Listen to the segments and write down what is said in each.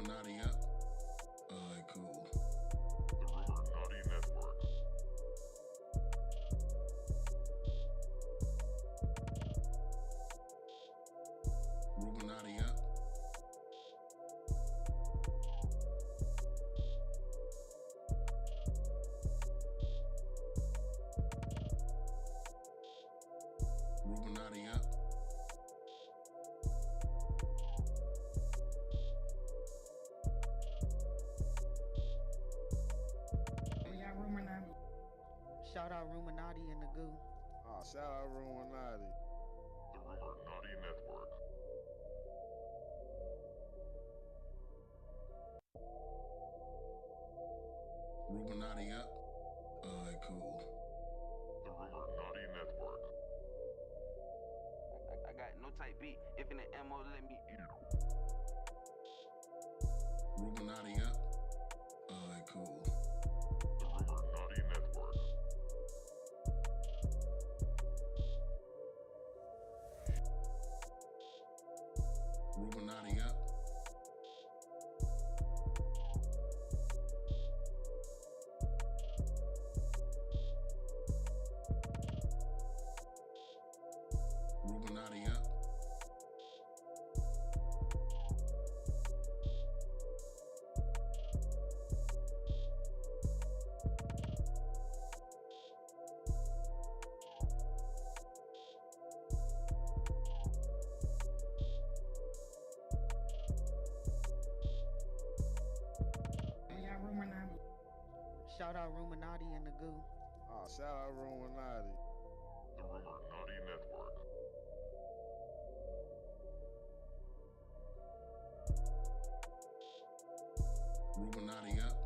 Illuminati up? Alright, cool. THERUMORNATINETWORK. Illuminati up? Illuminati up? Shout out Ruminati and the goo. Oh, shout out Illuminati. THERUMORNATINETWORK. Illuminati up? Alright, cool. THERUMORNATINETWORK. I got no type beat. If in the ammo, let me. Illuminati up? Alright, cool. THERUMORNATINETWORk. Illuminati up? Illuminati up? Shout out Ruminati and the goo. Oh, shout out Illuminati. THERUMORNATINETWORK. Illuminati up?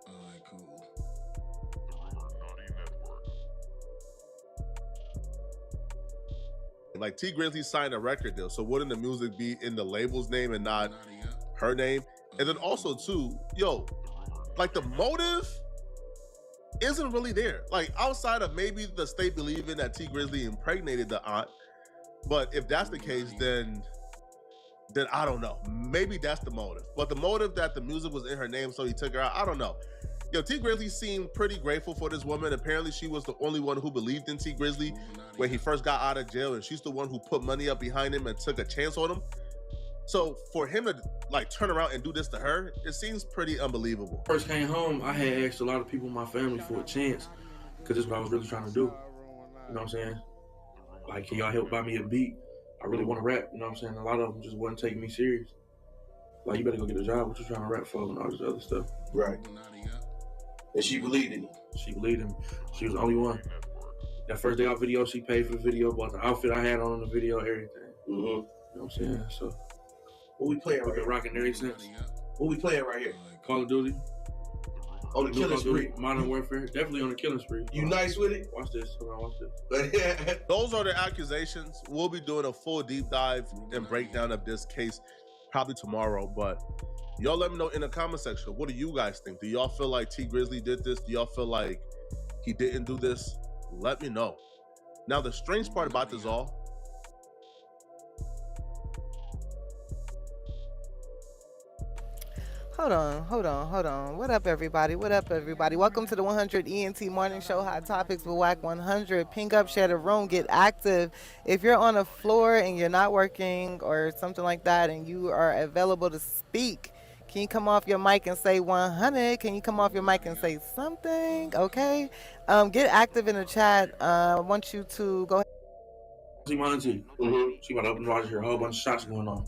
Alright, cool. THERUMORNATINETWORK. Like T Grizzley signed a record deal, so wouldn't the music be in the label's name and not Illuminati up? her name? And then also too, yo, like the motive isn't really there. Like outside of maybe the state believing that T Grizzley impregnated the aunt, but if that's the case, then I don't know. Maybe that's the motive. But the motive that the music was in her name, so he took her out, I don't know. Yo, T Grizzley seemed pretty grateful for this woman. Apparently she was the only one who believed in T Grizzley when he first got out of jail, and she's the one who put money up behind him and took a chance on him. So for him to like turn around and do this to her, it seems pretty unbelievable. First came home, I had asked a lot of people in my family for a chance, because this is what I was really trying to do. You know what I'm saying? Like, can y'all help buy me a beat? I really want to rap, you know what I'm saying? A lot of them just wasn't taking me serious. Like, you better go get a job, what you trying to rap for, and all this other stuff. Right. Illuminati up? And she believed in you. She believed in me. She was the only one. That first day out video, she paid for the video, bought the outfit I had on in the video, everything. Mm-hmm. You know what I'm saying? So, What we playing I've right been here? rocking ever since. Illuminati up? What we playing right here? Alright, cool. Call of Duty, On the New killing Call of Duty, spree. Modern Warfare, definitely on the killing spree. You nice with it? Watch this, hold on, watch this. Those are the accusations. We'll be doing a full deep dive and breakdown of this case probably tomorrow, but y'all let me know in the comment section. What do you guys think? Do y'all feel like T Grizzley did this? Do y'all feel like he didn't do this? Let me know. Now, the strange part about this all, Hold on. What up, everybody? Welcome to the 100 ENT Morning Show, Hot Topics with Wack 100. Ping up, share the room, get active. If you're on a floor and you're not working or something like that and you are available to speak, can you come off your mic and say 100? Can you come off your mic and say something? Okay. Get active in the chat. I want you to go ahead. See my auntie. Mm-hmm. She about to open the doors here, a whole bunch of shots going on.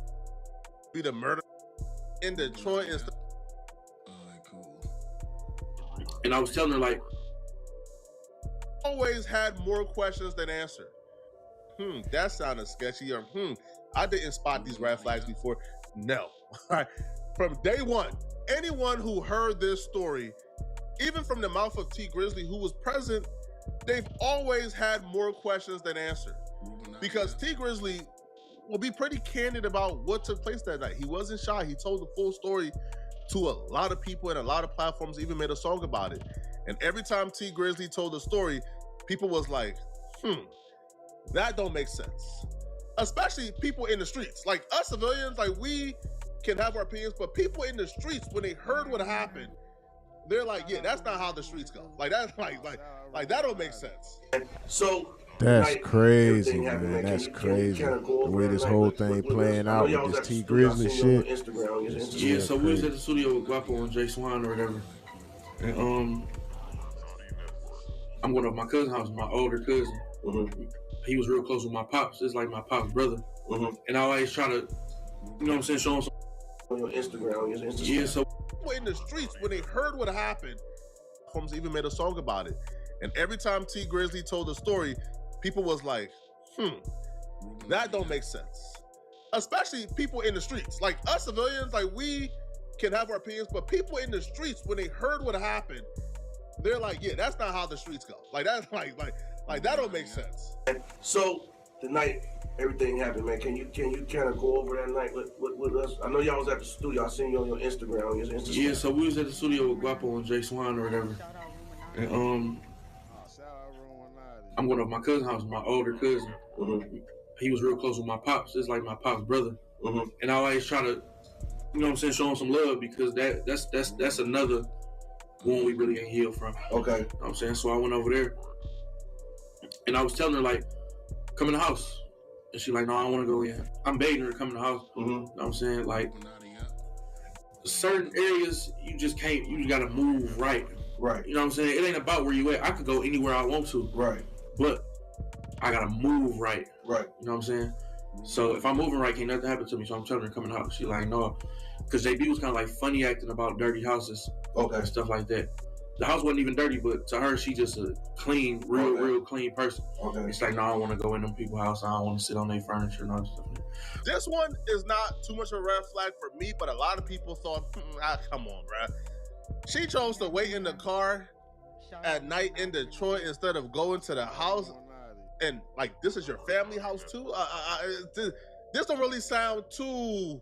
be the murder in Detroit and stuff. Alright, cool. And I was telling her, like, Always had more questions than answers. That sounded sketchy. Or I didn't spot these red flags before. No. From day one, anyone who heard this story, even from the mouth of T Grizzley, who was present, they've always had more questions than answers. Because T Grizzley will be pretty candid about what took place that night. He wasn't shy. He told the full story to a lot of people and a lot of platforms, even made a song about it. And every time T Grizzley told the story, people was like, that don't make sense. Especially people in the streets. Like us civilians, like we can have our opinions, but people in the streets, when they heard what happened, they're like, yeah, that's not how the streets go. Like that's like that don't make sense. So That's tonight, crazy, everything happened, man. That's Can you crazy. kinda go The over way that this night whole with thing us? playing I know out y'all with was this at the T studio. I Grizzley seen you on shit. Instagram. Your Instagram. Yeah, so we was crazy. at the studio with Guapo and Jay Swan or whatever. And I'm going to my cousin's house, my older cousin. Mm-hmm. He was real close with my pops. It's like my pop's brother. Mm-hmm. And I always try to, you know what I'm saying, show him some. On your Instagram. Your Instagram. Yeah, so People in the streets, when they heard what happened, Holmes even made a song about it. And every time T Grizzley told the story, people was like, that don't make sense. Especially people in the streets. Like us civilians, like we can have our opinions, but people in the streets, when they heard what happened, they're like, yeah, that's not how the streets go. Like that's like that don't make sense. So the night everything happened, man. Can you kind of go over that night with us? I know y'all was at the studio. I seen you on your Instagram. Your Instagram. yeah, so we was at the studio with Guapo and Jay Swan or whatever. And I'm going to my cousin's house, my older cousin. Mm-hmm. He was real close with my pops. It's like my pop's brother. Mm-hmm. And I always try to, you know what I'm saying, show him some love because that's another wound we really ain't healed from. Okay. You know what I'm saying? So I went over there and I was telling her, like, come in the house. And she like, no, I don't want to go in. I'm begging her to come in the house. Mm-hmm. You know what I'm saying? Like, certain areas, you just can't, you got to move right. Right. You know what I'm saying? It ain't about where you at. I could go anywhere I want to. Right. But I got to move right. Right. You know what I'm saying? So if I'm moving right, can't nothing happen to me. So I'm telling her to come in the house. She like, no. Because JB was kind of like funny acting about dirty houses. Okay. And stuff like that. The house wasn't even dirty, but to her, she just a clean, real clean person. Okay. It's like, no, I don't want to go in them people's house. I don't want to sit on their furniture and all that stuff. This one is not too much of a red flag for me, but a lot of people thought, come on, bruh. She chose to wait in the car at night in Detroit instead of going to the house. And like, this is your family house too? This don't really sound too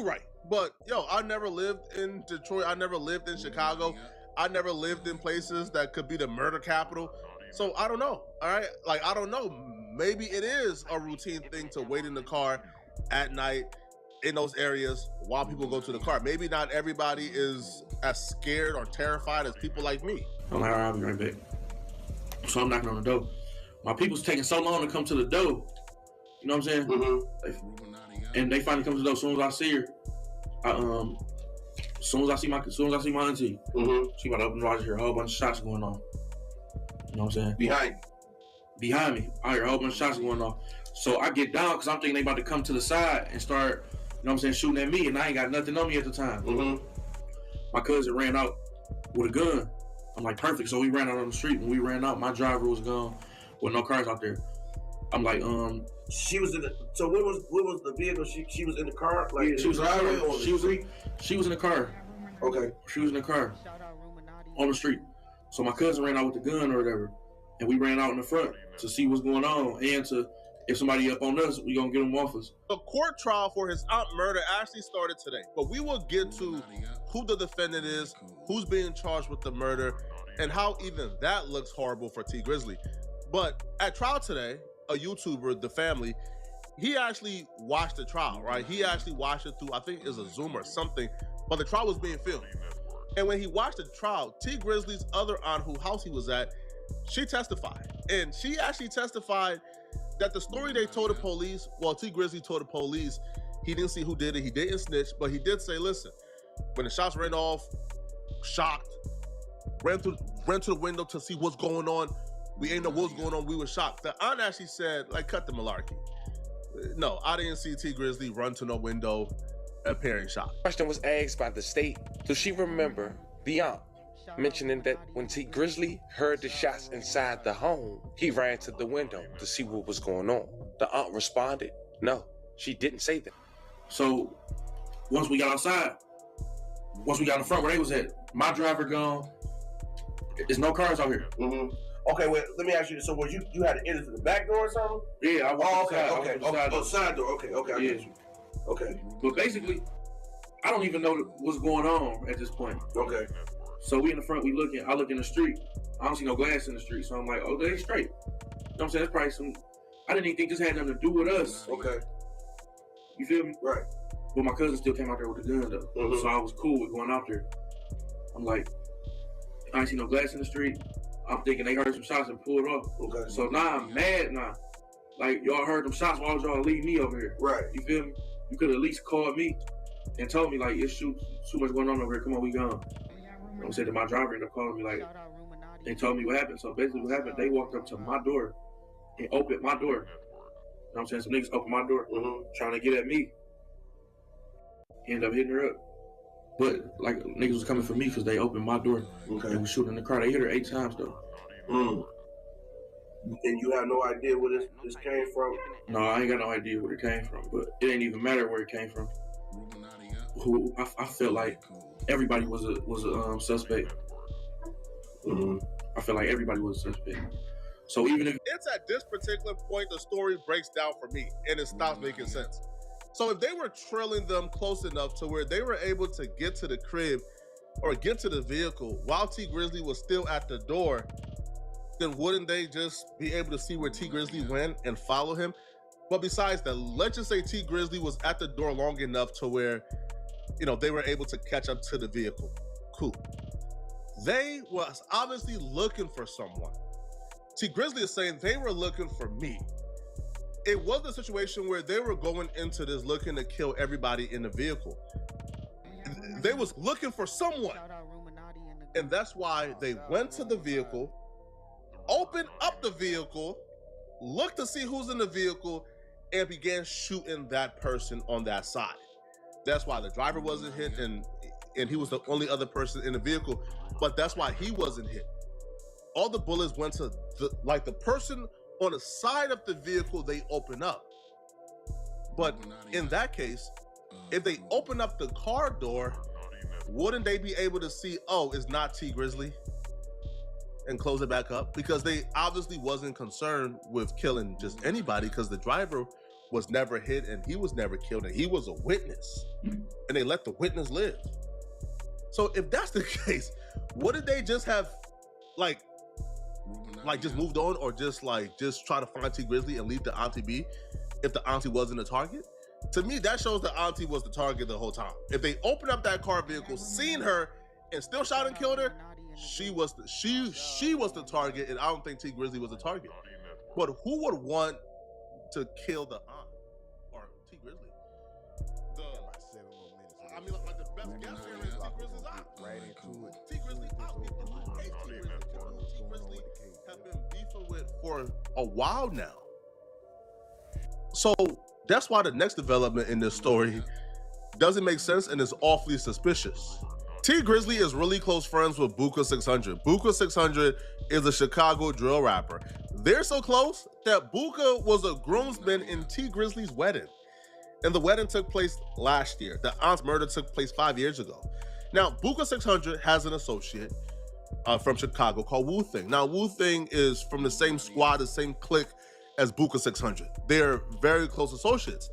right. But yo, I never lived in Detroit. I never lived in Chicago. I never lived in places that could be the murder capital. So I don't know, all right? Like, I don't know. Maybe it is a routine thing to wait in the car at night in those areas while people go to the car. Maybe not everybody is as scared or terrified as people like me. I'm like, all right, I'll be right back. So I'm knocking on the door. My people's taking so long to come to the door. You know what I'm saying? Mm-hmm. And they finally come to the door. As soon as I see her, as soon as I see my auntie, Mm-hmm. she about to open the door. I just hear a whole bunch of shots going on. You know what I'm saying? Behind me, I hear a whole bunch of shots going on. So I get down because I'm thinking they about to come to the side and start, you know what I'm saying, shooting at me, and I ain't got nothing on me at the time. Mm-hmm. My cousin ran out with a gun. I'm like, perfect. So we ran out on the street. When we ran out, my driver was gone with no cars out there. I'm like, She was in the. So what was the vehicle? She was in the car. Like yeah, she was in the driveway car. or She was in the car. Okay. She was in the car on the street. So my cousin ran out with the gun or whatever, and we ran out in the front to see what's going on and to, if somebody up on us, we gonna get them off us. The court trial for his aunt murder actually started today, but we will get to who the defendant is, who's being charged with the murder, and how even that looks horrible for T Grizzley. But at trial today, a YouTuber, The Family, he actually watched the trial, right? He actually watched it through, I think it was a Zoom or something, but the trial was being filmed. And when he watched the trial, T Grizzley's other aunt, whose house he was at, she testified. And she actually testified that the story they told the police, well, T Grizzley told the police, he didn't see who did it, he didn't snitch, but he did say, listen, when the shots ran off, shocked, ran to the window to see what's going on. We ain't know what's going on, we were shocked. The aunt actually said, like, cut the malarkey. No, I didn't see T Grizzley run to no window appearing shocked. Question was asked by the state, does she remember the aunt mentioning that when T Grizzley heard the shots inside the home, he ran to the window to see what was going on? The aunt responded, no, she didn't say that. So once we got outside, once we got in the front where they was at, my driver gone. There's no cars out here. Mm-hmm. Okay, wait, let me ask you, so was you had to enter to the back door or something? Yeah, I walked Side door, okay, I get you. Okay. But basically, I don't even know what's going on at this point. Okay. So we in the front, I look in the street. I don't see no glass in the street, so I'm like, oh, they straight. You know what I'm saying? That's probably I didn't even think this had nothing to do with us. Okay. You feel me? Right. But my cousin still came out there with the gun though. So I was cool with going out there. I'm like, I ain't see no glass in the street. I'm thinking they heard some shots and pulled off. Okay. So now I'm mad now. Like, y'all heard them shots, why would y'all leave me over here? Right. You feel me? You could at least call me and told me, like, it's too much going on over here. Come on, we gone. I said to my driver ended up calling me, like, they told me what happened. So basically what happened, they walked up to my door and opened my door. You know what I'm saying? Some niggas opened my door trying to get at me. Ended up hitting her up. But, like, niggas was coming for me because they opened my door. Okay. They was shooting in the car. They hit her 8 times, though. And you have no idea where this came from? No, I ain't got no idea where it came from, but it ain't even matter where it came from. Who I felt like everybody was a suspect. I feel like everybody was a suspect. So even if It's at this particular point the story breaks down for me and it stops making sense. So if they were trailing them close enough to where they were able to get to the crib or get to the vehicle while T Grizzley was still at the door, then wouldn't they just be able to see where T Grizzley went and follow him? But besides that, let's just say T Grizzley was at the door long enough to where, you know, they were able to catch up to the vehicle. Cool. They was obviously looking for someone. T Grizzley is saying they were looking for me. It wasn't a situation where they were going into this looking to kill everybody in the vehicle. They was looking for someone. And that's why they went to the vehicle, opened up the vehicle, looked to see who's in the vehicle, and began shooting that person on that side. That's why the driver wasn't hit and he was the only other person in the vehicle, but that's why he wasn't hit. All the bullets went to the person on the side of the vehicle they open up. But in that case, if they open up the car door, wouldn't they be able to see, oh, it's not T Grizzley, and close it back up? Because they obviously wasn't concerned with killing just anybody, because the driver was never hit and he was never killed and he was a witness, and they let the witness live. So if that's the case, wouldn't they just have like just moved on, or just try to find T Grizzley and leave the Auntie be if the Auntie wasn't a target? To me, that shows the Auntie was the target the whole time. If they opened up that car vehicle, seen her, and still shot and killed her, she was the target, and I don't think T Grizzley was the target. But who would want to kill the aunt or T Grizzley? I mean, like the best guess here is T Grizzley's aunt. Right into it. T Grizzley out. People who hate T Grizzley, people who T Grizzley have been beefing with for a while now. So that's why the next development in this story doesn't make sense and is awfully suspicious. T Grizzley is really close friends with Buka 600. Buka 600 is a Chicago drill rapper. They're so close that Buka was a groomsman in T Grizzley's wedding. And the wedding took place last year. The aunt's murder took place 5 years ago. Now, Buka 600 has an associate from Chicago called Wu Thing. Now, Wu Thing is from the same squad, the same clique as Buka 600. They're very close associates.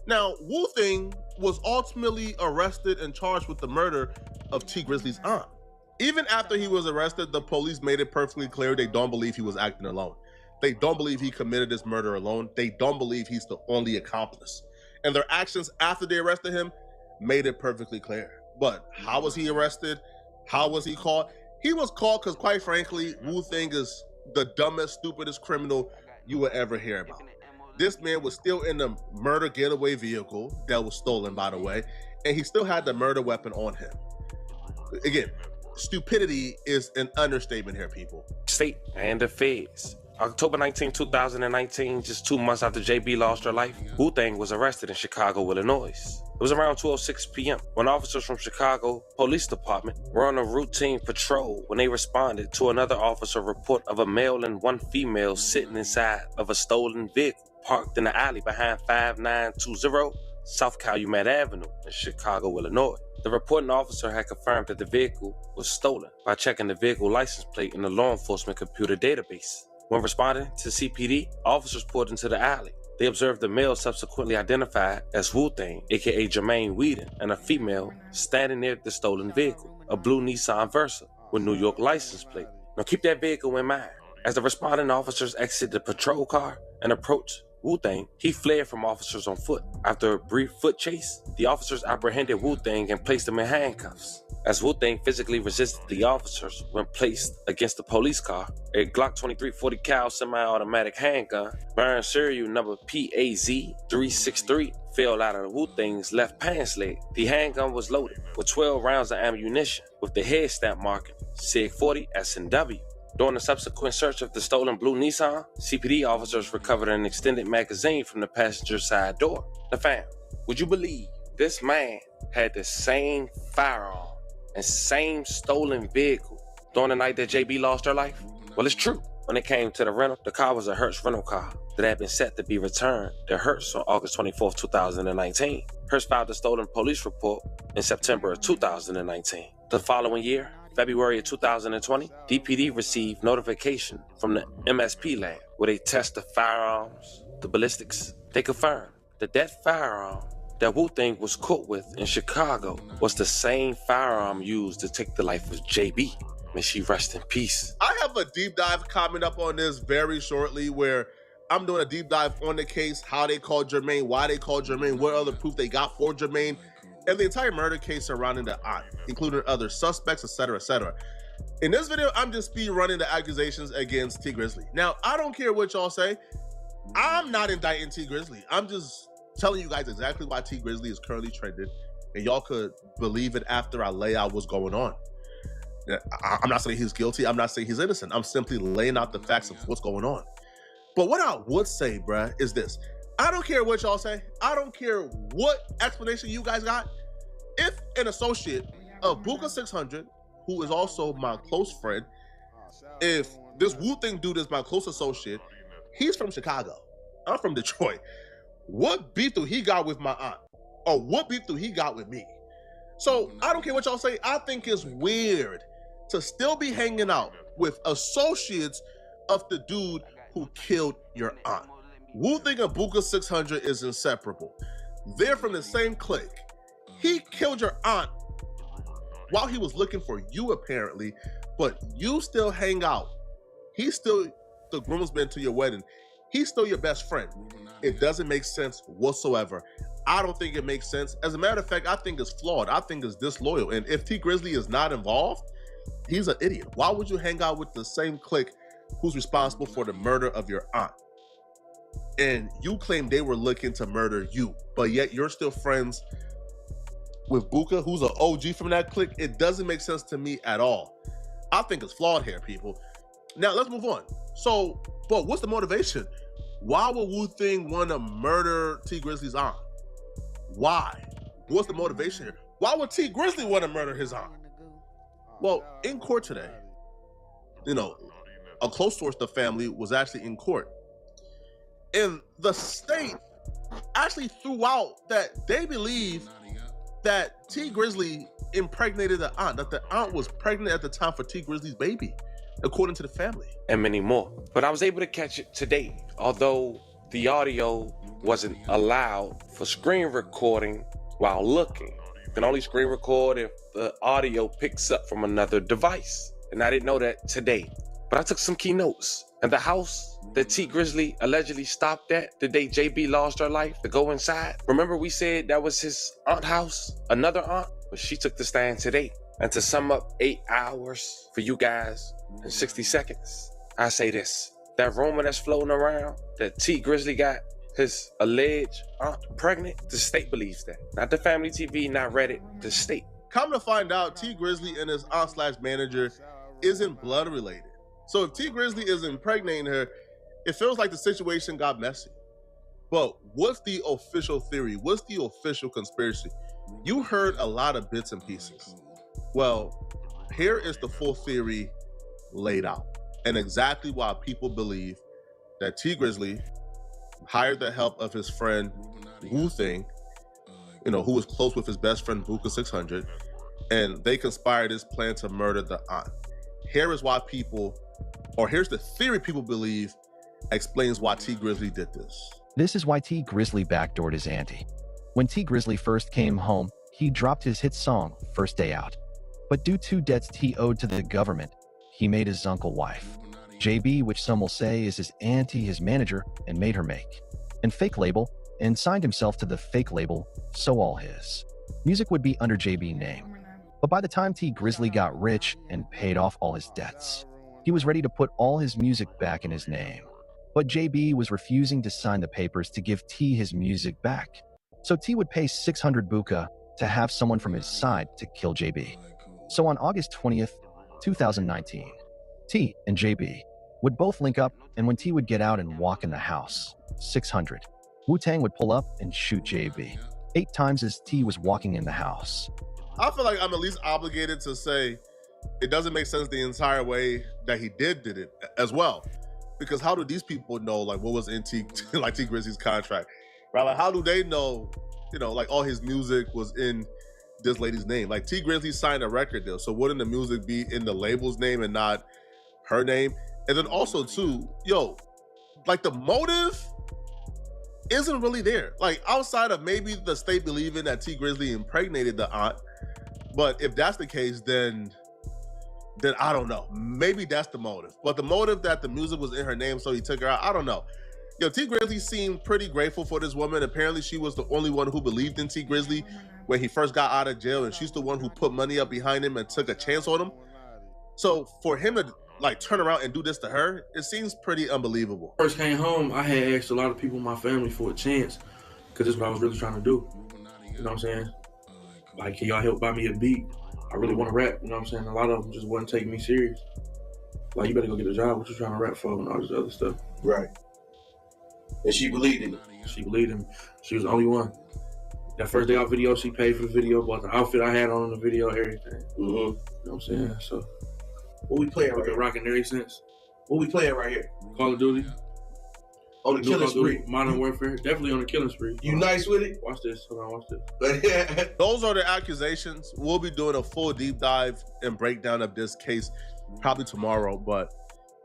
Now, Wu Thing was ultimately arrested and charged with the murder of T Grizzley's aunt. Even after he was arrested, the police made it perfectly clear they don't believe he was acting alone. They don't believe he committed this murder alone. They don't believe he's the only accomplice. And their actions after they arrested him made it perfectly clear. But how was he arrested? How was he caught? He was caught because, quite frankly, Wu Thing is the dumbest, stupidest criminal you will ever hear about. This man was still in the murder getaway vehicle that was stolen, by the way, and he still had the murder weapon on him. Again, stupidity is an understatement here, people. State and the feds. October 19, 2019, just 2 months after JB lost her life, Wu-Tang was arrested in Chicago, Illinois. It was around 12:06 p.m. when officers from Chicago Police Department were on a routine patrol when they responded to another officer report of a male and one female sitting inside of a stolen vehicle parked in the alley behind 5920 South Calumet Avenue in Chicago, Illinois. The reporting officer had confirmed that the vehicle was stolen by checking the vehicle license plate in the law enforcement computer database. When responding to CPD, officers pulled into the alley. They observed the male subsequently identified as Wu-Tang, aka Jermaine Whedon, and a female standing near the stolen vehicle, a blue Nissan Versa with New York license plate. Now keep that vehicle in mind. As the responding officers exited the patrol car and approached Wu-Tang, he fled from officers on foot. After a brief foot chase, the officers apprehended Wu-Tang and placed him in handcuffs. As Wu-Tang physically resisted the officers when placed against the police car, a Glock 23 40 cal semi-automatic handgun, bearing serial number PAZ-363, fell out of the Wu-Tang's left pants leg. The handgun was loaded with 12 rounds of ammunition with the head stamp marking SIG 40 S&W. During the subsequent search of the stolen blue Nissan, CPD officers recovered an extended magazine from the passenger side door. Now fam, would you believe this man had the same firearm and same stolen vehicle during the night that JB lost her life? Well, it's true. When it came to the rental, the car was a Hertz rental car that had been set to be returned to Hertz on August 24th, 2019. Hertz filed a stolen police report in September of 2019. The following year, February of 2020, DPD received notification from the MSP lab where they tested firearms, the ballistics. They confirmed that that firearm that Wu-Tang was caught with in Chicago was the same firearm used to take the life of JB. May she rest in peace. I have a deep dive coming up on this very shortly where I'm doing a deep dive on the case, how they called Jermaine, why they called Jermaine, what other proof they got for Jermaine, and the entire murder case surrounding the aunt, including other suspects, etc., etc. In this video, I'm just speed running the accusations against T Grizzley. Now, I don't care what y'all say. I'm not indicting T Grizzley. I'm just telling you guys exactly why T Grizzley is currently trending, and y'all could believe it after I lay out what's going on. I'm not saying he's guilty. I'm not saying he's innocent. I'm simply laying out the facts of what's going on. But what I would say, bruh, is this. I don't care what y'all say. I don't care what explanation you guys got. If an associate of Buka 600, who is also my close friend, if this Wu-Tang dude is my close associate, he's from Chicago. I'm from Detroit. What beef do he got with my aunt? Or what beef do he got with me? So I don't care what y'all say. I think it's weird to still be hanging out with associates of the dude who killed your aunt. Wu-Tang and Buka 600 is inseparable. They're from the same clique. He killed your aunt while he was looking for you apparently, but you still hang out. He's still the groomsman to your wedding. He's still your best friend. It doesn't make sense whatsoever. I don't think it makes sense. As a matter of fact, I think it's flawed. I think it's disloyal. And if T Grizzley is not involved, he's an idiot. Why would you hang out with the same clique who's responsible for the murder of your aunt? And you claim they were looking to murder you, but yet you're still friends with Buka, who's an OG from that clique. It doesn't make sense to me at all. I think it's flawed here, people. Now, let's move on. So, but what's the motivation? Why would Wu-Tang want to murder T Grizzley's aunt? Why? What's the motivation here? Why would T Grizzley want to murder his aunt? Well, in court today, you know, a close source to the family was actually in court. And the state actually threw out that they believe that T Grizzley impregnated the aunt, that the aunt was pregnant at the time for T Grizzley's baby, according to the family. And many more. But I was able to catch it today, although the audio wasn't allowed for screen recording while looking. You can only screen record if the audio picks up from another device. And I didn't know that today. But I took some key notes. And the house that T Grizzley allegedly stopped at the day JB lost her life to go inside. Remember we said that was his aunt's house, another aunt? But she took the stand today. And to sum up 8 hours for you guys in 60 seconds, I say this. That rumor that's floating around that T Grizzley got his alleged aunt pregnant, the state believes that. Not the family TV, not Reddit, the state. Come to find out, T Grizzley and his aunt/manager isn't blood related. So if T Grizzley is impregnating her, it feels like the situation got messy. But what's the official theory? What's the official conspiracy? You heard a lot of bits and pieces. Well, here is the full theory laid out, and exactly why people believe that T Grizzley hired the help of his friend Wu-Tang, you know, who was close with his best friend Buka 600, and they conspired this plan to murder the aunt. Here is why people, or here's the theory people believe explains why T Grizzley did this. This is why T Grizzley backdoored his auntie. When T Grizzley first came home, he dropped his hit song, First Day Out. But due to debts he owed to the government, he made his uncle wife, JB, which some will say is his auntie, his manager, and made her make. and fake label and signed himself to the fake label, so all his music would be under JB name. But by the time T Grizzley got rich and paid off all his debts, he was ready to put all his music back in his name. But JB was refusing to sign the papers to give T his music back. So T would pay 600 buka to have someone from his side to kill JB. So on August 20th, 2019, T and JB would both link up, and when T would get out and walk in the house, 600, Wu-Tang would pull up and shoot JB 8 times as T was walking in the house. I feel like I'm at least obligated to say it doesn't make sense the entire way that he did it as well. Because how do these people know like what was in T Grizzley's contract? Right? Like how do they know, like all his music was in this lady's name? Like T Grizzley signed a record deal, so wouldn't the music be in the label's name and not her name? And then also too, like the motive isn't really there. Like outside of maybe the state believing that T Grizzley impregnated the aunt, but if that's the case, then I don't know. Maybe that's the motive. But the motive that the music was in her name, so he took her out, I don't know. T Grizzley seemed pretty grateful for this woman. Apparently she was the only one who believed in T Grizzley when he first got out of jail, and she's the one who put money up behind him and took a chance on him. So for him to like turn around and do this to her, it seems pretty unbelievable. First came home, I had asked a lot of people in my family for a chance, because this is what I was really trying to do. You know what I'm saying? Like, can y'all help buy me a beat? I really want to rap, you know what I'm saying? A lot of them just wasn't taking me serious. Like, you better go get a job, what you trying to rap for, and all this other stuff. Right. And she believed in it. She believed in me. She was the only one. That first day out video, she paid for the video, bought the outfit I had on in the video, everything. Mm-hmm. You know what I'm saying? So, what we playing right been here? rocking ever since. What we playing right here? Call of Duty. On the killing spree. Modern Warfare. Definitely on the killing spree. You nice with it? Watch this. Hold on, watch this. Those are the accusations. We'll be doing a full deep dive and breakdown of this case probably tomorrow. But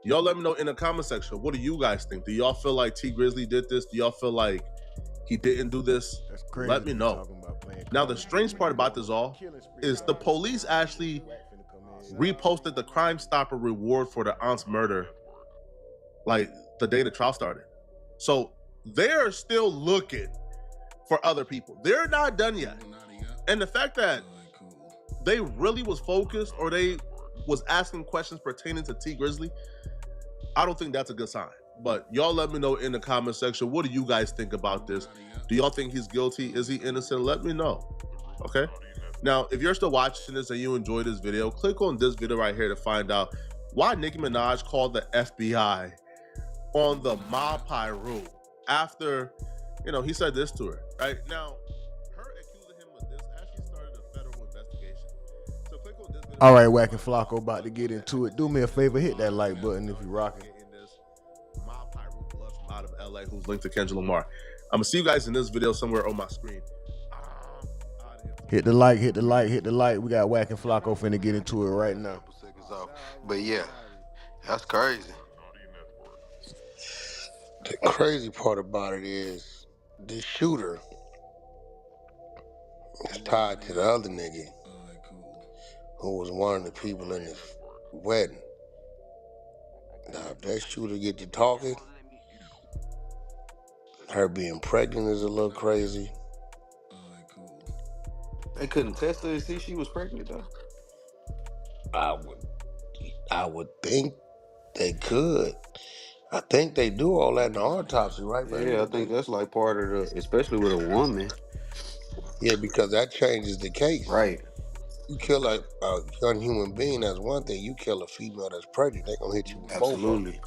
y'all let me know in the comment section. What do you guys think? Do y'all feel like T Grizzley did this? Do y'all feel like he didn't do this? That's crazy. Let me know. Now, the strange part about this all is the police actually reposted the Crime Stopper reward for the aunt's murder like the day the trial started. So they're still looking for other people. They're not done yet. And the fact that they really was focused or they was asking questions pertaining to T Grizzley, I don't think that's a good sign. But y'all let me know in the comment section. What do you guys think about this? Do y'all think he's guilty? Is he innocent? Let me know. Okay? Now, if you're still watching this and you enjoyed this video, click on this video right here to find out why Nicki Minaj called the FBI on the Ma Pai rule after, he said this to her. Right? Now, her accusing him of this actually started a federal investigation. So click on this video. All right, Wack and Flakko about to get into it. Do me a favor, hit that like button if you're rocking. Ma Pai rule blood from out of LA who's linked to Kendrick Lamar. I'm gonna see you guys in this video somewhere on my screen. Hit the like, hit the like, hit the like. We got Wack and Flakko finna get into it right now. But yeah, that's crazy. The crazy part about it is the shooter is tied to the other nigga who was one of the people in his wedding. Now, if that shooter get to talking, her being pregnant is a little crazy. They couldn't test her and see she was pregnant though. I would think they could. I think they do all that in the autopsy, right, man? Yeah, I think that's like part of the, especially with a woman. Yeah, because that changes the case. Right. You kill a young human being, that's one thing. You kill a female that's pregnant, they gonna hit you with both of them. Absolutely.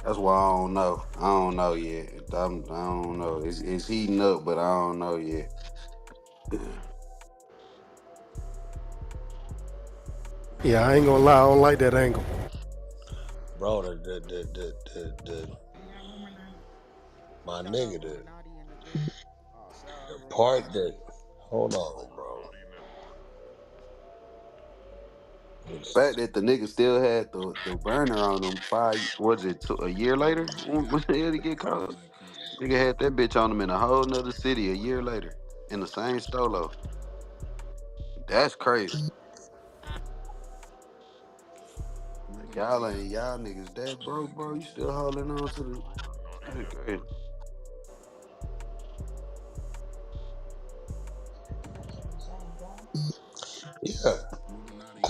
That's why I don't know. I don't know yet. I don't know. It's heating up, but I don't know yet. Yeah, I ain't gonna lie, I don't like that angle. Bro, my nigga, the part that, hold on, bro. The fact that the nigga still had the burner on him a year later? When the hell he get caught? Nigga had that bitch on him in a whole nother city a year later. In the same stolo. That's crazy. Y'all niggas that broke, bro. You still holding on to the shit crazy. Yeah.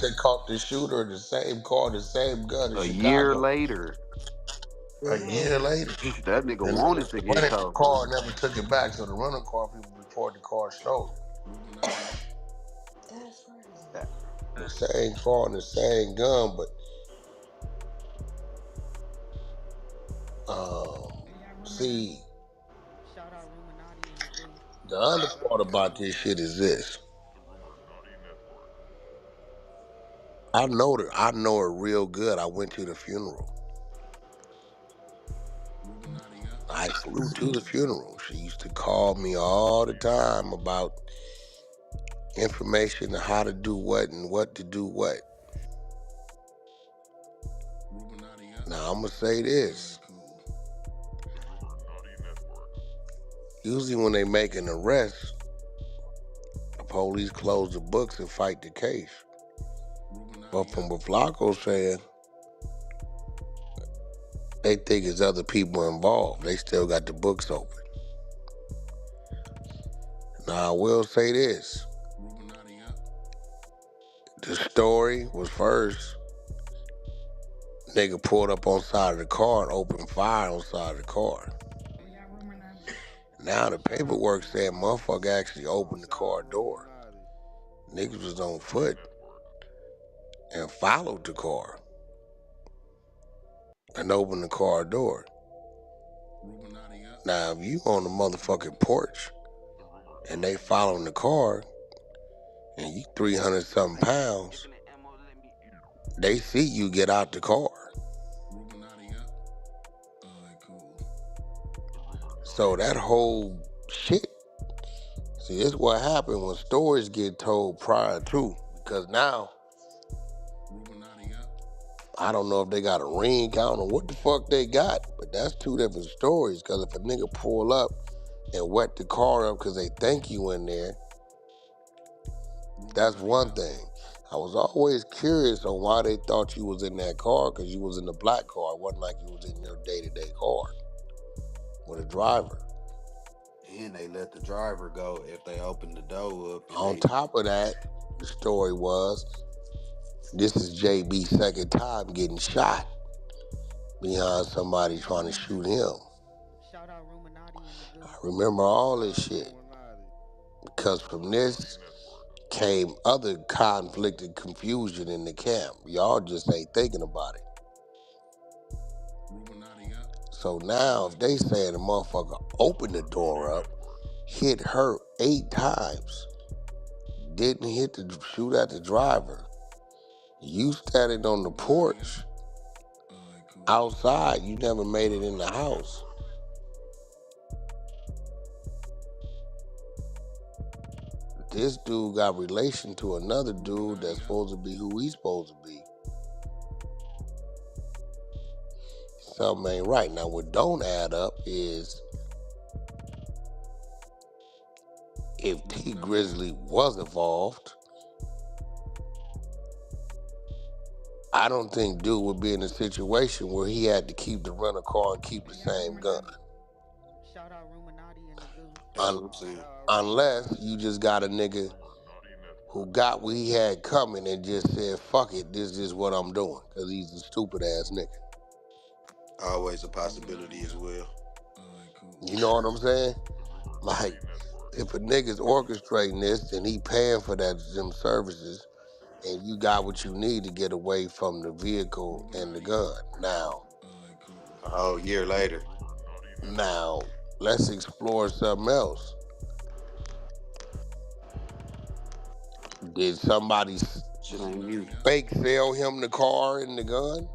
They caught the shooter in the same car, the same gun in A year Chicago. later, A year later. that nigga And wanted to the get rental caught, car man. never took it back, so the rental car people report the car stolen. The same car and the same gun, but see, the other part about this shit is this. I know her real good. I went to the funeral. I flew to the funeral. She used to call me all the time about information on how to do what and what to do what. Now I'm gonna say this. Usually when they make an arrest, the police close the books and fight the case. But from what Flakko's saying, they think it's other people involved. They still got the books open. Now I will say this. The story was first, nigga pulled up on side of the car and opened fire on side of the car. Now the paperwork said motherfucker actually opened the car door. Niggas was on foot and followed the car and opened the car door. Now if you on the motherfucking porch and they following the car and you 300 something pounds, they see you get out the car. So that whole shit, see, this is what happened when stories get told prior to, because now, I don't know if they got a ring count or what the fuck they got, but that's two different stories, because if a nigga pull up and wet the car up because they think you in there, that's one thing. I was always curious on why they thought you was in that car, because you was in the black car. It wasn't like you was in your day-to-day car with a driver. And they let the driver go if they open the door up. On top of that, the story was, this is JB's second time getting shot behind somebody trying to shoot him. I remember all this shit, because from this came other conflict and confusion in the camp. Y'all just ain't thinking about it. So now if they saying the motherfucker opened the door up, hit her 8 times, didn't shoot at the driver, you standing on the porch outside, you never made it in the house. This dude got relation to another dude that's supposed to be who he's supposed to be. Something ain't right. Now what don't add up is, if T Grizzley was involved, I don't think dude would be in a situation where he had to keep the rental car and keep the same gun. Unless you just got a nigga who got what he had coming and just said, fuck it, this is what I'm doing, because he's a stupid ass nigga. Always a possibility as well. You know what I'm saying? Like, if a nigga's orchestrating this and he paying for them services, and you got what you need to get away from the vehicle and the gun. Now, a whole year later. Now, let's explore something else. Did somebody fake sell him the car and the gun?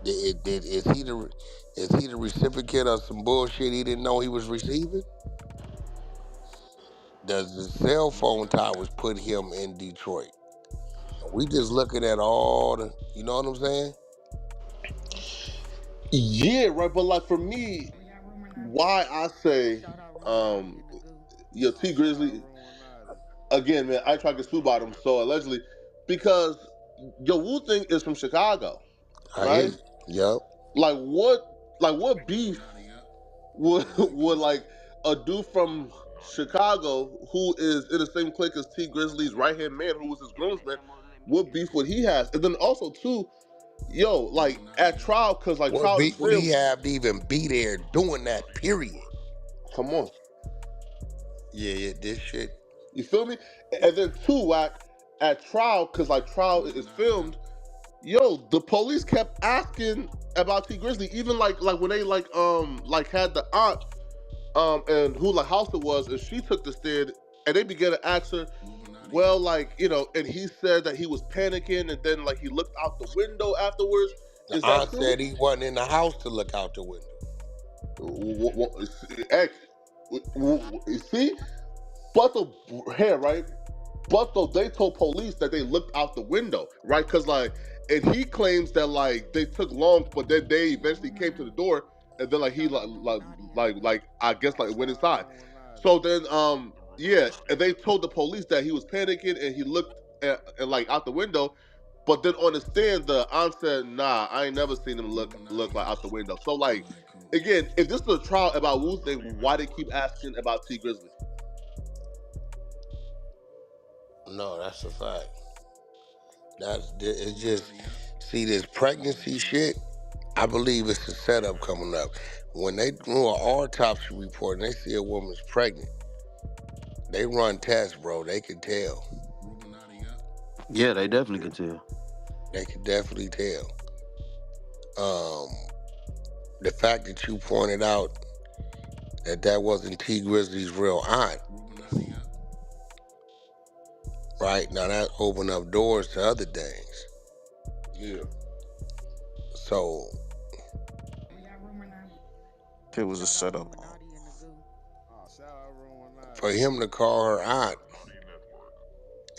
Is he the recipient of some bullshit he didn't know he was receiving? Does the cell phone towers put him in Detroit? We just looking at all the, you know what I'm saying? Yeah, right. But like for me, why I say, T Grizzley, again, man, I try to get sued by them. So allegedly, because Wu Thing is from Chicago. I hear right? you. Yup. Like what beef would like a dude from Chicago who is in the same clique as T Grizzly's right hand man, who was his groomsman, what beef would he has? And then also too, yo, like at trial, cause like What trial is beat would he filmed. have to even be there doing that, period? Come on. Yeah, this shit. You feel me? And then two, Wack, at trial, cause like trial is filmed, yo, the police kept asking about T Grizzly, even like when they like had the aunt and who like house it was, and she took the stand, and they began to ask her, well, like, you know, and he said that he was panicking, and then like he looked out the window afterwards. The Is that aunt true? said he wasn't in the house to look out the window. See, but the hair, right? But though they told police that they looked out the window, right? Because like, and he claims that like they took long, but then they eventually came to the door, and then like he like I guess like went inside. So then yeah, and they told the police that he was panicking and he looked at like out the window, but then on the stand the aunt said, nah, I ain't never seen him look like out the window. So like, again, if this is a trial about Wu, then why they keep asking about T Grizzly? No, that's a fact. It's just, see, this pregnancy shit, I believe it's a setup coming up. When they do an autopsy report and they see a woman's pregnant, they run tests, bro. They can tell. Yeah, they definitely can tell. They can definitely tell. The fact that you pointed out that wasn't T Grizzly's real aunt, right? Now that opened up doors to other things. Yeah. So it was a setup. For him to call her aunt,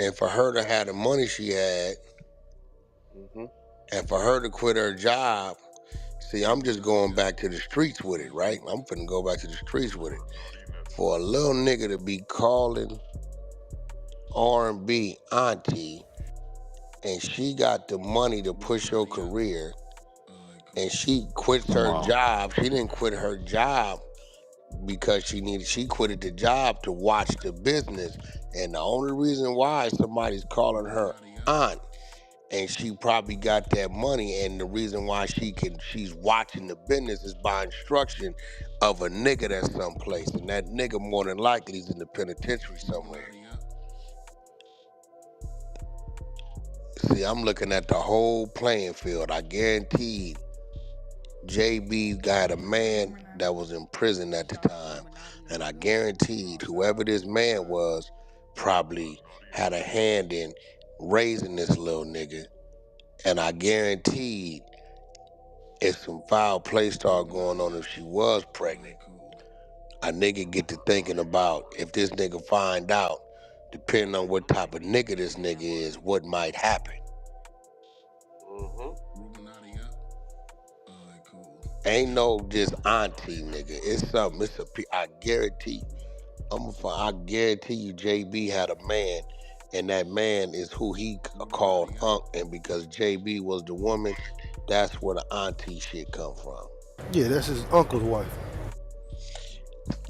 and for her to have the money she had, and for her to quit her job, see, I'm just going back to the streets with it, right? I'm finna go back to the streets with it. For a little nigga to be calling R&B Auntie, and she got the money to push your career, and she quits her job. She didn't quit her job because she quitted the job to watch the business. And the only reason why somebody's calling her aunt, and she probably got that money, and the reason why she's watching the business is by instruction of a nigga that's someplace, and that nigga more than likely is in the penitentiary somewhere. See, I'm looking at the whole playing field. I guaranteed JB got a man that was in prison at the time, and I guaranteed whoever this man was probably had a hand in raising this little nigga, and I guaranteed if some foul play started going on, if she was pregnant, a nigga get to thinking about if this nigga find out, depending on what type of nigga this nigga is, what might happen. Ain't no just auntie nigga. It's something. I guarantee. I guarantee you, JB had a man, and that man is who he called Unc. And because JB was the woman, that's where the auntie shit come from. Yeah, that's his uncle's wife.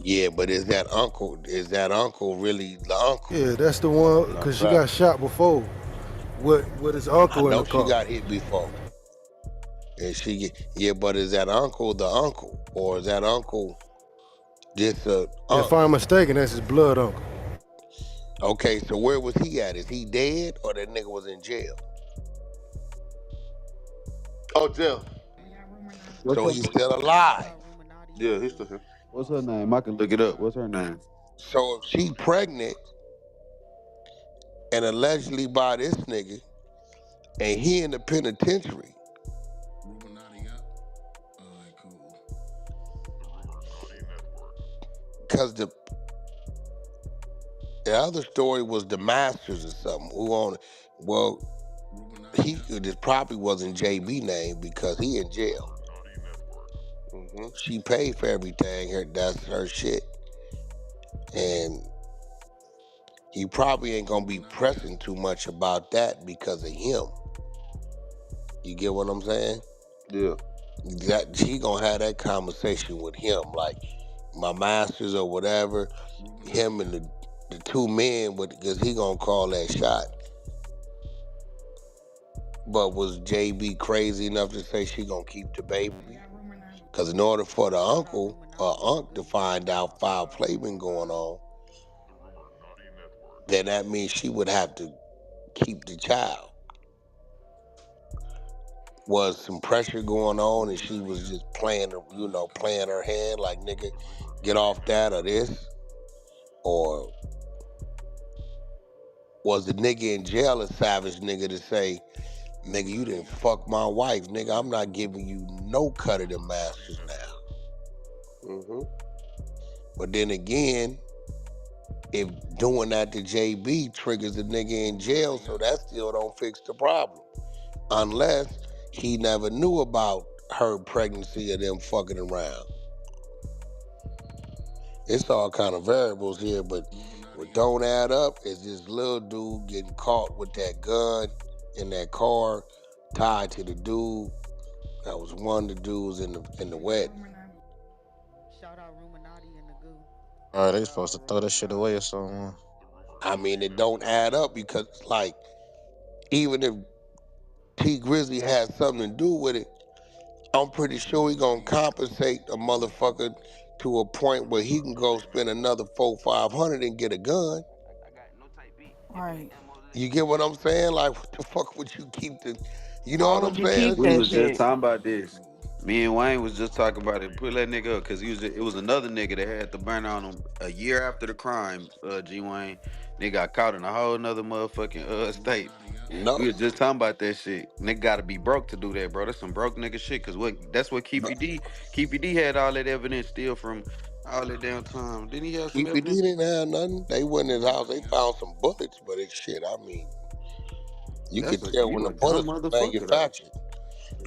Yeah, but is that uncle really the uncle? Yeah, that's the one, because she got shot before with his uncle in the car. She got hit before. And but is that uncle the uncle? Or is that uncle just a uncle? If I'm mistaken, that's his blood uncle. Okay, so where was he at? Is he dead or that nigga was in jail? Oh, jail. So he's still alive. Yeah, he's still here. What's her name? I can look it up. What's her name? So if she pregnant and allegedly by this nigga, and he in the penitentiary, because the other story was the Masters or something. This probably wasn't JB name because he in jail. She paid for everything. That's her shit. And he probably ain't gonna be pressing too much about that because of him. You get what I'm saying? Yeah. That she gonna have that conversation with him, like my masters or whatever. Him and the two men, because he gonna call that shot. But was JB crazy enough to say she gonna keep the baby? Because in order for the uncle or unc to find out foul play been going on, then that means she would have to keep the child. Was some pressure going on and she was just playing, playing her hand like, nigga, get off that or this? Or was the nigga in jail a savage nigga to say, nigga, you didn't fuck my wife, nigga, I'm not giving you no cut of the masters now. Mm-hmm. But then again, if doing that to JB triggers the nigga in jail, so that still don't fix the problem. Unless he never knew about her pregnancy or them fucking around. It's all kind of variables here, but what don't add up is this little dude getting caught with that gun in that car tied to the dude that was one of the dudes in the wedding. Alright, they supposed to throw that shit away or something. I mean, it don't add up because, like, even if T Grizzly has something to do with it, I'm pretty sure he gonna compensate a motherfucker to a point where he can go spend another $400-500 and get a gun. Right. You get what I'm saying? Like, what the fuck would you keep the? You know Why what I'm would you saying? keep We that was just shit? talking about this. Me and Wayne was just talking about it. Pull that nigga up because it was another nigga that had the burner on him a year after the crime. G Wayne, nigga got caught in a whole nother motherfucking state. No, We was just talking about that shit. Nigga gotta be broke to do that, bro. That's some broke nigga shit. Cause that's what no. Keepy D had all that evidence still from all that damn time. Didn't he have some EPD evidence? didn't have nothing. They went in his house. They found some bullets, but it's shit. I mean, you could tell when You the a dumb bullets was motherfucker though. manufactured.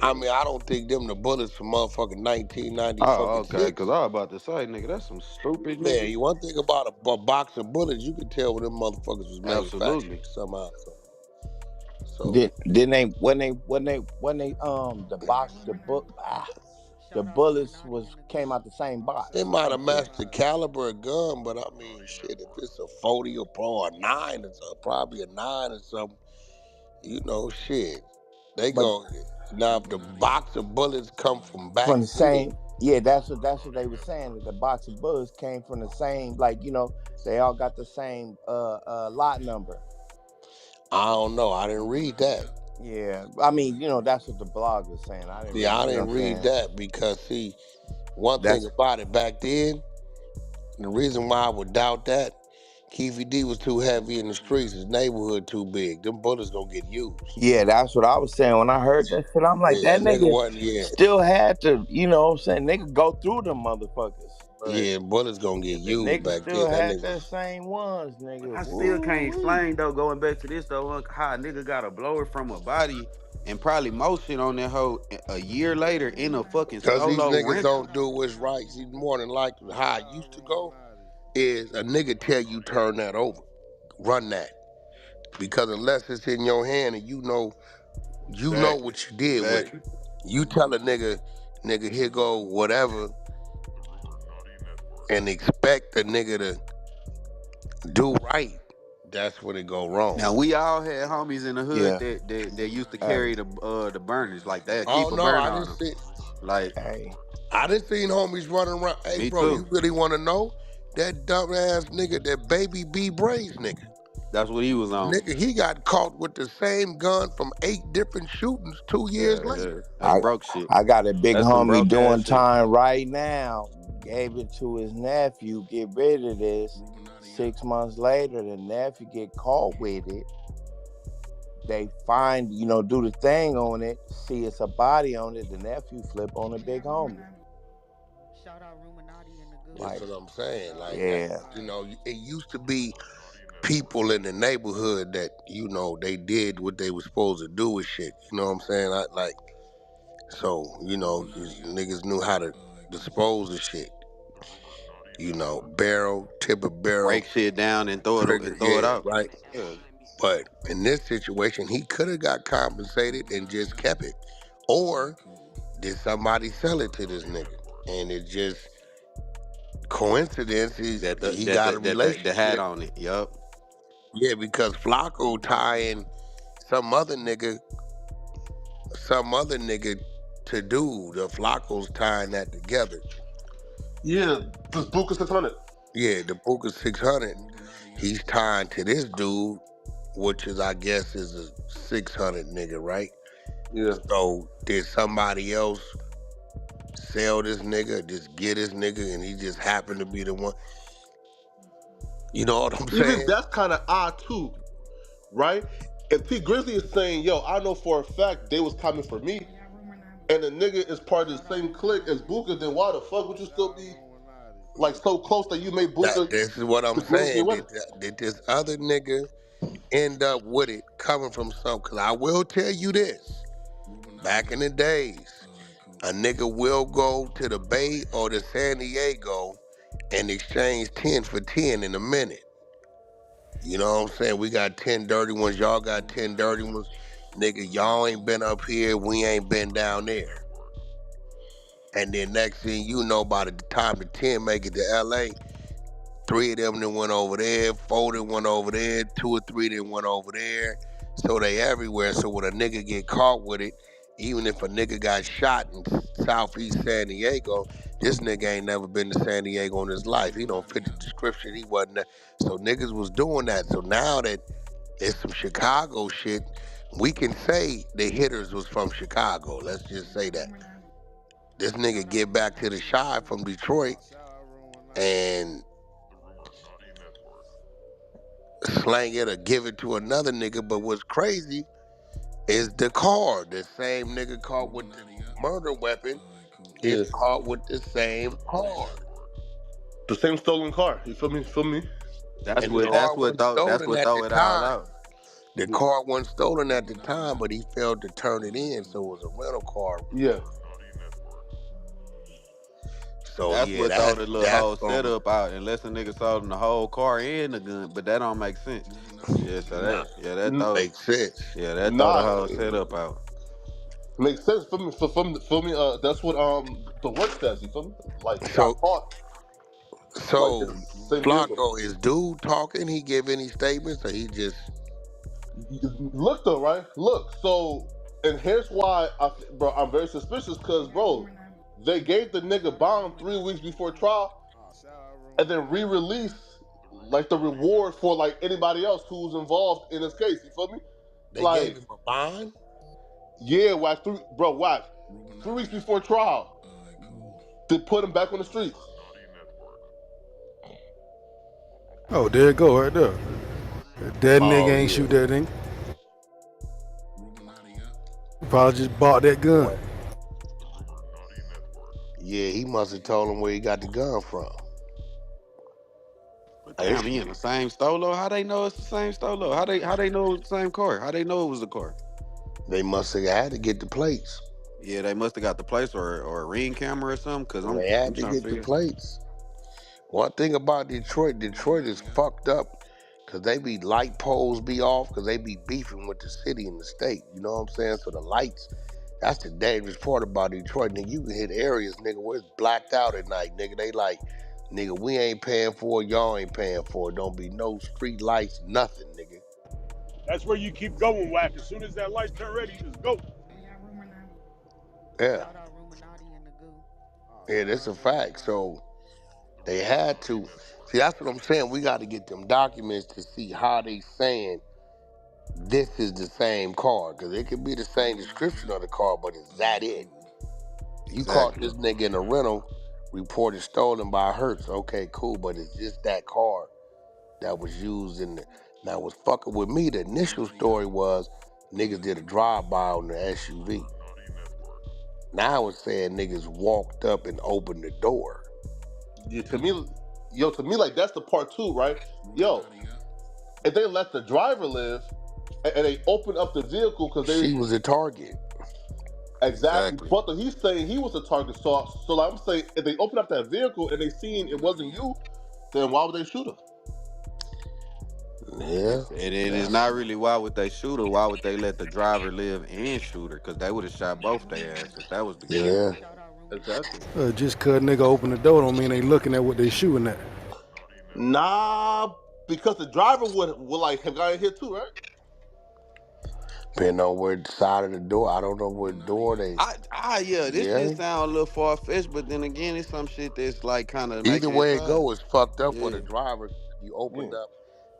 I mean, I don't think them the bullets from motherfucking 1990 Oh, fucking okay. Cause six. I was about to say, nigga, that's some stupid Man, nigga. you one thing about a box of bullets, you could tell when them motherfuckers was manufactured Absolutely. somehow. So Didn't they when they the box the bullets was came out the same it box. might have matched the caliber of gun, but I mean, shit, if it's a 40 or pro or 9 or something, probably a 9 or something, shit. They But go now if the box of bullets come from back from the then. same that's what they were saying, that the box of bullets came from the same, they all got the same lot number. I don't know. I didn't read that. Yeah. I mean, that's what the blog was saying. I didn't Yeah, really, I you know didn't what I'm read saying? that because see, one thing That's about it back then, the reason why I would doubt that, Keefy D was too heavy in the streets, his neighborhood too big. Them bullets gonna get used. Yeah, that's what I was saying when I heard that shit. I'm like, Yeah, that that nigga nigga wasn't, yeah. still had to, what I'm saying, nigga go through them motherfuckers. But Yeah, bullets gonna get if the used nigga back still then. That had nigga, that same ones, nigga. I still can't Woo-wee. explain though. Going back to this though, how a nigga got a blower from a body and probably motion on that hoe a year later in a fucking cause these solo niggas rental. don't do what's right. See, more than likely, how I used to go is a nigga tell you turn that over, run that. Because unless it's in your hand and you know Exactly. what you did with it. Exactly. You tell a nigga, here go whatever, and expect a nigga to do right. That's when it go wrong. Now we all had homies in the hood Yeah. that used to Hey. carry the burners like that, Oh keep a no, burner I on didn't them. see. Like Hey. I didn't seen homies running around. Hey, me bro, you too. really want to know that dumb ass nigga, that baby B Braves nigga? That's what he was on. Nigga, he got caught with the same gun from 8 different shootings 2 years later. Yeah. That's I broke shit. I got a big That's some homie broke ass doing shit. time right now. Gave it to his nephew. Get rid of this. 6 months later, the nephew get caught with it. They find, do the thing on it. See it's a body on it. The nephew flip on the big homie. That's Like, what I'm saying. Like, yeah. it used to be people in the neighborhood that, they did what they were supposed to do with shit. You know what I'm saying? So, niggas knew how to dispose of shit. Barrel, tip a barrel, Break shit down and throw trigger, it yeah, out. right. Yeah. But in this situation, he could have got compensated and just kept it. Or did somebody sell it to this nigga? And it just coincidence is he got a The hat relationship. on it. Yup. Yeah, because Flakko tying some other nigga to do. The Flacco's tying that together. Yeah, this Buka 600. Yeah, the Puka 600. He's tying to this dude, which is, I guess, is a 600 nigga, right? Yeah. So did somebody else sell this nigga, just get this nigga, and he just happened to be the one? You know what I'm saying? Even that's kind of odd too, right? If T Grizzley is saying, yo, I know for a fact they was coming for me, and the nigga is part of the same clique as Buka, then why the fuck would you still be like so close that you made Buka? This is what I'm saying. Did this other nigga end up with it coming from some? Because I will tell you this. Back in the days, a nigga will go to the Bay or the San Diego and exchange 10 for 10 in a minute. You know what I'm saying? We got 10 dirty ones. Y'all got 10 dirty ones. Nigga, y'all ain't been up here. We ain't been down there. And then next thing you know, by the time the 10 make it to LA, 3 of them then went over there, 4 then went over there, 2 or 3 then went over there. So they everywhere. So when a nigga get caught with it, even if a nigga got shot in Southeast San Diego, this nigga ain't never been to San Diego in his life. He don't fit the description. He wasn't there. So niggas was doing that. So now that it's some Chicago shit, we can say the hitters was from Chicago. Let's just say that. This nigga get back to the Chi from Detroit and slang it or give it to another nigga. But what's crazy is the car. The same nigga caught with the murder weapon is caught with the same car. The same stolen car. You feel me? That's what throw it all out. The car wasn't stolen at the time, but he failed to turn it in, so it was a rental car. Yeah. So that's yeah, what throw the little whole gonna, setup out, unless a nigga sold him the whole car and the gun, but that don't make sense. Yeah, so that makes sense. Yeah, that throw the whole setup out. Makes sense for me. For me, that's what the work says. You feel me? Like so, got caught. So like Flakko, is dude talking? He give any statements, or he just look though, right? Look. So, and here's why, I'm very suspicious because, bro, they gave the nigga bond 3 weeks before trial, and then re-release like the reward for like anybody else who's involved in this case. You feel me? They like, gave him a bond? Yeah, Wack. 3 weeks before trial, they put him back on the streets. Oh, there it go right there. That nigga ain't shoot that thing. Probably just bought that gun. Yeah, he must have told him where he got the gun from. But damn, he in the same stolo? How they know it's the same stolo? How they know it's the same car? How they know it was the car? They must have had to get the plates. Yeah, they must have got the plates or a ring camera or something. Cause they had to get the plates. One thing about Detroit is fucked up because they be light poles be off because they be beefing with the city and the state. You know what I'm saying? So the lights, that's the dangerous part about Detroit. Nigga, you can hit areas, nigga, where it's blacked out at night. Nigga, they like, nigga, we ain't paying for it, y'all ain't paying for it. Don't be no street lights, nothing, nigga. That's where you keep going, Wack. As soon as that light turn ready, you just go. Yeah. Yeah, that's a fact. So they had to. See, that's what I'm saying. We got to get them documents to see how they saying this is the same car. Because it could be the same description of the car, but is that it? You caught this nigga in a rental, reported stolen by Hertz. Okay, cool, but it's just that car that was used in the... Now, what's fucking with me, the initial story was niggas did a drive-by on the SUV. Now it's saying niggas walked up and opened the door. Yeah, to me, like that's the part two, right? Yo, if they let the driver live and they open up the vehicle because she was a target. Exactly. But he's saying he was a target. So I'm saying if they open up that vehicle and they seen it wasn't you, then why would they shoot her? Yeah. And it's not really why would they shoot her. Why would they let the driver live and shoot her? Because they would have shot both their ass if that was the case. Yeah. Exactly. Just cause nigga open the door don't mean they looking at what they shooting at. Nah, because the driver would like have gotten hit too, right? Depending on where side of the door. I don't know what door they. Yeah, this Yeah. shit sound a little far fetched, but then again, it's some shit that's like kind of Either making it way it fun. go, it's fucked up for Yeah. the driver. If you open up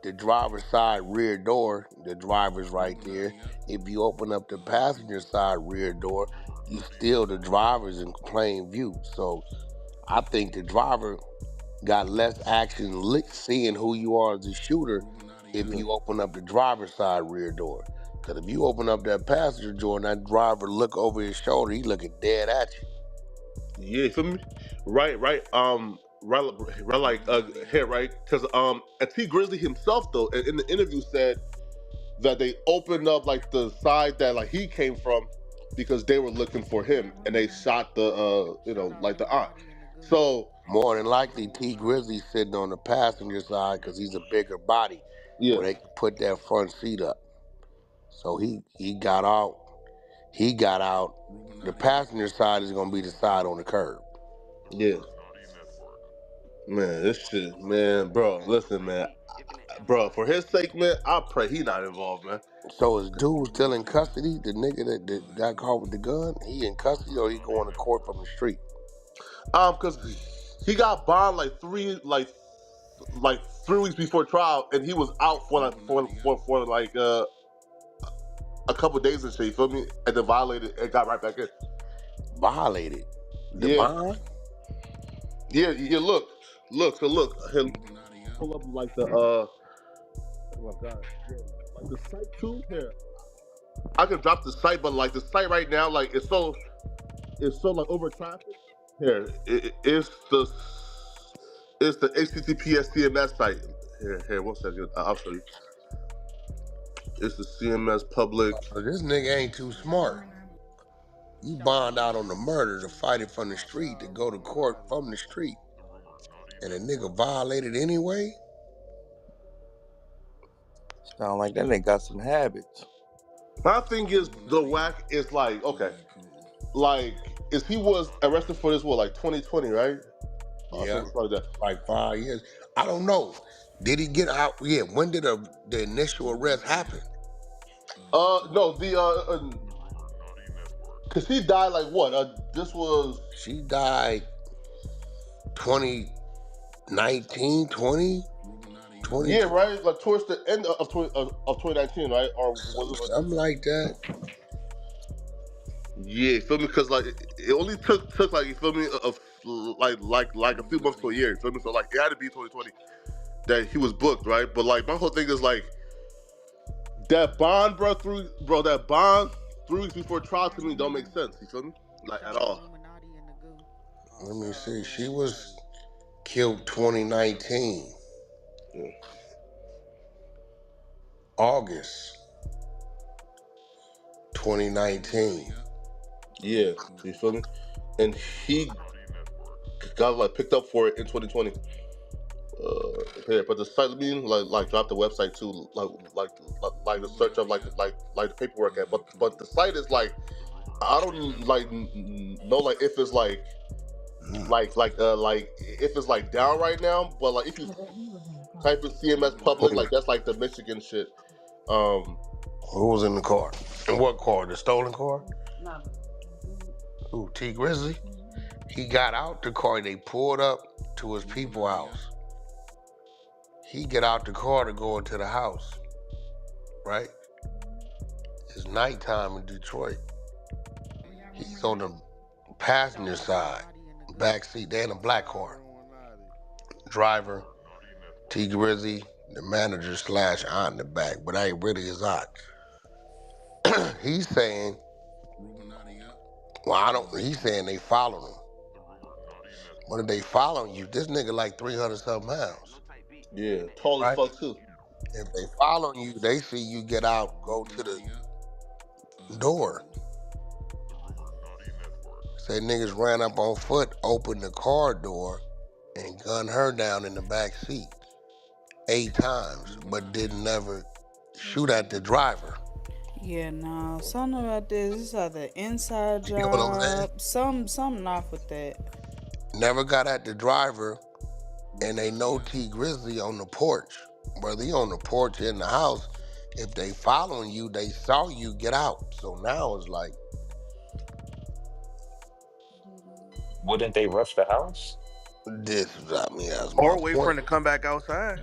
the driver's side rear door, the driver's right there. If you open up the passenger side rear door, you still the driver's in plain view. So I think the driver got less action seeing who you are as a shooter if you open up the driver's side rear door. Because if you open up that passenger door and that driver look over his shoulder, he looking dead at you. Yeah, feel me? Right, right. Like here, right? Because T Grizzly himself though in the interview said that they opened up like the side that like he came from because they were looking for him and they shot the like the aunt. So more than likely, T Grizzly sitting on the passenger side because he's a bigger body, yeah, where they could put that front seat up. So he got out. He got out. The passenger side is gonna be the side on the curb. Yeah. Man, this shit, man, bro. Listen, man, bro. For his sake, man, I pray he not involved, man. So is dude still in custody? The nigga that got caught with the gun, he in custody or he going to court from the street? Because he got bond like 3 weeks before trial, and he was out for like a couple days and shit. You feel me? And then violated and got right back in. Violated the bond? Yeah. Look. He'll pull up like the oh my god, yeah, like the site too. Here, I can drop the site, but like the site right now, like it's so like over traffic. Here, it's the HTTPS CMS site. Here, 1 second, I'll show you. It's the CMS public. This nigga ain't too smart. You bond out on the murder to fight it from the street, to go to court from the street. And a nigga violated anyway? Sound like that nigga got some habits. My thing is, the Wack is like, okay, like, is he was arrested for this, what, like 2020, right? Yeah, like 5 years. I don't know. Did he get out? Yeah, when did the initial arrest happen? No, cause he died like what? She died 2019, 20? Yeah, right? Like towards the end of 2019, right? Or was it something like that? Yeah, you feel me? Because like it only took like, you feel me, like a few months to a year. You feel me? So like it had to be 2020 that he was booked, right? But like my whole thing is like that bond, that bond 3 weeks before trial to me don't make sense. You feel me? Like at all. Let me see. She was killed 2019. Yeah. August 2019. Yeah, you feel me? And he got like picked up for it in 2020. Here, but the site, like drop the website too, like the search of like the paperwork at, but the site is like, I don't like know like if it's like if it's like down right now, but like if you type in CMS public, like that's like the Michigan shit. Who was in the car? In what car? The stolen car? No. Who? T Grizzly? He got out the car. They pulled up to his people house. He get out the car to go into the house, right? It's nighttime in Detroit. He's on the passenger side, back seat. They in a black car. Driver, T Grizzly, the manager / aunt in the back, but I ain't really his aunt. He's saying, he's saying they followed him. What are they following you? This nigga like 300 something pounds. Yeah, tall as fuck too. If they following you, they see you get out, go to the door. Say niggas ran up on foot, opened the car door, and gunned her down in the back seat. 8 times, but didn't never shoot at the driver. Yeah, no, something about this. This is either inside You know what I'm saying? job. Something off with that. Never got at the driver, and they know T Grizzly on the porch. Whether he on the porch or in the house, if they following you, they saw you get out. So now it's like, Wouldn't they rush the house? this is, I mean, that's Or my wait for point. him to come back outside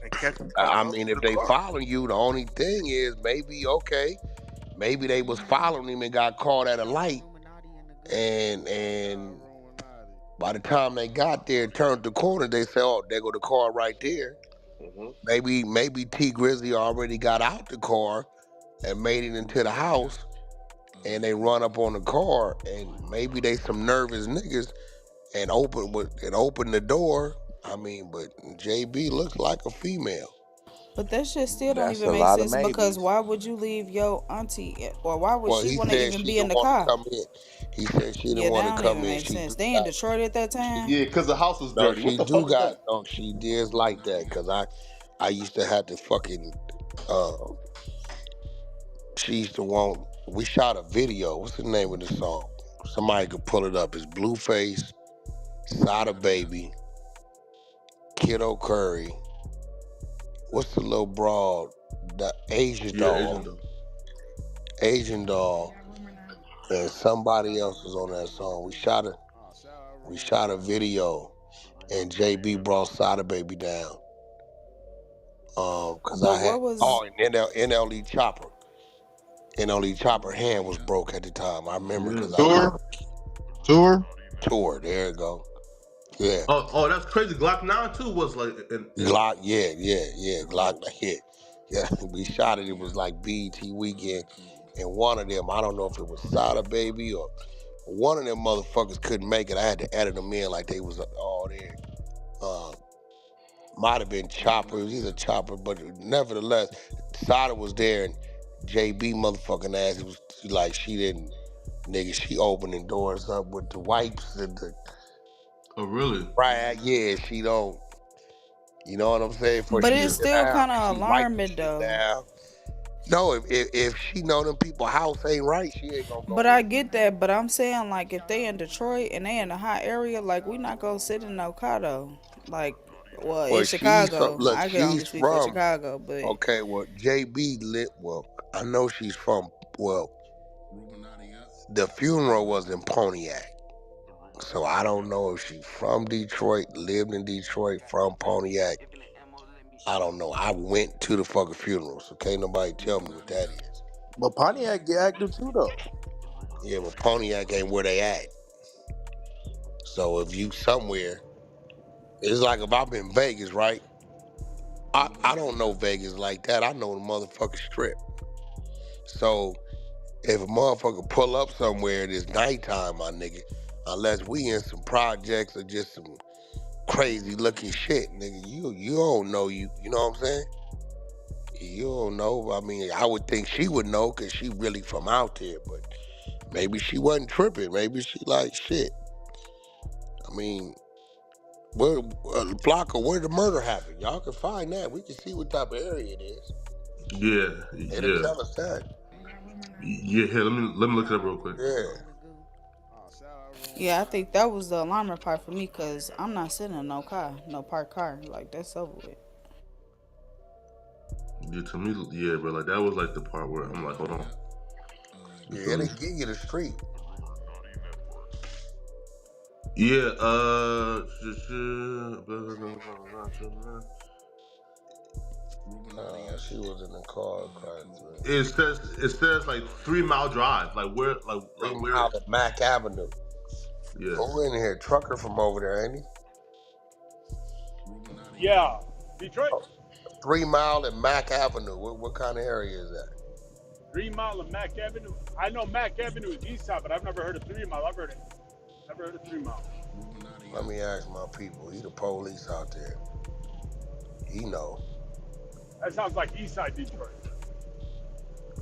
and catch him I coming mean, to if the they car. following you, the only thing is maybe, okay, maybe they was following him and got caught at a light, and by the time they got there, turned the corner, they said, oh, there go the car right there. Maybe T Grizzly already got out the car and made it into the house, and they run up on the car, and maybe they some nervous niggas and open the door. I mean, but JB looks like a female. But that shit still don't That's even a make lot of sense because maybes. why would you leave your auntie or why would Well, she he want to said even she be in didn't the want to car? come in. He said she didn't Yeah, want that to don't come even in. make She sense. do They in got, Detroit at that time? Yeah, because the house was no, dirty. What she the do fuck is got, that? no, she is like that. Cause I used to have to fucking, she used to want, we shot a video. What's the name of the song? Somebody could pull it up. It's Blueface, Sada Baby, Kiddo Curry. What's the little broad? The Asian Yeah, Asian doll. though. Asian doll. And somebody else was on that song. We shot a video, and JB brought Sada Baby down. Cause But I had what was and NLE Chopper. NLE Chopper hand was broke at the time. I remember Yeah. because I used Tour? tour. There you go. Yeah. Oh, that's crazy. Glock 9 too was like, Glock, yeah. Glock, yeah. We shot it. It was like BET weekend, and one of them, I don't know if it was Sada Baby or one of them motherfuckers couldn't make it. I had to edit them in like they was all there. Might have been Chopper. It was either Chopper, but nevertheless, Sada was there, and JB motherfucking ass. It was like she didn't, nigga. She opening doors up with the wipes and the. oh really? Right, yeah. She don't. You know what I'm saying? For but she it's sit still down, kind of she wipe the alarming shit though. down. No, if she know them people house ain't right, she ain't gonna But go I in. get that, but I'm saying like if they in Detroit and they in a hot area, like we not gonna sit in no car though. Like, well, in Well, Chicago, look, I can only she's speak for from. Chicago, but Okay, well, JB lit. Well, I know she's from. Well, the funeral was in Pontiac, so I don't know if she's from Detroit, lived in Detroit, from Pontiac. I don't know. I went to the fucking funeral, so can't nobody tell me what that is. But Pontiac get active too, though. Yeah, but Pontiac ain't where they at. So if you somewhere, it's like if I'm in Vegas, right? I don't know Vegas like that. I know the motherfucking strip. So if a motherfucker pull up somewhere and it's nighttime, my nigga, unless we in some projects or just some crazy looking shit, nigga, you don't know you know what I'm saying? You don't know. I mean, I would think she would know because she really from out there, but maybe she wasn't tripping. Maybe she like shit. I mean, where Flakko, where the murder happened? Y'all can find that. We can see what type of area it is. It'll Yeah. tell us that. Yeah, here, let me look it up real quick. Yeah. yeah, I think that was the alarming part for me because I'm not sitting in no car, no parked car. Like that's over with. Yeah, to me, yeah, bro, like that was like the part where I'm like, hold on. Yeah, they give you the street. Yeah, She was in the car crash. it says like 3 mile drive. Like where 3 Mile at Mack Avenue. Yeah. Who in here? Trucker from over there, ain't he? Yeah, Detroit. 3 Mile at Mack Avenue. What kind of area is that? 3 Mile of Mack Avenue. I know Mack Avenue is east side, but I've never heard of 3 Mile. Never heard of 3 Mile. Let me ask my people. He the police out there. He know. That sounds like east side Detroit.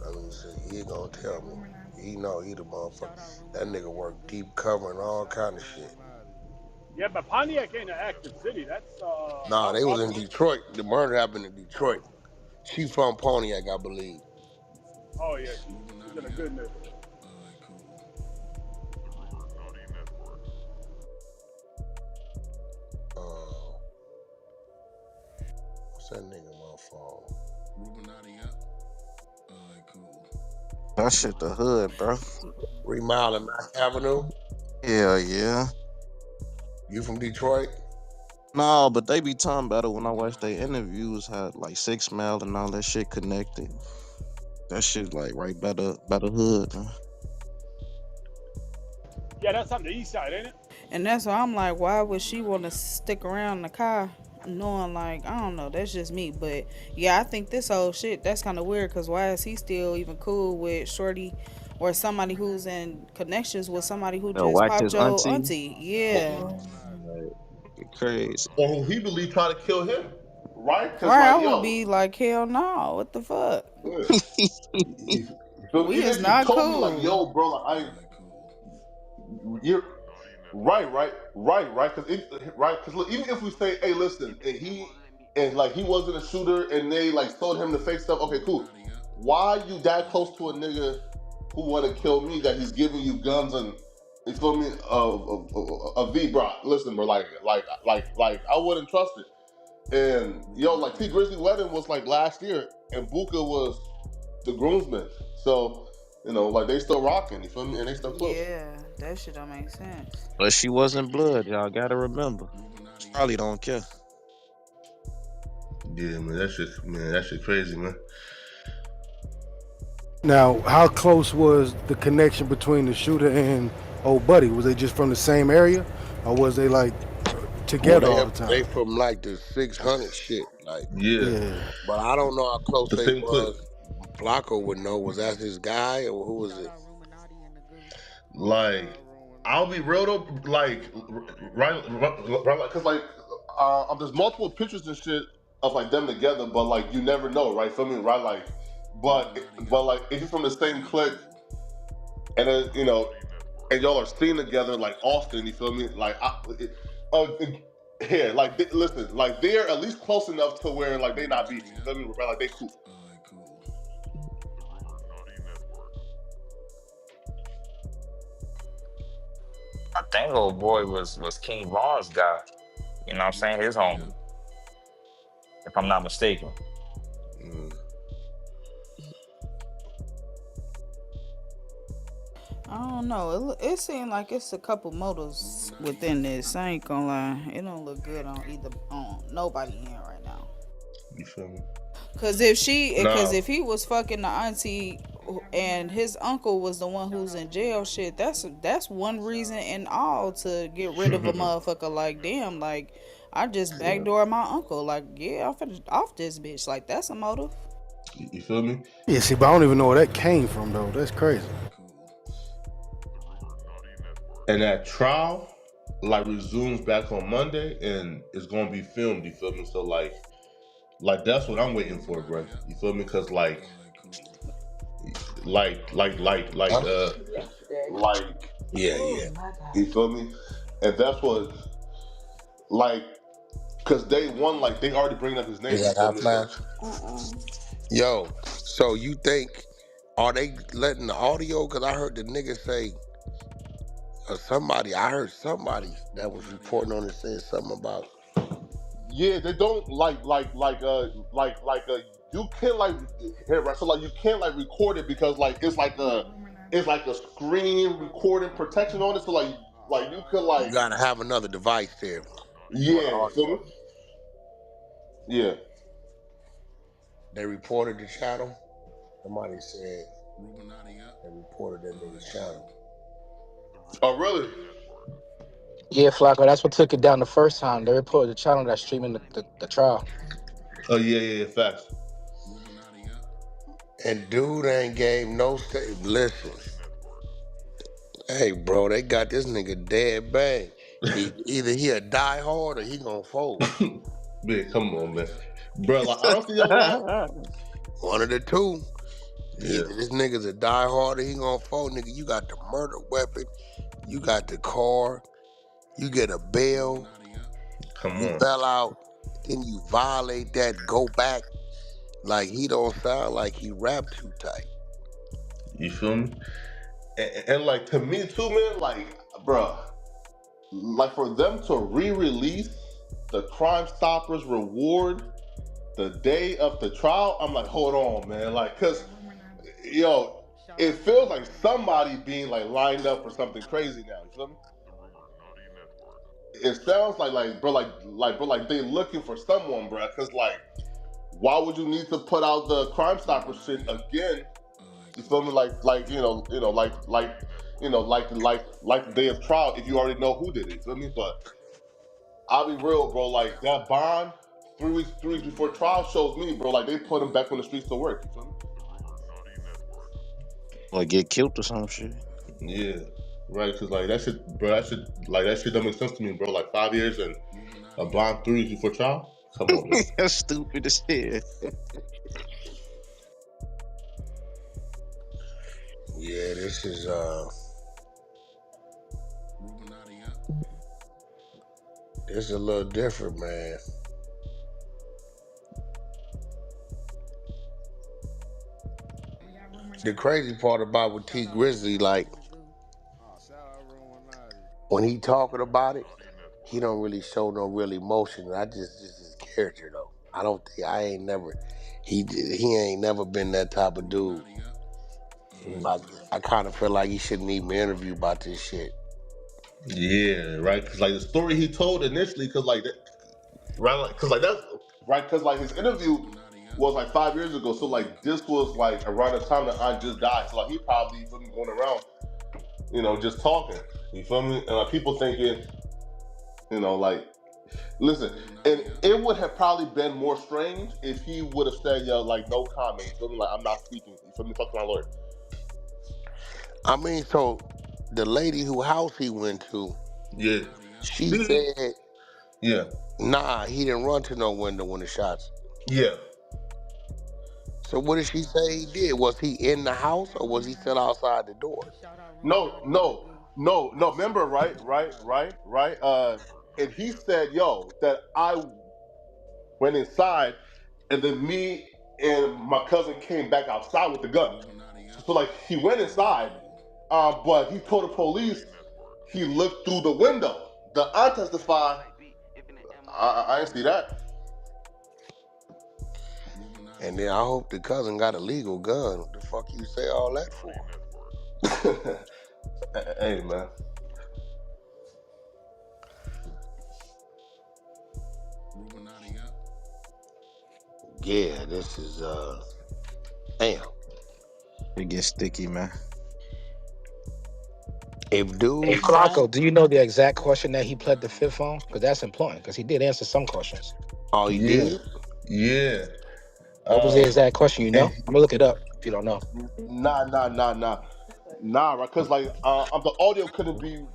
Let me see. He ain't gonna tell me. He know he the motherfucker. That nigga work deep cover and all kind of shit. Yeah, but Pontiac ain't an active city. That's Nah, they was in Auntie. Detroit. The murder happened in Detroit. She from Pontiac, I believe. Oh yeah, she's in a good neighborhood. What's that nigga on my phone? That shit the hood, bro. 3 Mile and Mack Avenue. Hell yeah. You from Detroit? No, but they be talking about it when I watch their interviews, how like 6 Mile and all that shit connected. That shit like right by the hood, man. Yeah, that's on the east side, ain't it? And that's why I'm like, why would she want to stick around in the car, knowing like I don't know. That's just me, but yeah, I think this whole shit that's kind of weird. Cause why is he still even cool with Shorty, or somebody who's in connections with somebody who Yo, just Wack popped his your auntie. auntie? Yeah. Like, crazy. Or who he believed tried to kill him, right? Because Right, I like, would yo, be like, hell no, what the fuck? so We even is if you not told me like, cool. yo, bro, like you're right, because look, even if we say, hey, listen, and like he wasn't a shooter, and they like told him the fake stuff, okay, cool. Why you that close to a nigga who want to kill me that he's giving you guns and you feel me? A V, bro. Listen, bro, like I wouldn't trust it. And yo, like T Grizzly wedding was like last year, and Buka was the groomsman. So, you know, like they still rocking, you feel me? And they still close. Yeah, that shit don't make sense. But she wasn't blood, y'all gotta remember. Charlie don't care. Yeah, man, that shit crazy, man. Now, how close was the connection between the shooter and old buddy? Was they just from the same area, or was they like Well, together all the they time? from like the 600 shit, like. Yeah. Yeah. But I don't know how close The they same clip. was. Flakko would know. Was that his guy or who was it? Like, I'll be real though, like, right, because like, there's multiple pictures and shit of like them together, but like you never know, right? Feel me, right? Like, but like if you're from the same clique, and then you know, and y'all are seen together, like often, you feel me? Like, here, like, listen, like they're at least close enough to where like they not beefing, you feel me? Right? Like they cool. I think old boy was King Von's guy. You know what I'm saying? His homie. If I'm not mistaken. I don't know. It seems like it's a couple motives within this. I ain't gonna lie. It don't look good on nobody here right now. You feel me? Cause if he was fucking the auntie and his uncle was the one who's in jail, shit, that's one reason in all to get rid of a motherfucker. Like, damn, like I just backdoor my uncle. Like, yeah, I'm finna off this bitch. Like, that's a motive. You feel me? Yeah, see, but I don't even know where that came from though. That's crazy. And that trial, like, resumes back on Monday, and it's gonna be filmed. You feel me? So like that's what I'm waiting for, bro. You feel me? Cause like, yeah. You feel me? And that's what, like, cause day one, like they already bring up his name. Is that hot flash? Yo, so you think, are they letting the audio? Cause I heard the nigga say, I heard somebody that was reporting on it saying something about. Yeah, they don't you can't like here, right? So like you can't like record it because like it's like a screen recording protection on it. So like you could like You gotta have another device there. Yeah, you feel me? Yeah. They reported the channel. Somebody said they reported that nigga's channel. Oh really? Yeah, Flakko, that's what took it down the first time. They reported the channel that's streaming the trial. Oh yeah, facts. And dude ain't gave no state. Listen, hey bro, they got this nigga dead bang. Either he a die hard or he gonna fold. Man, come on, man, bro. Like honestly, yo, like one of the two. Yeah. Either this nigga's a die hard or he gonna fold. Nigga, you got the murder weapon, you got the car, You get a bail, Come you on. fell out, then you violate that, go back. Like, he don't sound like he rap too tight. You feel me? And like, to me too, man, like, bruh, like for them to re-release the Crime Stoppers reward the day of the trial, I'm like, hold on, man. Like, cause, yo, it feels like somebody being like lined up for something crazy now. You feel me? It sounds like bro, like they looking for someone, bro. Cause like, why would you need to put out the Crime Stopper shit again? You feel me? Like the day of trial if you already know who did it. You feel me? But I'll be real, bro. Like that bond, 3 weeks before trial shows me, bro. Like they put him back on the streets to work. You feel me? Like get killed or some shit. Yeah, right. Cause like that shit, bro. That shit don't make sense to me, bro. Like 5 years and a bond 3 weeks before trial. Come on, man. That's stupid as hell. Yeah, this is a little different, man. The crazy part about with T Grizzley, like when he talking about it, he don't really show no real emotion. Just his character though. He ain't never been that type of dude. Like I kind of feel like he shouldn't even interview about this shit. Yeah, right. Cause like the story he told initially, cause like that, right, cause like that's right, cause like his interview was like 5 years ago. So like this was like around the time that Aunt just died. So like he probably been going around, just talking. You feel me? And like people thinking, like, listen, and it would have probably been more strange if he would have said, yo, like no comment. You feel me? Like I'm not speaking. You feel me? Talk to my lawyer. I mean, so the lady whose house he went to, yeah, she said, yeah, nah, he didn't run to no window when the shots. Yeah. So what did she say he did? Was he in the house or was he still outside the door? No. Remember, right. And he said, yo, that I went inside, and then me and my cousin came back outside with the gun. So like he went inside, but he told the police he looked through the window. The aunt testified, I didn't see that. And then I hope the cousin got a legal gun. What the fuck you say all that for? Hey, man. Yeah, this is damn. It gets sticky, man. If dude, Hey Flakko, do you know the exact question that he pled the fifth on? Because that's important. Because he did answer some questions. Oh, he did? Yeah. What was the exact question? You know? I'm gonna look it up if you don't know. Nah, right? Because like the audio couldn't be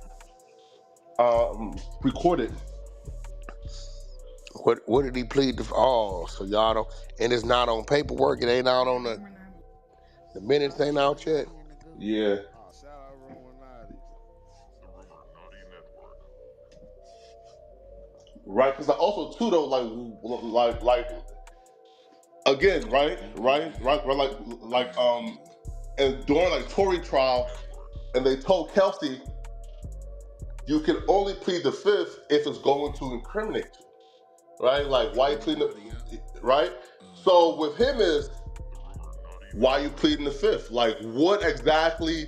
recorded. What did he plead to? Oh, so y'all don't, and it's not on paperwork. It ain't out on the minutes ain't out yet. Yeah. Right, because also too though, like again, right, and during like Tory trial, and they told Kelsey, you can only plead the fifth if it's going to incriminate you, right? Like why you pleading right? So with him is why you pleading the fifth? Like what exactly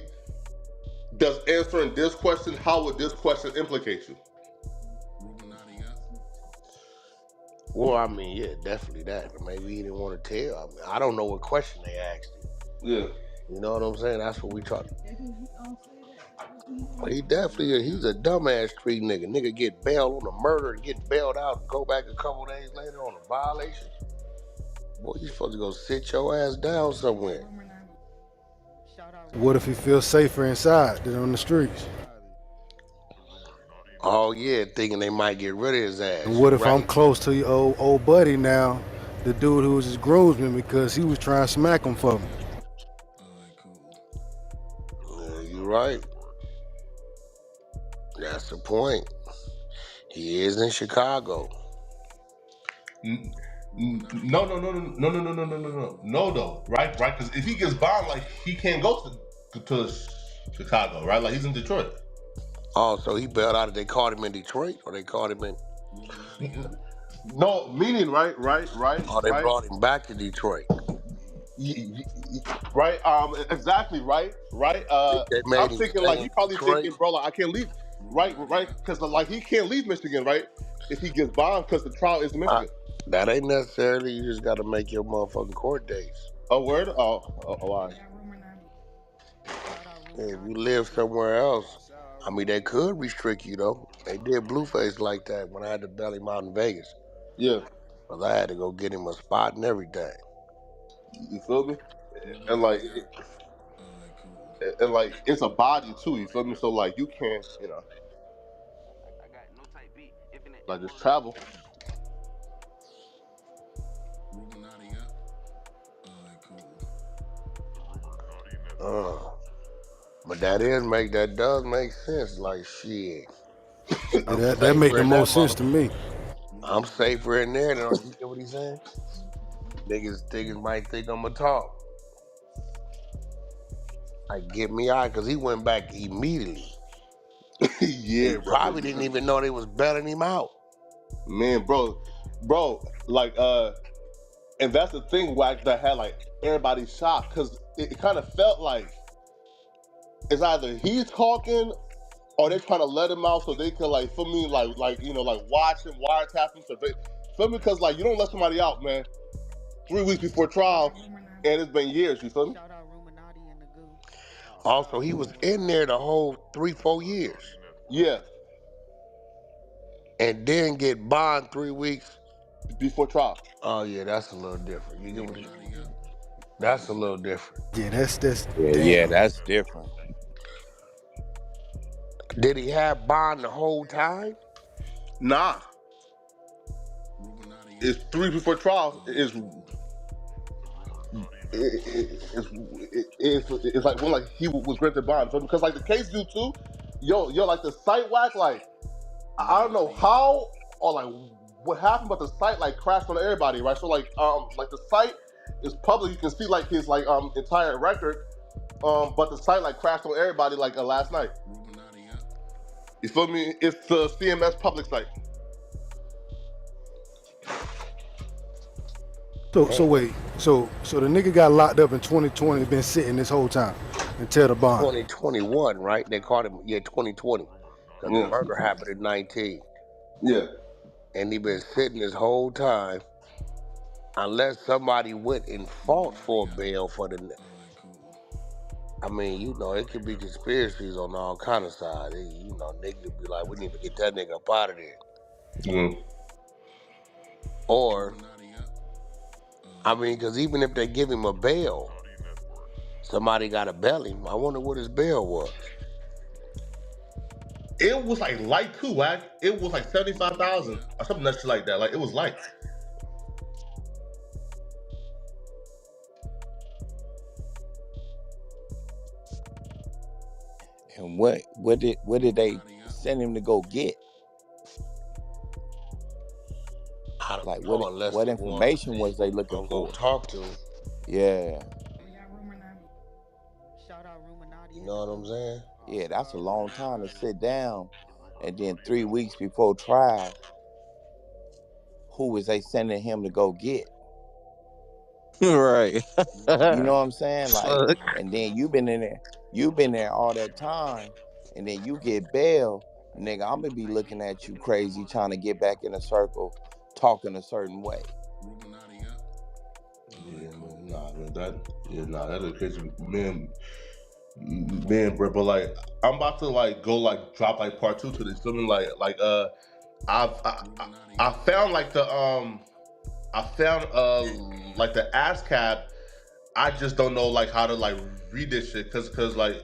does answering this question? How would this question implicate you? Well, I mean, yeah, definitely that. Maybe he didn't want to tell. I mean, I don't know what question they asked him. Yeah. You know what I'm saying? That's what we try. He's a dumbass street nigga. Nigga get bailed on a murder and get bailed out and go back a couple days later on a violation. Boy, you supposed to go sit your ass down somewhere. What if he feels safer inside than on the streets? Oh yeah, thinking they might get rid of his ass. And what if I'm close to your old buddy now, the dude who was his groomsman because he was trying to smack him for me? You're right. That's the point. He is in Chicago. No, though, right? Because if he gets bombed, like he can't go to Chicago, right? Like he's in Detroit. Oh, so he bailed out. They caught him in Detroit, or they caught him in? No, meaning right. Oh, they brought him back to Detroit. Right. Exactly. Right. They made I'm him thinking stay like in he probably Detroit. thinking, bro, like I can't leave. Right. Because like he can't leave Michigan, right? If he gets bombed, because the trial is in Michigan. That ain't necessarily. You just got to make your motherfucking court dates. Oh, word? Oh, why? If you live somewhere else, I mean, they could restrict you though. They did Blueface like that when I had to bail him out in Vegas. Yeah. Cause I had to go get him a spot and everything. You feel me? And like, it's a body too. You feel me? So like, you can't, like just travel. But that does make sense. Like shit. That make the most sense to me. I'm safer in there than you get what he's saying? Niggas might think I'm a talk. Like get me out because he went back immediately. Yeah, he probably didn't even know they was bailing him out. Man, bro, like and that's the thing, Wack, that had like everybody shocked because it kind of felt like it's either he's talking or they're trying to let him out so they can like feel me like watch him, wiretap him, feel me? Because like you don't let somebody out, man, 3 weeks before trial, and it's been years. You feel me? Also, he was in there the whole 3-4 years. Yeah. And then get bond 3 weeks before trial. Oh yeah, that's a little different. You get what That's a little different. Yeah, that's yeah, that's different. Did he have bond the whole time? Nah. It's 3 weeks before trial. It's like when like he was granted bond. So because like the case due too, yo, like the site Wack, like I don't know how or like what happened, but the site like crashed on everybody, right? So like the site is public. You can see like his like entire record, but the site like crashed on everybody like last night. You feel me? It's the CMS public site. So wait, so the nigga got locked up in 2020, been sitting this whole time until the bond. 2021, right? They caught him, 2020. Because the murder happened in 19. Yeah. And he been sitting this whole time, unless somebody went and fought for bail for the. I mean, it could be conspiracies on all kind of sides. Niggas be like, we need to get that nigga up out of there. Mm. Or, I mean, because even if they give him a bail, somebody got to bail him. I wonder what his bail was. It was like light too, Wack. It was like 75,000 or something that's like that. Like it was light. And what did they send him to go get? Like what information was they looking for? Talk to. Yeah. You know what I'm saying? Yeah, that's a long time to sit down, and then 3 weeks before trial, who was they sending him to go get? Right. You know what I'm saying? Like, and then you been there all that time, and then you get bail, nigga. I'm gonna be looking at you crazy, trying to get back in a circle, talking a certain way. Yeah, that is crazy, man, bro. But like, I'm about to like go like drop like part 2 to this. Something like I found like the like the ASCAP. I just don't know like how to like read this shit because like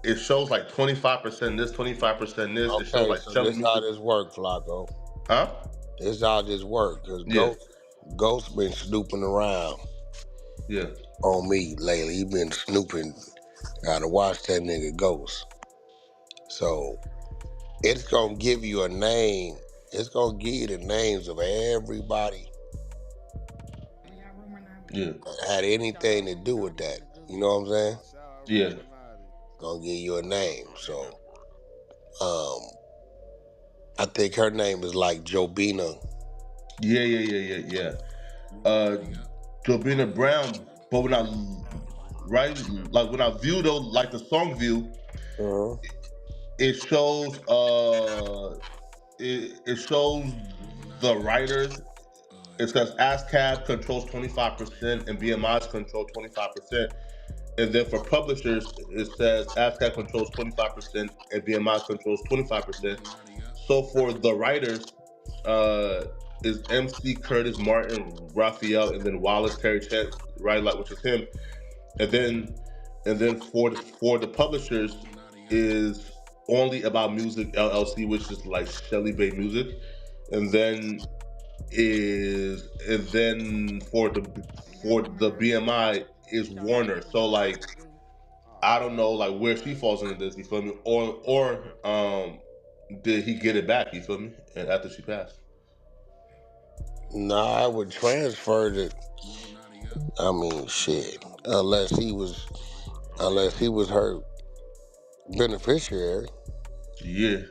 it shows like 25% this, 25% this. Okay, it shows like so this how this work, Flakko. Huh? This how this work because Ghost been snooping around. Yeah. On me lately, he been snooping. Gotta watch that nigga Ghost. So it's gonna give you a name. It's gonna give you the names of everybody that had anything to do with that. You know what I'm saying? Yeah. Gonna give you a name. So, I think her name is like Jobina. Yeah. Jobina Brown, but when I like when I view though, like the song view, it shows it shows the writers. It says ASCAP controls 25% and BMIs control 25%. And then for publishers, it says ASCAP controls 25% and BMI controls 25%. So for the writers, is MC Curtis Martin, Raphael, and then Wallace Terry Chance, right? Like which is him. And then for the publishers is Only About Music LLC, which is like Shelly Bay Music. And then for the BMI is Warner. So like I don't know like where she falls into this, you feel me? Or did he get it back, you feel me? And after she passed. Nah, I would transfer it. I mean, shit. Unless he was her beneficiary. Yeah.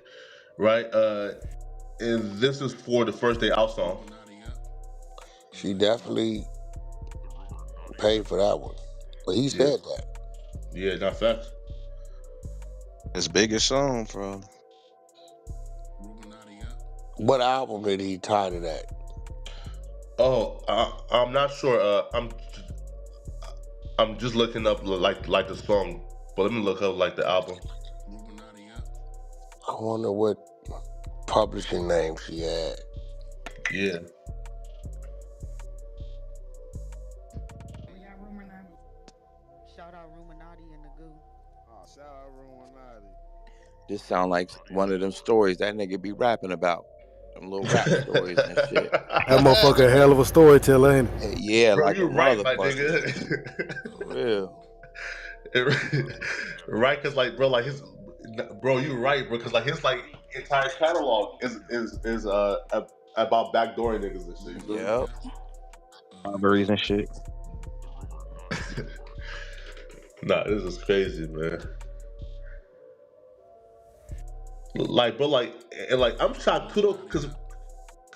Right? And this is for the First Day Out song. She definitely paid for that one. But he said that. Yeah, not facts. His biggest song, bro. What album did he tie to that? Oh, I'm not sure. I'm just looking up like the song, but let me look up like the album. I wonder what publishing name she had. Yeah. Shout out Ruminati in the goo. Oh, shout out Ruminati. This sound like one of them stories that nigga be rapping about. Them little rap stories and shit. That motherfucker a hell of a storyteller, ain't he? Yeah, Bro, like you a right, my motherfucker. nigga. For real. Right, cause like, bro, like you right, bro, cause like his like entire catalog is about backdooring niggas and shit. Yep. Robberies and shit. Nah, this is crazy, man. Like, bro, like, and like, I'm shocked too, though, cause,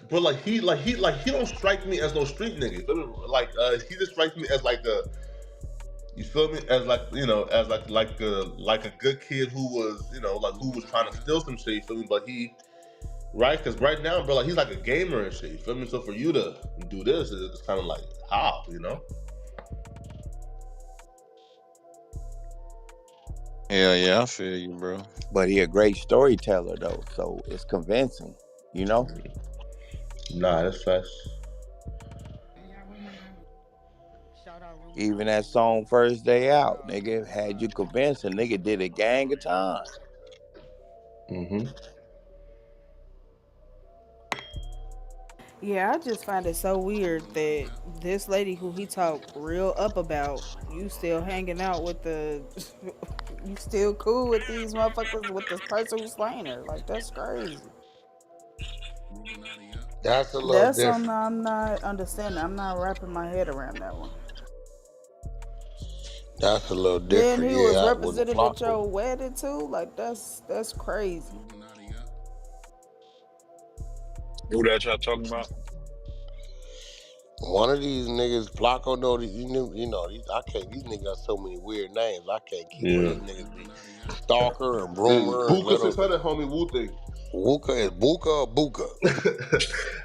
bro, like, he don't strike me as no street nigga. Like, he just strikes me as like a, you feel me, as like, you know, as like a good kid who was, you know, like who was trying to steal some shit. You feel me? But he, right? Cause right now, bro, like he's like a gamer and shit. You feel me? So for you to do this, it's kind of like how, you know? Yeah, I feel you, bro. But he a great storyteller though, so it's convincing, you know? Nah, that's facts. Even that song First Day Out, nigga, had you convinced, a nigga did a gang of time. Yeah, I just find it so weird that this lady who he talked real up about, you still hanging out with you still cool with these motherfuckers, with this person who slain her. Like, that's crazy. That's a little That's different. something I'm not understanding. I'm not wrapping my head around that one. That's a little different. Then he yeah, was I represented wouldn't at your wedding too. Like, that's crazy. Who that y'all talking about? One of these niggas, Flakko, know that you know, these niggas got so many weird names. I can't keep Yeah. these niggas be Stalker and It's Broomer and Buka Little. 600, homie, Wu thing. Buka is Buka or Buka?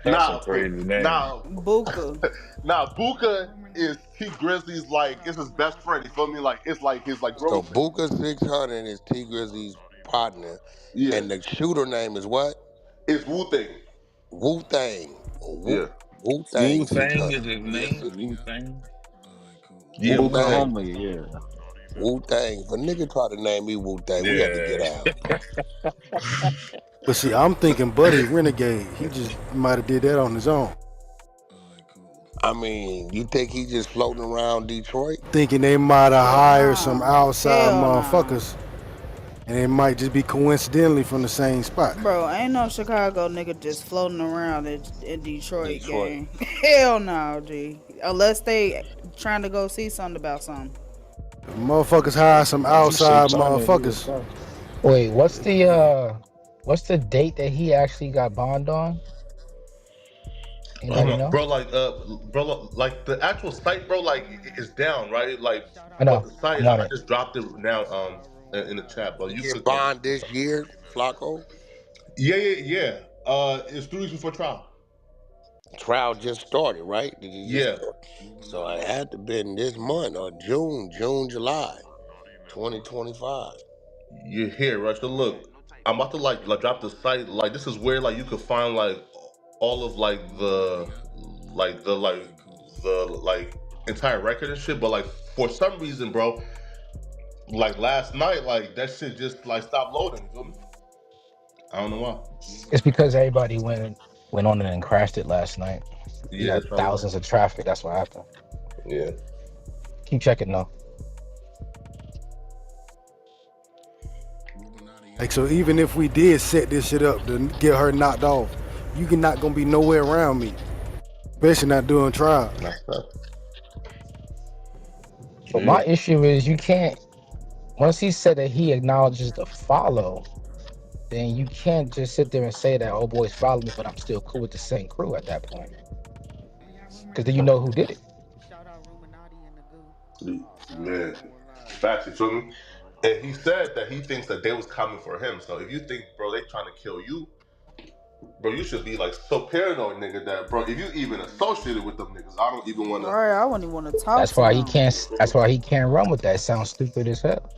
That's a crazy name. Buka. Buka is T Grizzly's like, it's his best friend. You feel me? Like it's like his like So girlfriend. Buka 600 is T Grizzly's partner. Yeah. And the shooter name is what? It's Wu Thing. Wu Thang. Yeah. Wu Thang Wu Thang 600. is his name. Wu Thang. Yeah, Wu Oklahoma, Thang. yeah. Wu Thang. If a nigga try to name me Wu Thang, we have to get out. But see, I'm thinking Buddy Renegade. He just might have did that on his own. I mean, you think he just floating around Detroit? Thinking they might have hired some outside Hell nah. motherfuckers. And it might just be coincidentally from the same spot. Bro, ain't no Chicago nigga just floating around in Detroit, gang. Hell no, G. Unless they trying to go see something about something. Motherfuckers hire some outside motherfuckers. Wait, what's the date that he actually got bond on? Anybody know? Bro, like the actual site, bro, like is down, right? Like, I know. but the site, I'm on I it. just dropped it now, in the chat, but He you get could. bond this year, Flakko? Yeah. It's 3 weeks before trial. Trial just started, right? Did it just Yeah. start? So it had to been this month or June, July, 2025. You're here, right? So look, I'm about to like drop the site. Like this is where like you could find like all of the entire record and shit. But like for some reason, bro, like last night, like that shit just like stopped loading. You feel me? I don't know why. It's because everybody went on it and crashed it last night. You Yeah, had that's probably thousands of traffic. That's what happened. Yeah. Keep checking though. Like, so even if we did set this shit up to get her knocked off, you not gonna be nowhere around me, especially not doing trial. But my issue is you can't. Once he said that he acknowledges the follow, then you can't just sit there and say that, oh boys follow me, but I'm still cool with the same crew at that point. Because then you know who did it. Man, facts, you feel me? And he said that he thinks that they was coming for him. So if you think, bro, they trying to kill you, bro, you should be like so paranoid, nigga, that bro, if you even associated with them niggas, I don't even want to. Alright, I wouldn't even want to talk That's to why him. he can't. That's why he can't run with that. It sounds stupid as hell.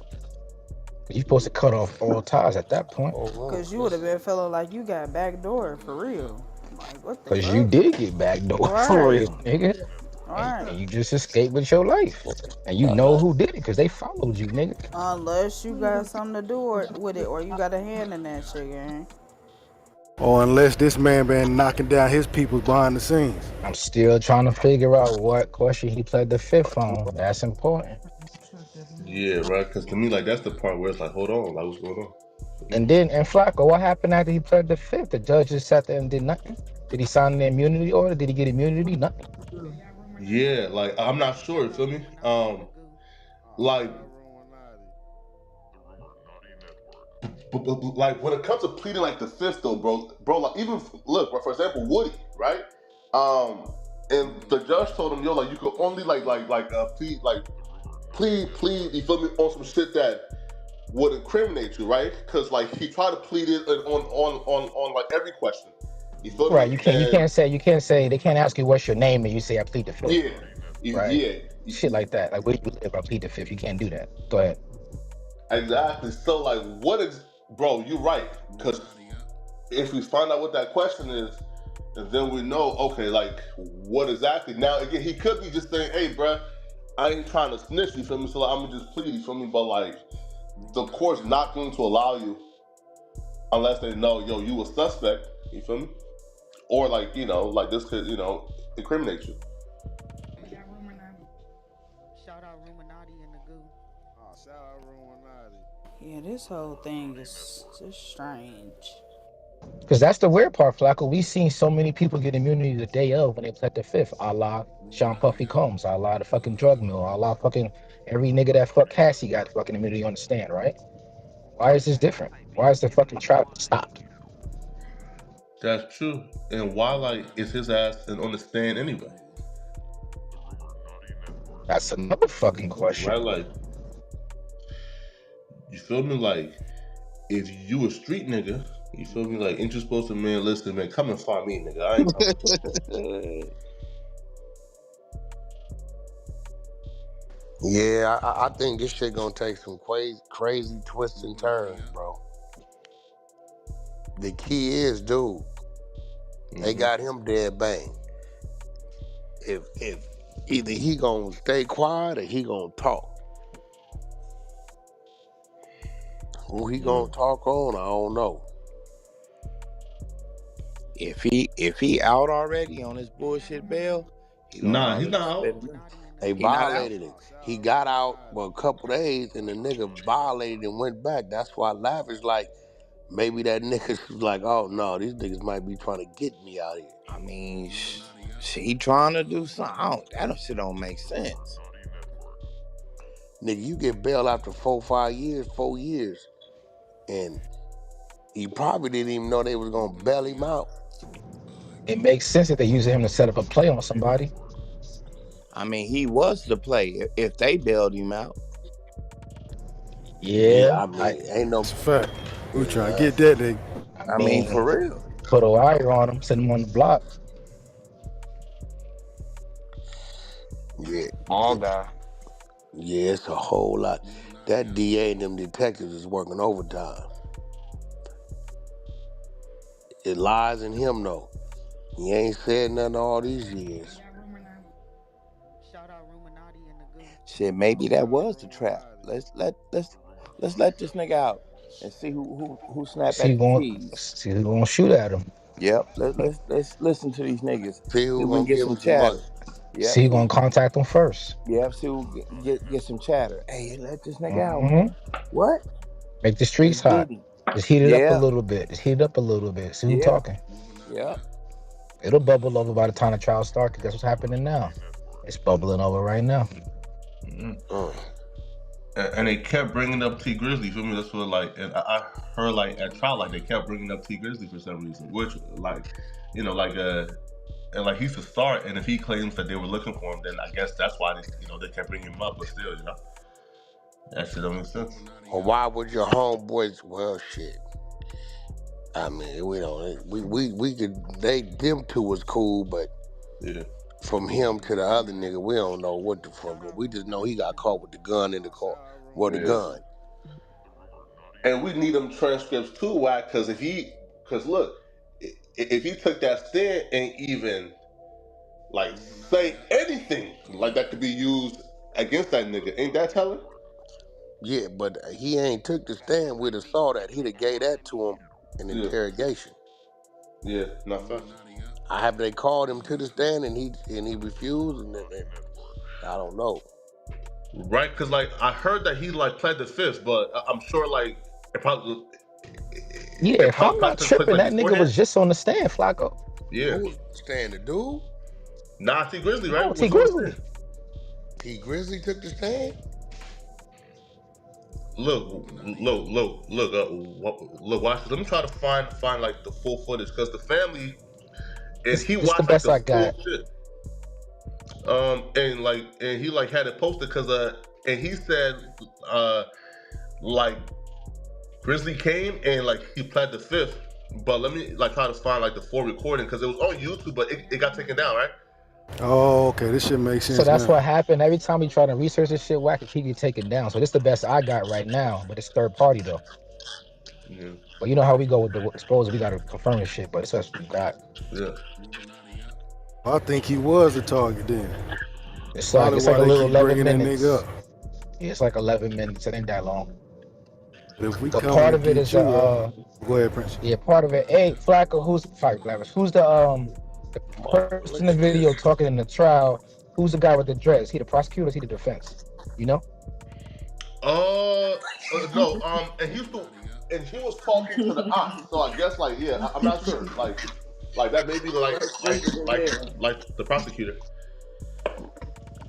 You're supposed to cut off all ties at that point. Cause you would have been feeling like you got backdoor for real. Like what the Because fuck? you did get backdoor for real, nigga. Alright. And you just escaped with your life. And you know who did it because they followed you, nigga. Unless you got something to do with it, or you got a hand in that shit, gang. Or unless this man been knocking down his people behind the scenes. I'm still trying to figure out what question he played the fifth on. That's important. Yeah, right. Because to me, like that's the part where it's like, hold on, like what's going on? And Flakko, what happened after he played the fifth? The judge just sat there and did nothing. Did he sign the immunity order? Did he get immunity? Nothing. Yeah, like I'm not sure. You feel me? Like when it comes to pleading like the fifth, though, bro, like even look, for example, Woody, right? And the judge told him, yo, like you could only plead, you feel me, on some shit that would incriminate you, right? Because like he tried to plead it on like every question. You feel right, me? you can't say they can't ask you what's your name and you say I plead the fifth. Yeah. Right? Yeah. Shit like that. Like where you live, I plead the fifth. You can't do that. Go ahead. Exactly. So like what is, bro, you're right. Because if we find out what that question is, and then we know, okay, like what exactly. Now again, he could be just saying, hey, bruh, I ain't trying to snitch, you feel me? So like, I'm gonna just plead, you feel me? But like the court's not going to allow you unless they know, yo, you a suspect, you feel me? Or like, you know, like this could, you know, incriminate you. Yeah, this whole thing is just strange. Because that's the weird part, Flakko. We've seen so many people get immunity the day of when they pled the fifth, a la Sean Puffy Combs, a la the fucking drug mill, a la fucking every nigga that fuck Cassie got fucking immunity on the stand, right? Why is this different? Why is the fucking trial stopped? That's true. And why, like, is his ass on the stand anyway? That's another fucking question. Right, like, you feel me? Like, if you a street nigga, you feel me? Like, ain't you supposed to, man, listen, man, come and find me, nigga. I ain't coming. Yeah, I think this shit gonna take some crazy twists and turns, bro. The key is, dude, they got him dead bang. If either he gonna stay quiet or he gonna talk. Who he gonna talk on, I don't know. If he out already on his bullshit bail, Nah, he's not out. They He not out. violated it. He got out for a couple days, and the nigga violated and went back. That's why Lavish like maybe that nigga was like, oh no, these niggas might be trying to get me out here. I mean, he trying to do something. That shit don't make sense. Nigga, you get bailed after 4 years, and he probably didn't even know they was gonna bail him out. It makes sense that they're using him to set up a play on somebody. I mean, he was the play if they bailed him out. Yeah, I mean, ain't no fact. We trying to get that nigga. I mean, for real. Put a wire on him, send him on the block. Yeah. All guy. Yeah, it's a whole lot. That DA and them detectives is working overtime. It lies in him though. He ain't said nothing all these years. Shit, maybe that was the trap. Let's let this nigga out and see who snap See at the keys. see who's gonna shoot at him. Yep. Let's listen to these niggas. See who we gonna can get give some us some chatter. money. Yep. See who's gonna contact him first. Yep. See who get some chatter. Hey, let this nigga out. Mhm. What? Make the streets They hot. didn't. Just heat it up a Yeah. little bit. Just heat it up a little bit. See who Yeah. talking. Yep. It'll bubble over by the time the trial starts, because that's what's happening now. It's bubbling over right now. And they kept bringing up T Grizzley. For me, that's what and I heard at trial they kept bringing up T Grizzley for some reason, which and he's the star. And if he claims that they were looking for him, then I guess that's why they kept bringing him up. But still, that shit don't make sense. Or why would your homeboys? Well, shit. I mean, we don't. We could. Them two was cool, but yeah. From him to the other nigga, we don't know what the fuck. We just know he got caught with the gun in the car. Well, the gun. And we need them transcripts too, why? Because look, if he took that stand and even say anything that could be used against that nigga, ain't that telling? Yeah, but he ain't took the stand. We'd have saw that. He'd have gave that to him in interrogation. Yeah, not fact. Have they called him to the stand and he refused? And I don't know. Right, because I heard that he pled the fifth, but I'm sure it probably. Yeah, if I'm not tripping, that nigga was just on the stand, Flakko. Yeah. Who was stand, the dude? Nah, T Grizzley, right? No, T Grizzley. T Grizzley took the stand? Look, watch this. Let me try to find the full footage, because the family he watched the best I got. Full shit. And he had it posted because and he said Grizzly came and he pled the fifth, but let me try to find the full recording, because it was on YouTube, but it got taken down, right? Oh, okay, this shit makes sense. So that's now. what happened. Every time we try to research this shit, Wack, he get taken down. So this is the best I got right now, but it's third party though. Yeah. But you know how we go with the exposure, we gotta confirm this shit, but it's us we got. Yeah. I think he was the target then. It's like a little 11 minutes. That nigga up. Yeah, it's like 11 minutes. It ain't that long. But if we but come part of it is go ahead, Prince. Yeah, part of it. Hey, Flakko, who's the person in the video talking in the trial? Who's the guy with the dreads? He the prosecutor? Or is he the defense? You know? No. And he was talking to the aunt. So I guess I'm not sure. That may be the prosecutor.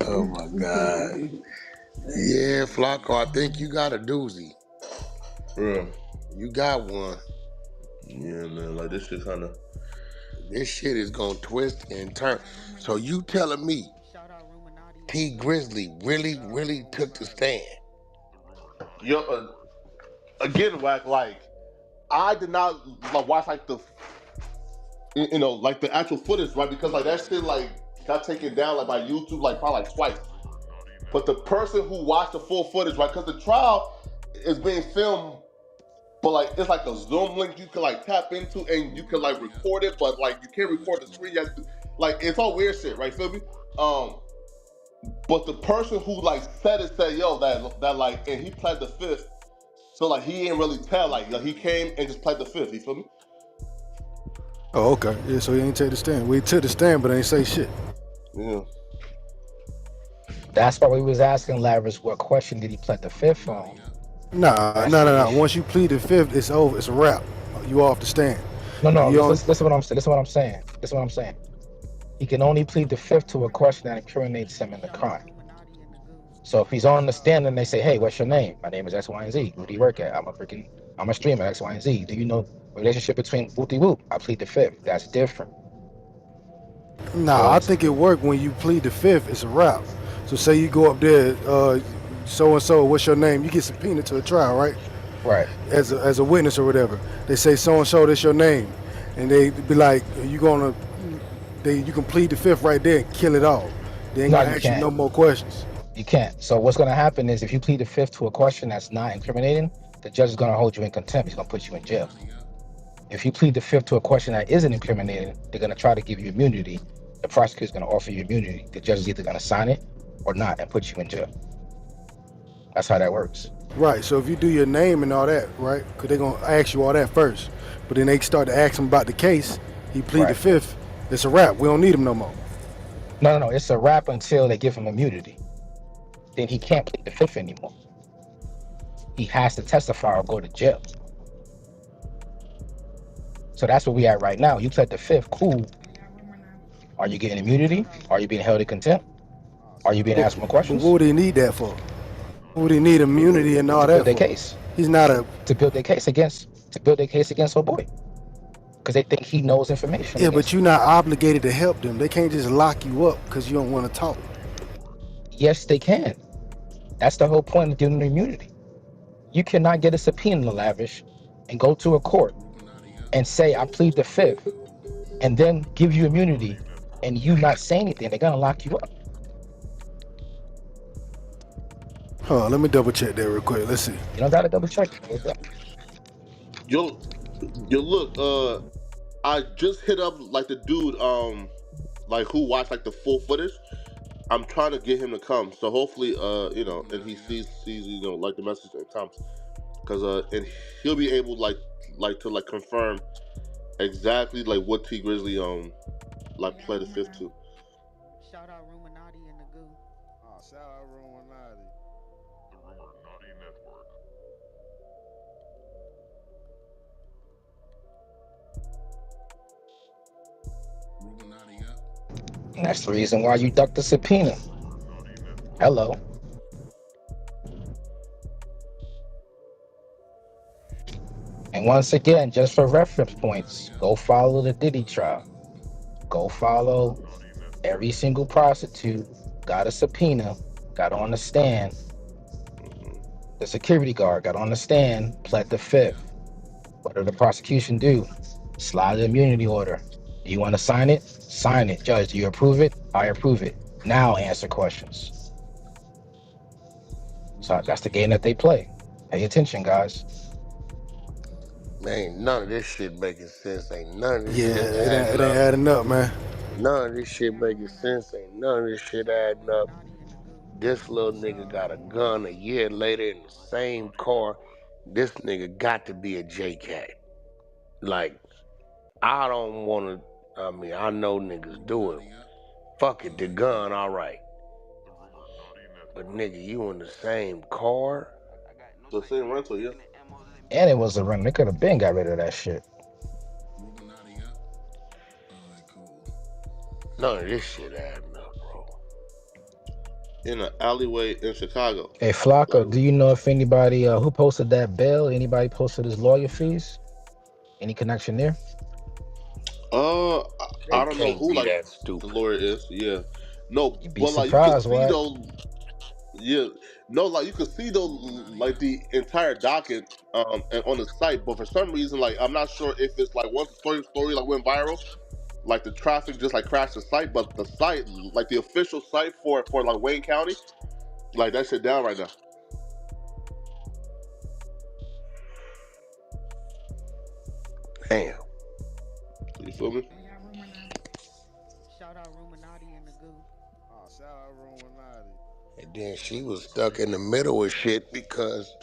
Oh my God. Yeah, Flakko, I think you got a doozy. Yeah. You got one. Yeah, man. This shit kind of. This shit is gonna twist and turn. So you telling me T Grizzley really took the stand? Yo, again, Wack, I did not watch the the actual footage, right? Because that shit got taken down by YouTube probably twice. But the person who watched the full footage, right? Because the trial is being filmed, but it's a Zoom link you can tap into and you can record it, but you can't record the screen. You have to, it's all weird shit, right? Feel me? But the person who said yo, that and he pled the fifth, so he didn't really tell, he came and just pled the fifth. You feel me? Oh, okay. Yeah, so he ain't take the stand. We took the stand, but ain't say shit. Yeah. That's why we was asking Lavish what question did he plead the fifth on. Nah, That's no, the no, no. issue. Once you plead the fifth, it's over. It's a wrap. You off the stand. No. You on? Listen what I'm saying. Listen what I'm saying. Listen what I'm saying. He can only plead the fifth to a question that incriminates him in the crime. So if he's on the stand and they say, "Hey, what's your name? My name is X, Y, and Z. Who do you work at? I'm a streamer X, Y, and Z. Do you know the relationship between whoopty whoop? I plead the fifth. That's different. Nah, I think it worked when you plead the fifth. It's a wrap. So say you go up there, so and so. What's your name? You get subpoenaed to a trial, right? Right. As a witness or whatever. They say so and so. That's your name, and they be like, you gonna, you can plead the fifth right there and kill it all. They ain't No, gonna you ask you can't. no more questions. You can't. So what's going to happen is if you plead the fifth to a question that's not incriminating, the judge is going to hold you in contempt. He's going to put you in jail. If you plead the fifth to a question that isn't incriminating, they're going to try to give you immunity. The prosecutor's going to offer you immunity. The judge is either going to sign it or not and put you in jail. That's how that works. Right. So if you do your name and all that, right? Because they're gonna ask you all that first, but then they start to ask him about the case. He plead the fifth. It's a wrap. We don't need him no more. No. It's a wrap until they give him immunity. Then he can't plead the fifth anymore. He has to testify or go to jail. So that's where we at right now. You pled the fifth, cool. Are you getting immunity? Are you being held in contempt? Are you being asked more But questions? what would he need that for? What would he need immunity and all To that build their for? case. He's not a. To build their case against old boy. Because they think he knows information. Yeah, but you're not obligated to help them. They can't just lock you up because you don't want to talk. Yes, they can. That's the whole point of giving them immunity. You cannot get a subpoena, Lavish, and go to a court and say, I plead the fifth, and then give you immunity, and you not say anything. They're going to lock you up. Let me double check that real quick. Let's see. You don't got to double check. Yo, look, I just hit up like the dude, like who watched like the full footage. I'm trying to get him to come, so hopefully, and he sees, like the message and comes, cause and he'll be able to confirm exactly like what T Grizzly like pled the fifth to. Shout out Ruminati and the goo. Oh, shout out Ruminati. And that's the reason why you ducked the subpoena. Hello. And once again, just for reference points, go follow the Diddy trial. Go follow every single prostitute, got a subpoena, got on the stand. The security guard got on the stand, pled the fifth. What did the prosecution do? Slide the immunity order. Do you want to sign it? Sign it. Judge, do you approve it? I approve it. Now answer questions. So that's the game that they play. Pay attention, guys. Man, none of this shit making sense. Ain't none of this Yeah, shit it ain't adding up, man. None of this shit making sense. Ain't none of this shit adding up. This little nigga got a gun a year later in the same car. This nigga got to be a J-Cat. Like, I don't want to, I know niggas do it. Fuck it, the gun, all right. But nigga, you in the same car? The same rental, yeah. And it was a run. They could have been got rid of that shit. None of this shit adding up, bro. In an alleyway in Chicago. Hey, Flakko, do you know if anybody who posted that bail, anybody posted his lawyer fees? Any connection there? I don't know who like the lawyer is. Yeah, no, but like you can see though. Yeah, no, like you can see though, like the entire docket and on the site. But for some reason, like I'm not sure if it's like once the story like went viral, like the traffic just like crashed the site. But the site, like the official site for like Wayne County, like that shit down right now. Damn. You feel me? Shout out Ruminati and the goo. Oh, shout out Ruminati. And then she was stuck in the middle of shit because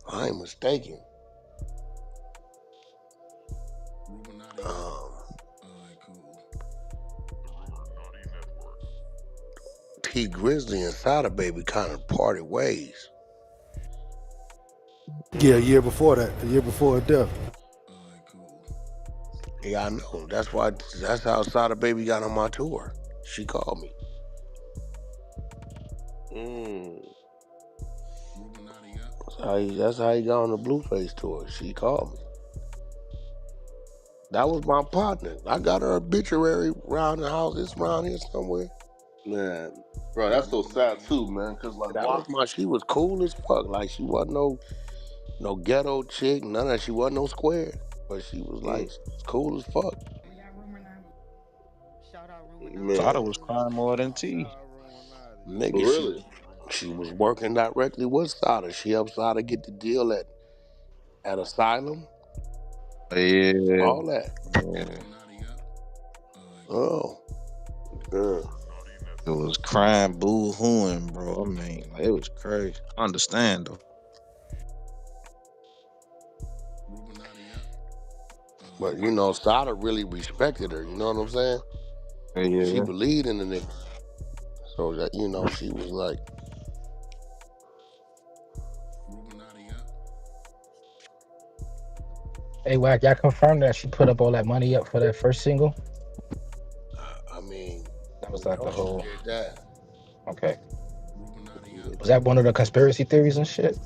I ain't mistaken. T Grizzley and Sada Baby kind of parted ways. Yeah, a year before that, a year before her death. Yeah, I know. That's how Sada Baby got on my tour. She called me. That's how he got on the Blueface tour. She called me. That was my partner. I got her obituary around the house. It's around here somewhere. Man, bro, that's so sad too, man. Cause like, She was cool as fuck. Like she wasn't no ghetto chick. None of that. She wasn't no square. But she was like cool as fuck. Sada was crying more than T. Nigga, really? she was working directly with Sada. She helped Sada get the deal at Asylum. Yeah. All that. Oh. Yeah. It was crying, boo-hooing, bro. I mean, like, it was crazy. I understand, though. But, you know, Sada really respected her. You know what I'm saying? Yeah. She believed in the nigga. So, that, you know, she was like... Hey, Wack, y'all confirmed that she put up all that money up for that first single? I mean... That was like the whole... Did that. Okay. Was that one of the conspiracy theories and shit?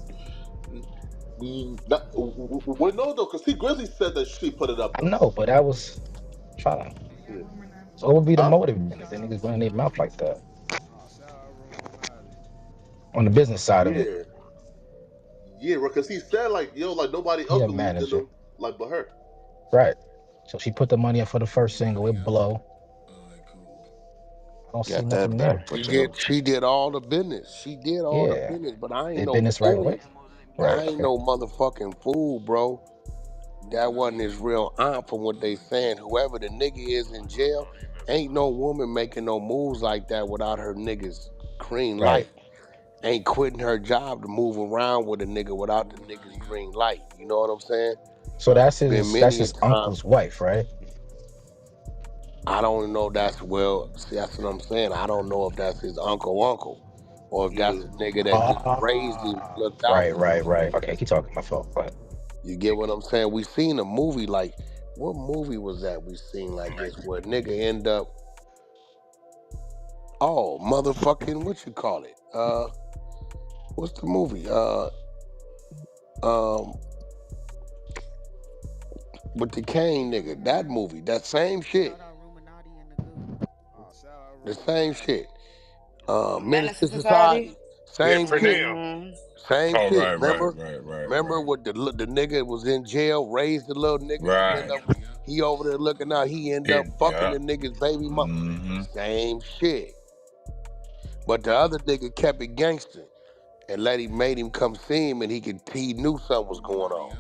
We know though, because T Grizzley said that she put it up. I know, but I was trying to... Yeah. So what would be the motive if the niggas running their mouth like that? On the business side of it. Yeah, because he said like, yo, like nobody else believed in them, like but her. Right. So she put the money up for the first single. It blow. I don't see nothing there. She did all the business. She did all the business, but I ain't Did no business fool. right away? Right, I ain't no motherfucking fool, bro. That wasn't his real aunt from what they saying. Whoever the nigga is in jail, ain't no woman making no moves like that without her nigga's green light. Ain't quitting her job to move around with a nigga without the nigga's green light. You know what I'm saying? So that's his uncle's wife, right? I don't know. That's what I'm saying. I don't know if that's his uncle, or if that's a nigga that just raised him, looked out for him. Right. Okay, keep talking. My fault. Go ahead. You get what I'm saying? We seen a movie like, what movie was that we seen like this where a nigga end up, motherfucking, what you call it? What's the movie? With the Kane nigga, that movie, that same shit. The same shit. Menace to Society. Same shit. Same shit. Remember what the nigga was in jail, raised the little nigga. He over there looking out. He end up fucking the nigga's baby mama. Same shit. But the other nigga kept it gangster and made him come see him, and he knew something was going on.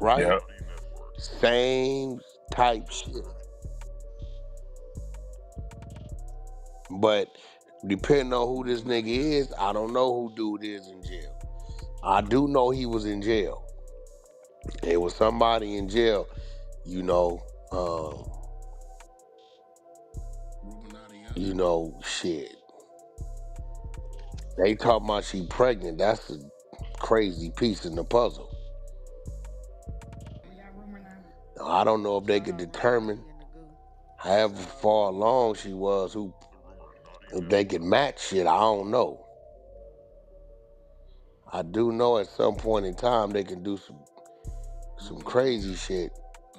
Right? Yep. Same type shit. But depending on who this nigga is, I don't know who dude is in jail. I do know he was in jail. It was somebody in jail, shit. They talking about she pregnant. That's a crazy piece in the puzzle. I don't know if they could determine however far along she was, if they could match shit. I don't know. I do know at some point in time they can do some crazy shit,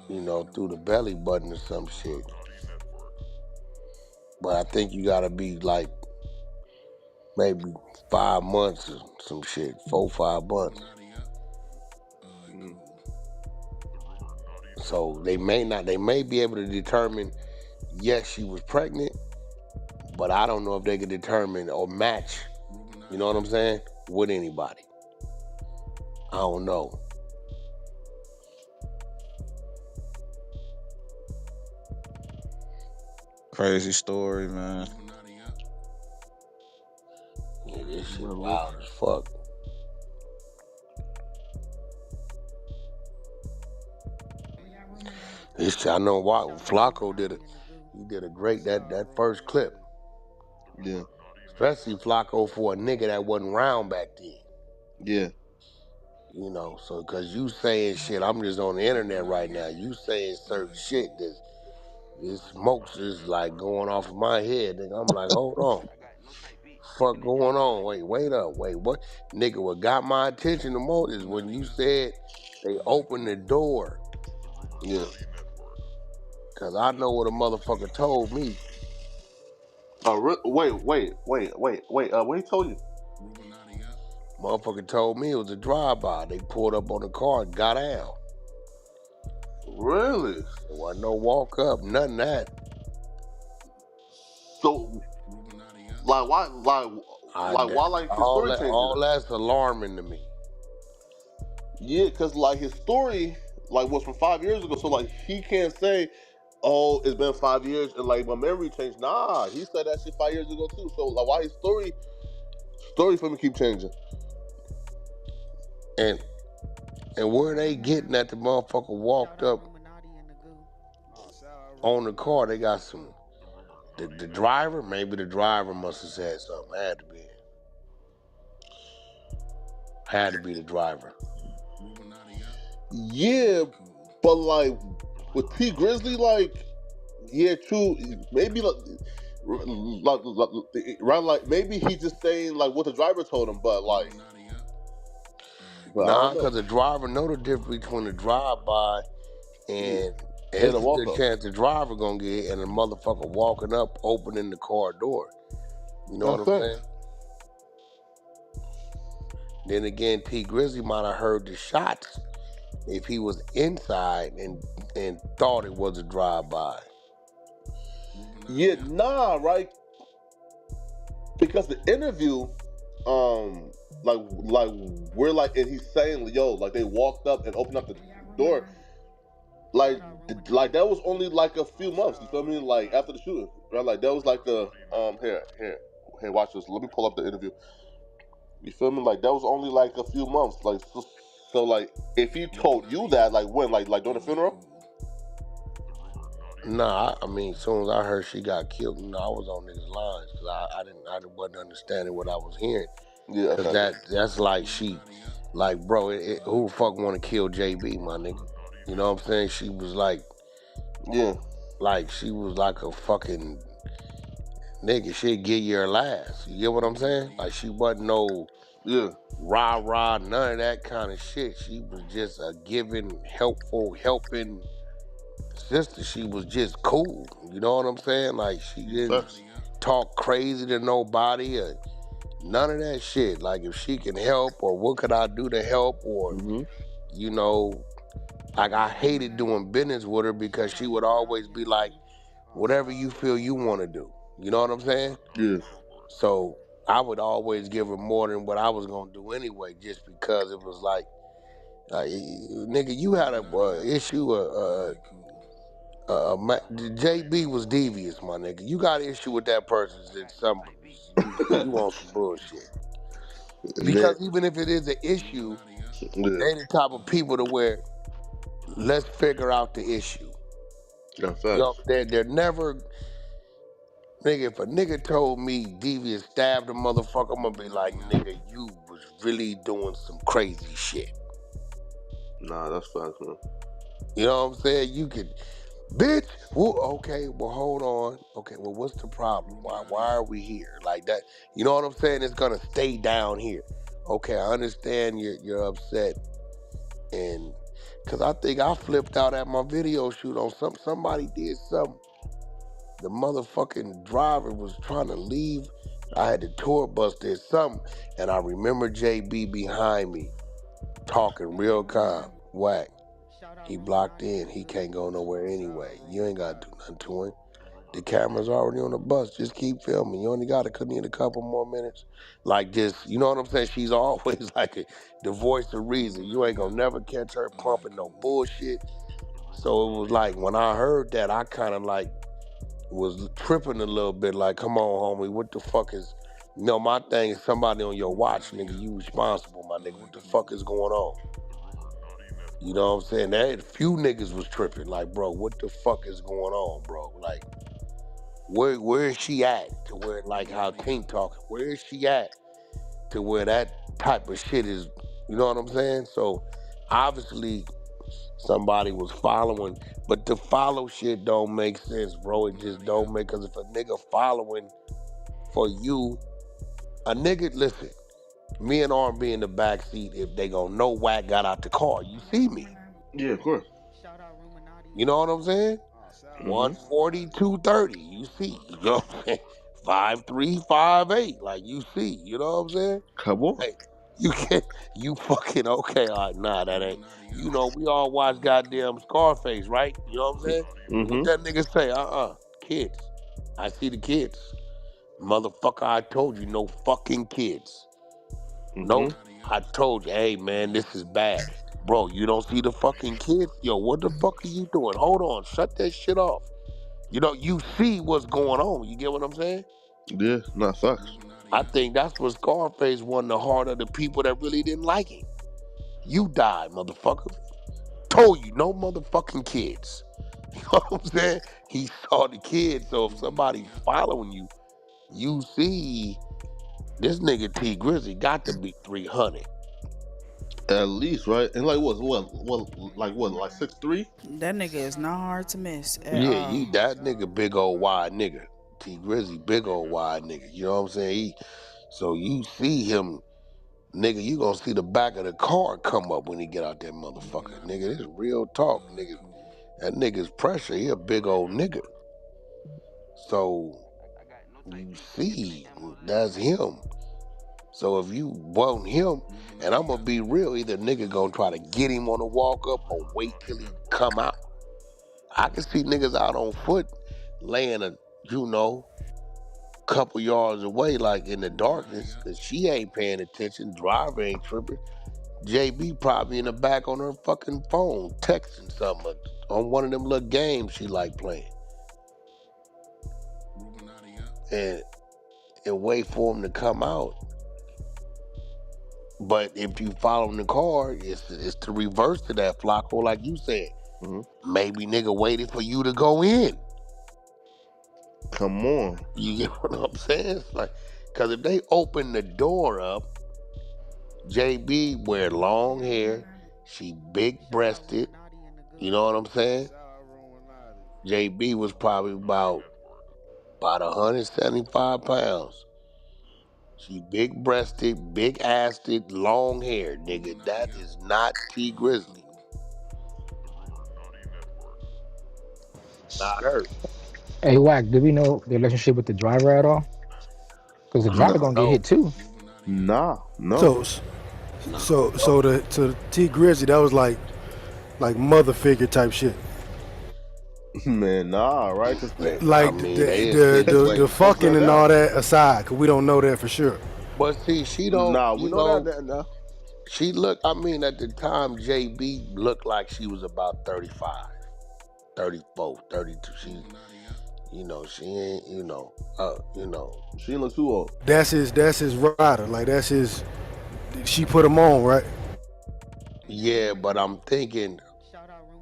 through the belly button or some shit. But I think you gotta be like maybe 5 months or some shit, 4-5 months. So they may be able to determine, yes, she was pregnant, but I don't know if they could determine or match, you know what I'm saying, with anybody. I don't know. Crazy story, man. Yeah, this shit wild as fuck. I know why Flakko did it. He did a great that first clip. Yeah. Especially Flakko for a nigga that wasn't around back then. Yeah. You know, so because you saying shit, I'm just on the internet right now. You saying certain shit that this smoke's just like going off of my head. Nigga, I'm like, hold on. Fuck going on? Wait up. Wait, what? Nigga, what got my attention the most is when you said they opened the door. Yeah. Cause I know what a motherfucker told me. Wait. What he told you? Motherfucker told me it was a drive-by. They pulled up on the car and got out. Really? There wasn't no walk up, none of that. So, like, why like his story changing? All that's alarming to me. Yeah, cause like his story like was from 5 years ago. So like he can't say, oh, it's been 5 years and like my memory changed. Nah, he said that shit 5 years ago too. So like why his story for me keep changing? And where they getting at the motherfucker walked up on the car, they got some the driver, maybe the driver must have said something. Had to be the driver. Yeah, but like with T Grizzley, like, yeah, true. Maybe like maybe he's just saying like what the driver told him, but like, nah, because the driver know the difference between the drive-by and it's a good chance the driver gonna get hit and the motherfucker walking up, opening the car door. You know what I'm saying? Then again, T Grizzley might have heard the shots if he was inside and thought it was a drive-by. Yeah, nah, right? Because the interview, like we're like, and he's saying, yo, like they walked up and opened up the door, like that was only like a few months. You feel me? Like after the shooting, right? Like that was like the here, watch this. Let me pull up the interview. You feel me? Like that was only like a few months. Like so like if he told you that, like when, like during the funeral. Nah, I mean, as soon as I heard she got killed, you know, I was on niggas' lines because I wasn't understanding what I was hearing. Yeah, because that's like like bro, who the fuck want to kill JB, my nigga? You know what I'm saying? She was like, yeah, like she was like a fucking nigga. She'd give you her last. You get what I'm saying? Like she wasn't no rah, none of that kind of shit. She was just a giving, helping sister. She was just cool. You know what I'm saying? Like she didn't talk crazy to nobody or none of that shit. Like if she can help or what could I do to help or you know, like I hated doing business with her because she would always be like, whatever you feel you want to do. You know what I'm saying? Yeah. So I would always give her more than what I was gonna do anyway, just because it was like nigga, you had a issue. JB was devious, my nigga. You got an issue with that person, it's something you want some bullshit. Because even if it is an issue, they the type of people to where let's figure out the issue. Yeah, yo, they're never. Nigga, if a nigga told me devious stabbed a motherfucker, I'm gonna be like, nigga, you was really doing some crazy shit. Nah, that's facts, man. You know what I'm saying? You could, bitch. Well, okay, well, hold on. Okay, well, what's the problem? Why are we here? Like that. You know what I'm saying? It's gonna stay down here. Okay, I understand you're upset, and because I think I flipped out at my video shoot on somebody did something. The motherfucking driver was trying to leave. I had the tour bus, did something, and I remember JB behind me talking real calm. Wack. He blocked in. He can't go nowhere anyway. You ain't got to do nothing to him. The camera's already on the bus. Just keep filming. You only got to need a couple more minutes. Like just, you know what I'm saying? She's always like the voice of reason. You ain't gonna never catch her pumping no bullshit. So it was like, when I heard that, I kind of like was tripping a little bit. Like, come on, homie, what the fuck is... You know, my thing is somebody on your watch, nigga. You responsible, my nigga. What the fuck is going on? You know what I'm saying? That few niggas was tripping. Like, bro, what the fuck is going on, bro? Like, Where is she at to where like how King talking? Where is she at to where that type of shit is? You know what I'm saying? So obviously somebody was following, but the follow shit don't make sense, bro. It just don't make. Cause if a nigga following for you, a nigga listen. Me and Arm be in the back seat if they gonna know Wack got out the car. You see me. Yeah, of course. You know what I'm saying? 140, 230. You see. You know what I'm saying? 5'3", 5'8". Like you see. You know what I'm saying? Come on. Hey, you can't. You fucking okay? All right, nah, that ain't. You know, we all watch goddamn Scarface, right? You know what I'm saying? What that nigga say? Kids. I see the kids. Motherfucker, I told you, no fucking kids. Nope. I told you, hey man, this is bad. Bro, you don't see the fucking kids? Yo, what the fuck are you doing? Hold on, shut that shit off. You know, you see what's going on. You get what I'm saying? Yeah, not facts. I think that's what Scarface won the heart of the people that really didn't like him. You died, motherfucker. Told you, no motherfucking kids. You know what I'm saying? He saw the kids, so if somebody's following you, you see this nigga T Grizzly got to be 300. At least, right? And like what, like 6'3"? That nigga is not hard to miss at Yeah, all. that nigga big old wide nigga. T Grizzly big old wide nigga. You know what I'm saying? So you see him, nigga, you gonna see the back of the car come up when he get out that motherfucker. Nigga, this is real talk, nigga. That nigga's pressure, he a big old nigga. So you see that's him. So if you want him, and I'm gonna be real, either nigga gonna try to get him on the walk up or wait till he come out. I can see niggas out on foot laying couple yards away, like in the darkness, cause she ain't paying attention, driver ain't tripping. JB probably in the back on her fucking phone, texting something on one of them little games she like playing. And wait for him to come out. But if you follow in the car, it's to reverse to that, Flakko, like you said. Maybe nigga waited for you to go in. Come on. You get what I'm saying? It's like, cause if they open the door up, JB wear long hair, she big breasted. You know what I'm saying? JB was probably about 175 pounds. She big breasted, big assed, long hair, nigga. That is not T Grizzly. Not her. Hey, Wack, do we know the relationship with the driver at all? Because the driver gonna get hit too. No. So to T Grizzly, that was like mother figure type shit. Man, nah, right? Like I mean, the fucking and all that aside, cause we don't know that for sure. But see, she don't. Nah, we know that now. She looked. I mean, at the time, JB looked like she was about 35, 34, 32. She, she ain't. She look too old. That's his rider. Like that's his. She put him on, right? Yeah, but I'm thinking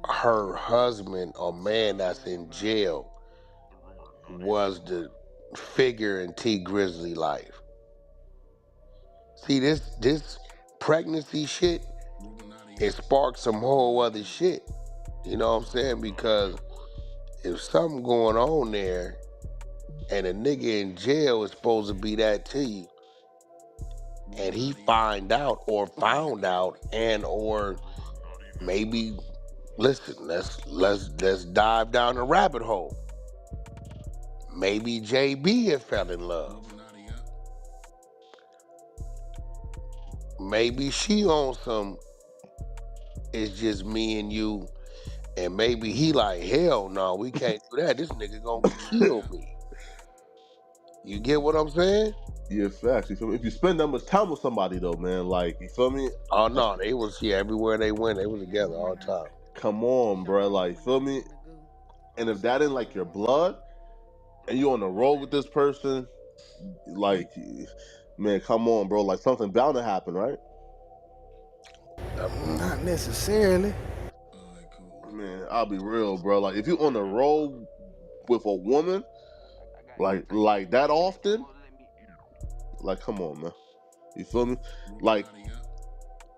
her husband or man that's in jail was the figure in T Grizzly life. See, this pregnancy shit, it sparked some whole other shit. You know what I'm saying? Because if something going on there and a nigga in jail is supposed to be that to you, and he found out and or maybe listen, let's dive down the rabbit hole. Maybe JB had fell in love. Maybe she on some it's just me and you, and maybe he like, hell no, we can't do that. This nigga gonna kill me. You get what I'm saying? Yeah, facts. You feel me? If you spend that much time with somebody though, man, like, you feel me? Oh no, they was everywhere they went, they was together all the time. Come on, bro, like, feel me? And if that ain't like your blood, and you on the road with this person, like, man, come on, bro, like something bound to happen, right? Not necessarily. Man, I'll be real, bro. Like, if you on the road with a woman, like that often. Like, come on, man. You feel me? Like,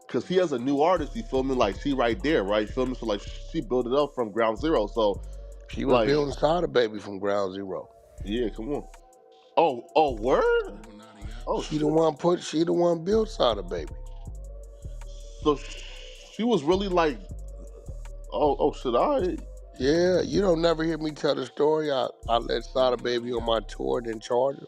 cause he has a new artist. You feel me? Like, she right there, right? You feel me? So like, she built it up from ground zero. So She was like, building Sada Baby from ground zero. yeah, come on. Oh, word. Oh, She the one built Sada Baby. So she was really like, oh, should I? Yeah, you don't never hear me tell the story. I let Sada Baby on my tour, then charge her.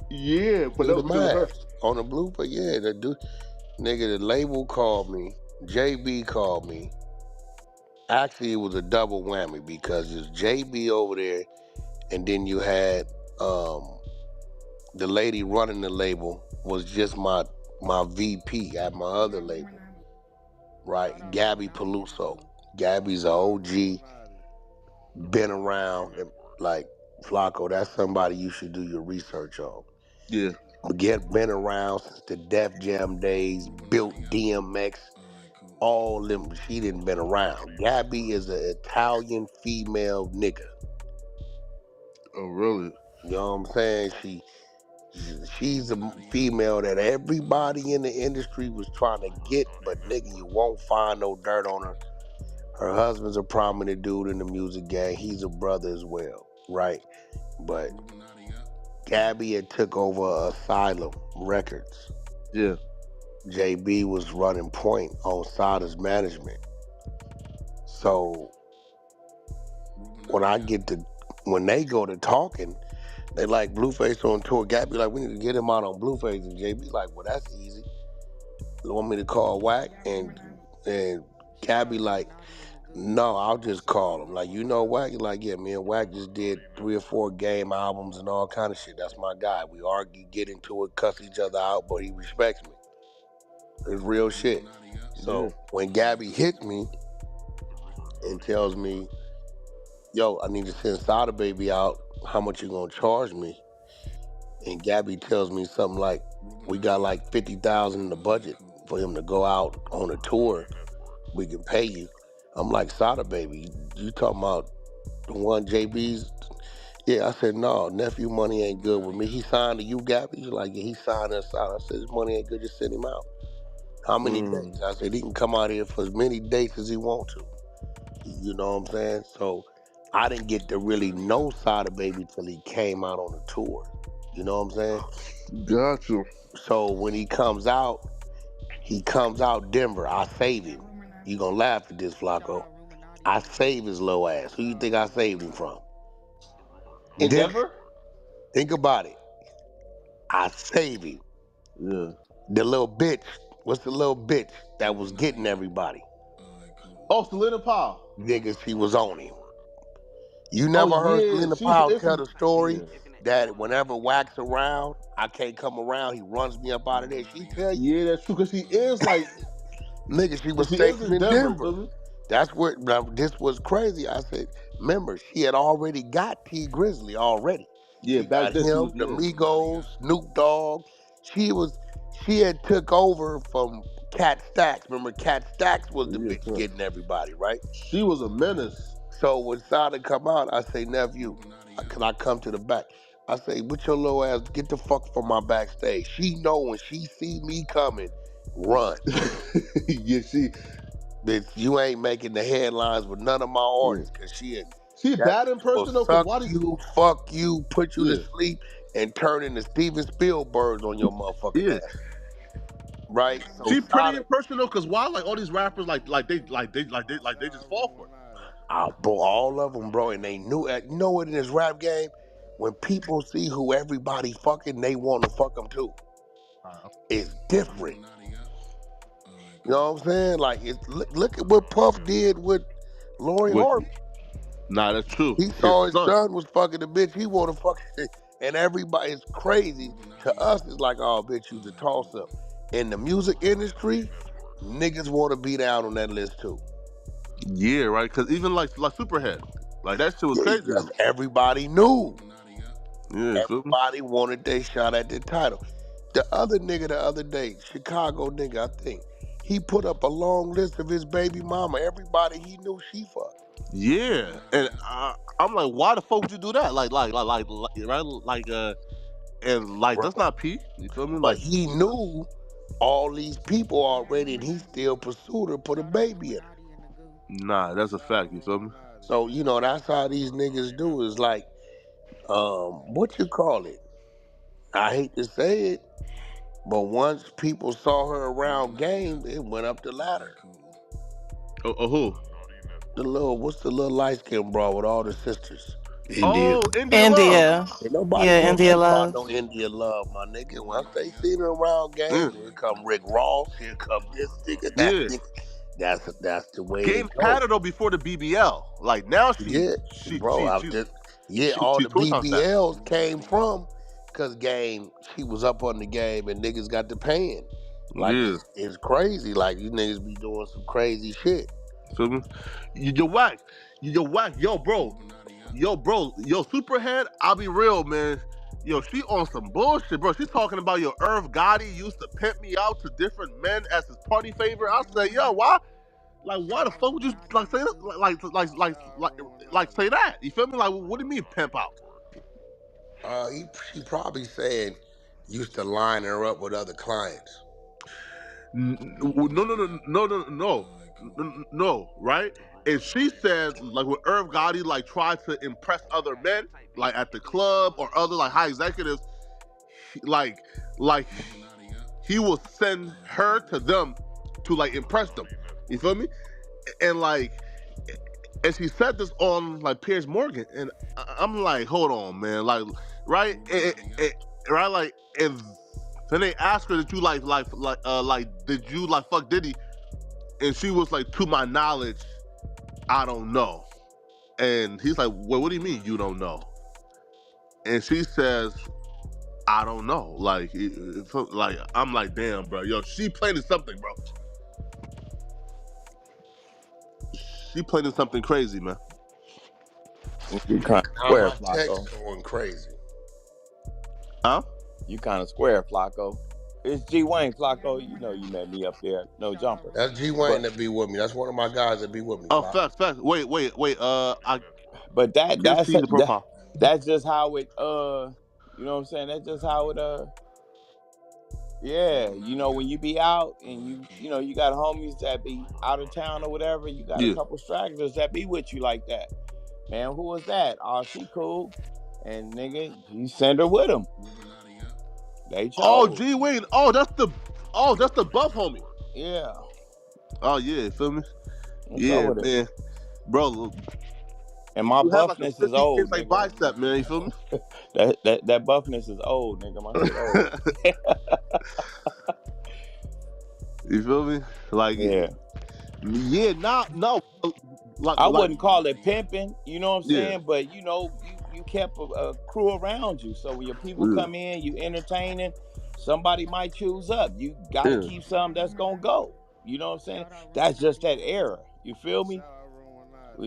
Yeah, but that Do the was because of her. math on the blooper. Yeah, the label called me. JB called me. Actually, it was a double whammy because it's JB over there, and then you had the lady running the label was just my VP at my other label, right? Gabby Peluso. Gabby's an OG, been around. Like Flakko, that's somebody you should do your research on. Yeah. Been around since the Def Jam days, built DMX, all them. She didn't been around. Gabby is an Italian female nigga. Oh, really? You know what I'm saying? She's a female that everybody in the industry was trying to get, but nigga, you won't find no dirt on her. Her husband's a prominent dude in the music game. He's a brother as well, right? But Gabby had took over Asylum Records. Yeah. JB was running point on Sada's management. So when they go to talking, they like Blueface on tour. Gabby like, we need to get him out on Blueface, and JB like, well, that's easy. You want me to call Wack? And Gabby like, no, I'll just call him. Like, you know Wack? He's like, yeah, me and Wack just did 3 or 4 game albums and all kind of shit. That's my guy. We argue, get into it, cuss each other out, but he respects me. It's real shit. So when Gabby hits me and tells me, yo, I need to send Sada Baby out, how much you gonna charge me? And Gabby tells me something like, we got like $50,000 in the budget for him to go out on a tour. We can pay you. I'm like, Sada Baby, you talking about the one JB's? Yeah, I said, no, nephew money ain't good with me. He signed to you, Gabby? She's like, yeah, he signed us out. I said, his money ain't good, just send him out. How many dates? I said, he can come out here for as many dates as he want to. You know what I'm saying? So I didn't get to really know Sada Baby till he came out on the tour. You know what I'm saying? Got you. So when he comes out Denver. I save him. You gonna laugh at this, Flakko. I save his low ass. Who you think I saved him from? In Denver? Think about it. I saved him. Yeah. The little bitch. What's the little bitch that was getting everybody? Oh, Selena Powell. Nigga, she was on him. You never heard Selena Powell tell the story that whenever Wack's around, I can't come around, he runs me up out of there. She tell you? Yeah, that's true, because she is like... Nigga, she was stationed in Denver. That's where, now, this was crazy. I said, remember, she had already got T Grizzley already. Yeah, she got him, the Migos, Snoop Dogg. She had took over from Cat Stacks. Remember, Cat Stacks was the bitch getting everybody, right? She was a menace. So when Sada come out, I say, nephew, can I come to the back? I say, with your little ass, get the fuck from my backstage. She know when she see me coming, run. Yeah, bitch, you ain't making the headlines with none of my artists, cause she bad in person though. Suck you, fuck you, put you to sleep, and turn into Steven Spielberg on your motherfucking ass. Right? So she pretty in person though, cause why like all these rappers like they just fall for it. Bro, all of them, bro, and they knew. You know what? In this rap game, when people see who everybody fucking, they want to fuck them too. It's different. You know what I'm saying? Like, look at what Puff did with Lori Harvey. Nah, that's true. He saw his son was fucking the bitch. He want to fuck it. And everybody is crazy. To us, it's like, oh, bitch, you's a toss-up. In the music industry, niggas want to be down on that list too. Yeah, right? Because even like Superhead, like that shit was crazy. Because everybody knew. Yeah, everybody wanted their shot at the title. The other nigga the other day, Chicago nigga, I think, he put up a long list of his baby mama. Everybody he knew she fucked. Yeah, and I'm like, why the fuck would you do that? Right? And like that's not P. You feel me? But Like, he knew all these people already, and he still pursued her, put a baby in her. nah, that's a fact. You feel me? So that's how these niggas do. Is like, what you call it? I hate to say it, but once people saw her around game, it went up the ladder. Who? What's the little light skinned bra with all the sisters? India. Oh, India Love. India. Ain't nobody Yeah, gave India up about Love. no India Love, my nigga. Once they seen her around game, Yeah. here come Rick Ross, here come this nigga, that Yeah. nigga. That's the way Game it had go. her though before the BBL. Like now Yeah, bro. All she the twitch on that. BBLs came from cause game. She was up on the game, and niggas got to paying. Like Yeah. it's crazy. Like you niggas be doing some crazy shit. Feel me? You're whack. You're whack. Yo, bro. Yo, Superhead, I'll be real, man. Yo, she on some bullshit, bro. She's talking about your Irv Gotti used to pimp me out to different men as his party favor. I say, yo, why? Like, why the fuck would you like say that? Like say that? You feel me? Like, what do you mean pimp out? She probably saying used to line her up with other clients. No, right? And she said, like, when Irv Gotti like tried to impress other men, like at the club or other like high executives, like he will send her to them to like impress them. You feel me? And like, and she said this on like Piers Morgan, and I'm like, hold on, man, like, right, right, like, and then they asked her, did you like, did you like fuck Diddy? And she was like, to my knowledge, I don't know. And he's like, well, what do you mean you don't know? And she says, I don't know. Like I'm like, damn, bro. Yo, she planning something, bro. She planning something crazy, man. You kind of Now square, my Flakko. text going crazy. Huh? You kind of square, Flakko. It's G Wayne, Flakko. You know you met me up there. No jumper. That's G Wayne that be with me. That's one of my guys that be with me. Oh, Flak. facts. Wait. I But can't see the profile. that's just how it you know what I'm saying? That's just how it yeah, you know, when you be out and you know, you got homies that be out of town or whatever, you got a couple stragglers that be with you like that. Man, who was that? Oh, she cool. And nigga, you send her with him. They chose. Oh, G Wayne. Oh, that's the buff homie. Yeah. Oh yeah, feel me? What's yeah, up with man. it? Bro. And my buffness is old. Like bicep, man. You feel me? that buffness is old, nigga. My shit old. You feel me? Like no. I wouldn't call it pimping, you know what I'm saying? But you know, you kept a crew around you. So when your people come in, you entertaining, somebody might choose up. You gotta keep something that's gonna go. You know what I'm saying? That's just that era. You feel me?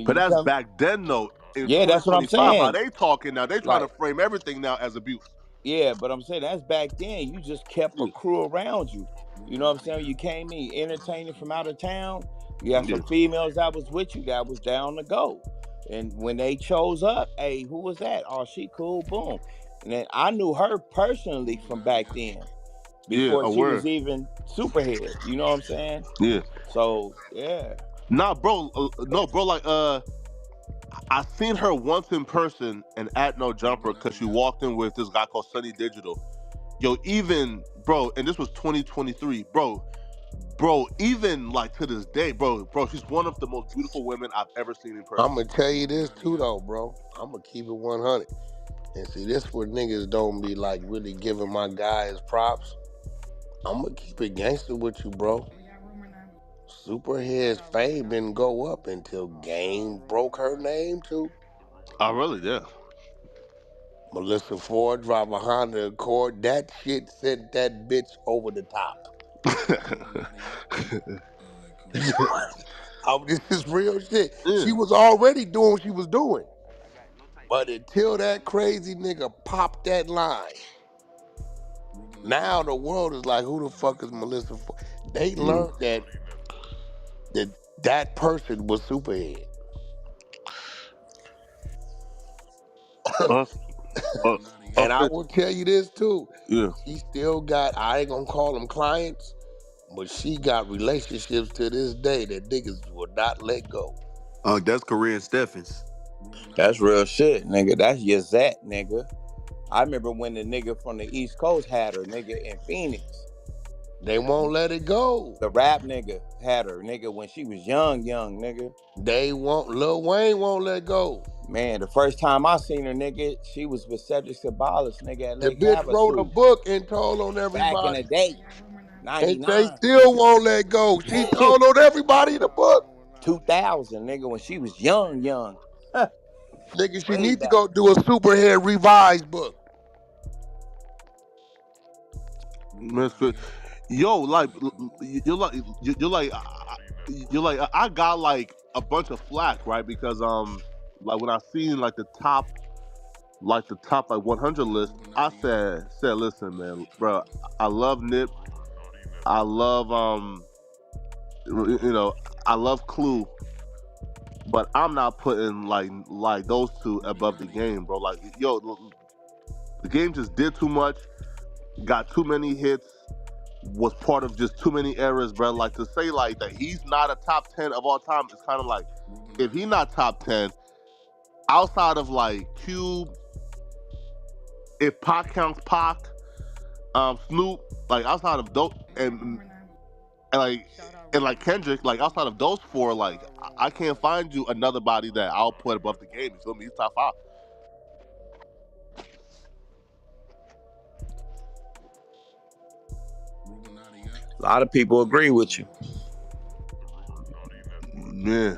But that's back then though. Yeah, that's what I'm saying. How they talking now? They trying to frame everything now as abuse. Yeah, but I'm saying that's back then. You just kept a crew around you. You know what I'm saying? You came in entertaining from out of town. You had some females that was with you that was down to go. And when they chose up, hey, who was that? Oh, she cool, boom. And then I knew her personally from back then. Before she was even Superhead. You know what I'm saying? Yeah. So, yeah. Nah, bro. Like, I seen her once in person and at No Jumper because she walked in with this guy called Sunny Digital. Yo, even, bro, and this was 2023, bro, even like to this day, bro, she's one of the most beautiful women I've ever seen in person. I'm gonna tell you this too, though, bro. I'm gonna keep it 100. And see, this where niggas don't be like really giving my guys props. I'm gonna keep it gangster with you, bro. Superhead's fame didn't go up until Game broke her name too. Oh, really? Yeah. Melissa Ford drive a Honda Accord. That shit sent that bitch over the top. This is real shit. She was already doing what she was doing. But until that crazy nigga popped that line, now the world is like, who the fuck is Melissa Ford? They learned that person was Superhead. And I will tell you this too. Yeah. She still got, I ain't gonna call them clients, but she got relationships to this day that niggas will not let go. That's Corinne Steffens. That's real shit, nigga. That's Yazette, nigga. I remember when the nigga from the East Coast had her, nigga, in Phoenix. They won't let it go. The rap nigga had her, nigga, when she was young, nigga. They won't, Lil Wayne won't let go. Man, the first time I seen her, nigga, she was with Cedric Sabalas, nigga, at The Lake bitch wrote a Havasu. book and told on Back in everybody. the day, And 99. they still won't let go. She told on everybody in the book. 2000, nigga, when she was young. Nigga, she Way needs to back. go do a Superhead revised book. Yo, like you're like I got like a bunch of flack, right? Because like when I seen like the top like 100 list, I said listen, man, bro, I love Nip, I love I love Clue, but I'm not putting like those two above the game, bro. Like, yo, the game just did too much, got too many hits, was part of just too many eras, bro. Like, to say like that he's not a top 10 of all time is kind of like, if he's not top 10 outside of like Cube, if Pac counts Pac, Snoop, like outside of those and like Kendrick, like outside of those four, like I can't find you another body that I'll put above the game. You feel me? He's top 5. A lot of people agree with you. Yeah.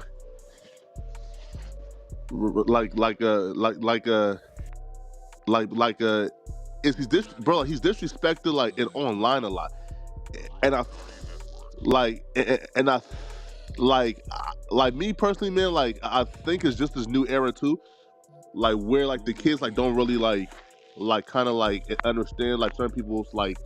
Is he's bro? He's disrespected like in online a lot, and I like me personally, man. Like I think it's just this new era too, like where like the kids like don't really like kind of like understand like certain people's like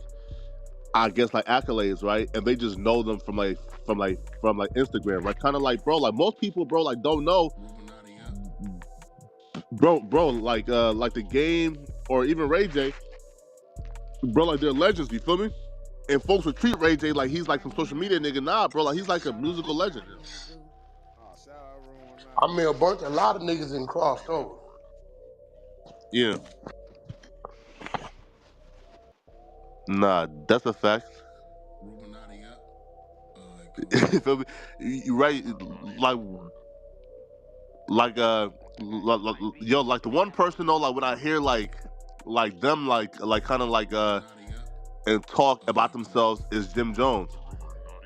I guess like accolades, right? And they just know them from Instagram, right? Kind of like, bro, like most people, bro, like don't know, bro, like the game or even Ray J, bro, like they're legends. You feel me? And folks would treat Ray J like he's like some social media nigga. Nah, bro, like he's like a musical legend. I mean, a lot of niggas didn't crossed over. Yeah. Nah, that's a fact. You feel me? You right? Yo, like the one person though, like when I hear like them like kind of like and talk about themselves is Jim Jones.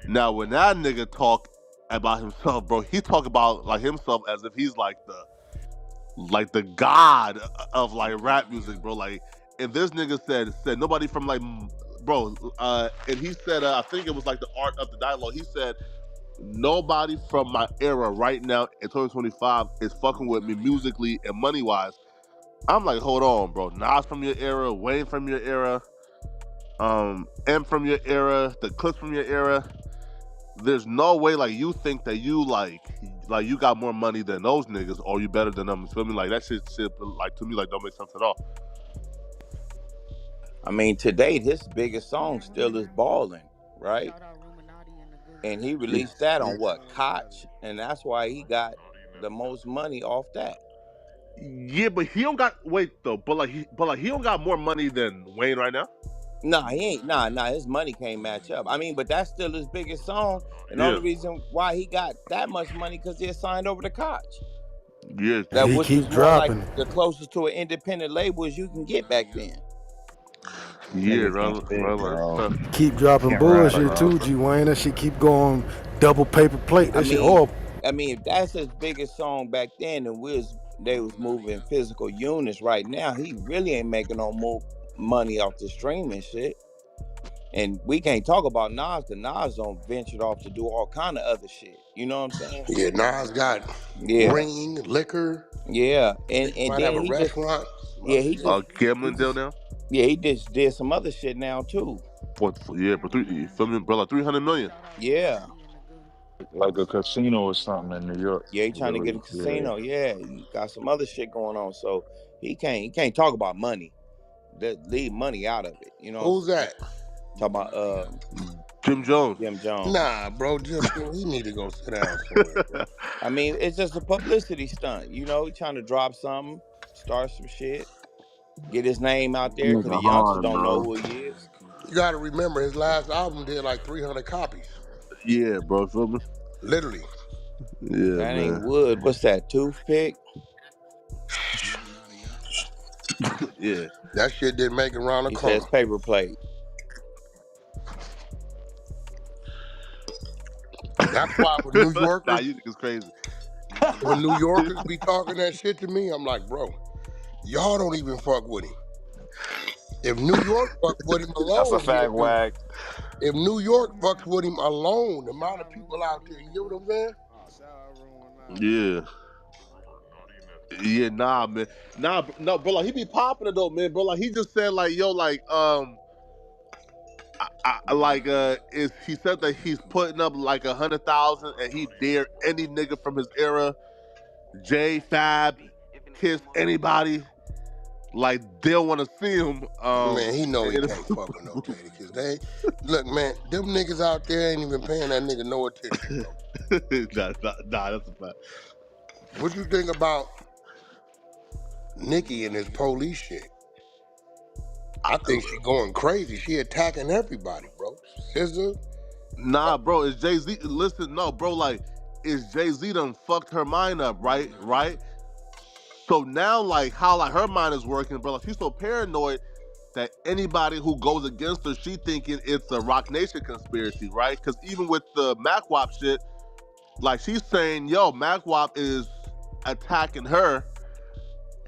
Now when that nigga talk about himself, bro, he talk about like himself as if he's like the god of like rap music, bro. Like, and this nigga said nobody from like, bro, and he said I think it was like the art of the dialogue. He said nobody from my era right now in 2025 is fucking with me musically and money wise. I'm like, hold on, bro. Nas from your era, Wayne from your era, M from your era, the Clips from your era. There's no way like you think that you like you got more money than those niggas or you better than them. You feel me? Like that shit like to me like don't make sense at all. I mean, to date, his biggest song still is Ballin', right? And he released that on what? Koch, and that's why he got the most money off that. Yeah, but he don't got but he don't got more money than Wayne right now. Nah, he ain't. Nah. His money can't match up. I mean, but that's still his biggest song, and the only reason why he got that much money because he signed over to Koch. Yeah, that he which keep is more dropping. like the closest to an independent label as you can get back then. Yeah, bro. Keep dropping bullshit too, G Wayne. That shit keep going double paper plate. That shit horrible. I mean, if that's his biggest song back then, and they was moving physical units. Right now, he really ain't making no more money off the streaming shit. And we can't talk about Nas, because Nas don't ventured off to do all kind of other shit. You know what I'm saying? Yeah, Nas got ring, liquor. Yeah, and might then have a he restaurant. he just gambling deal now. Yeah, he just did some other shit now too. What? Yeah, but you feel me, bro? Like 300 million. Yeah. Like a casino or something in New York. Yeah, he trying to get a casino. Yeah, he got some other shit going on. So He can't talk about money. Leave money out of it. You know Who's what I'm that? saying? Talk about Jim Jones. Jim Jones. Nah, bro, Jim, he need to go sit down somewhere, bro. I mean, it's just a publicity stunt. You know, he trying to drop something, start some shit, get his name out there because the Nigga youngsters hard, don't know bro. who he is. You got to remember, his last album did like 300 copies. Yeah, bro. Feel me? Literally. Yeah, That man. ain't wood. What's that? Toothpick? Yeah. That shit didn't make it around the He corner. says paper plate. That's why when New Nah, Yorkers, you niggas crazy. when New Yorkers be talking that shit to me, I'm like, bro, y'all don't even fuck with him. If New York fucks with him alone, That's a fact, Wack. If New York fucks with him alone, the amount of people out there, you get what I'm saying? Yeah. Yeah, nah, man. Nah, no, bro, like, he be popping it, though, man, bro. Like, he just said, like, yo, like, is he said that he's putting up, like, 100,000, and he dare any nigga from his era, J, Fab, Kiss, anybody, like, they'll want to see him. Man, he know he can't fuck with no Tater, cause look, man, them niggas out there ain't even paying that nigga no attention, bro. Nah, that's a fact. What you think about Nicki and his police shit? I think she going crazy. She attacking everybody, bro. SZA. Nah, bro, it's Jay-Z. Listen, no, bro, like, it's Jay-Z done fucked her mind up, right? So now, like, how like her mind is working, bro, like, she's so paranoid that anybody who goes against her, she thinking it's a Rock Nation conspiracy, right? Because even with the MacWap shit, like, she's saying, yo, MacWap is attacking her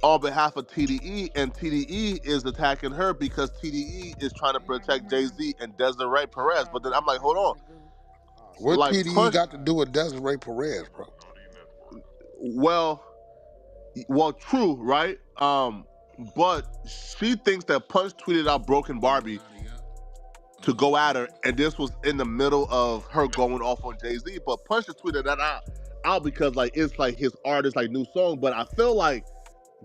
on behalf of TDE, and TDE is attacking her because TDE is trying to protect Jay-Z and Desiree Perez. But then I'm like, hold on. What Like, TDE got to do with Desiree Perez, bro? Well, true, right? But she thinks that Punch tweeted out Broken Barbie to go at her, and this was in the middle of her going off on Jay-Z. But Punch just tweeted that out because, like, it's like his artist, like, new song. But I feel like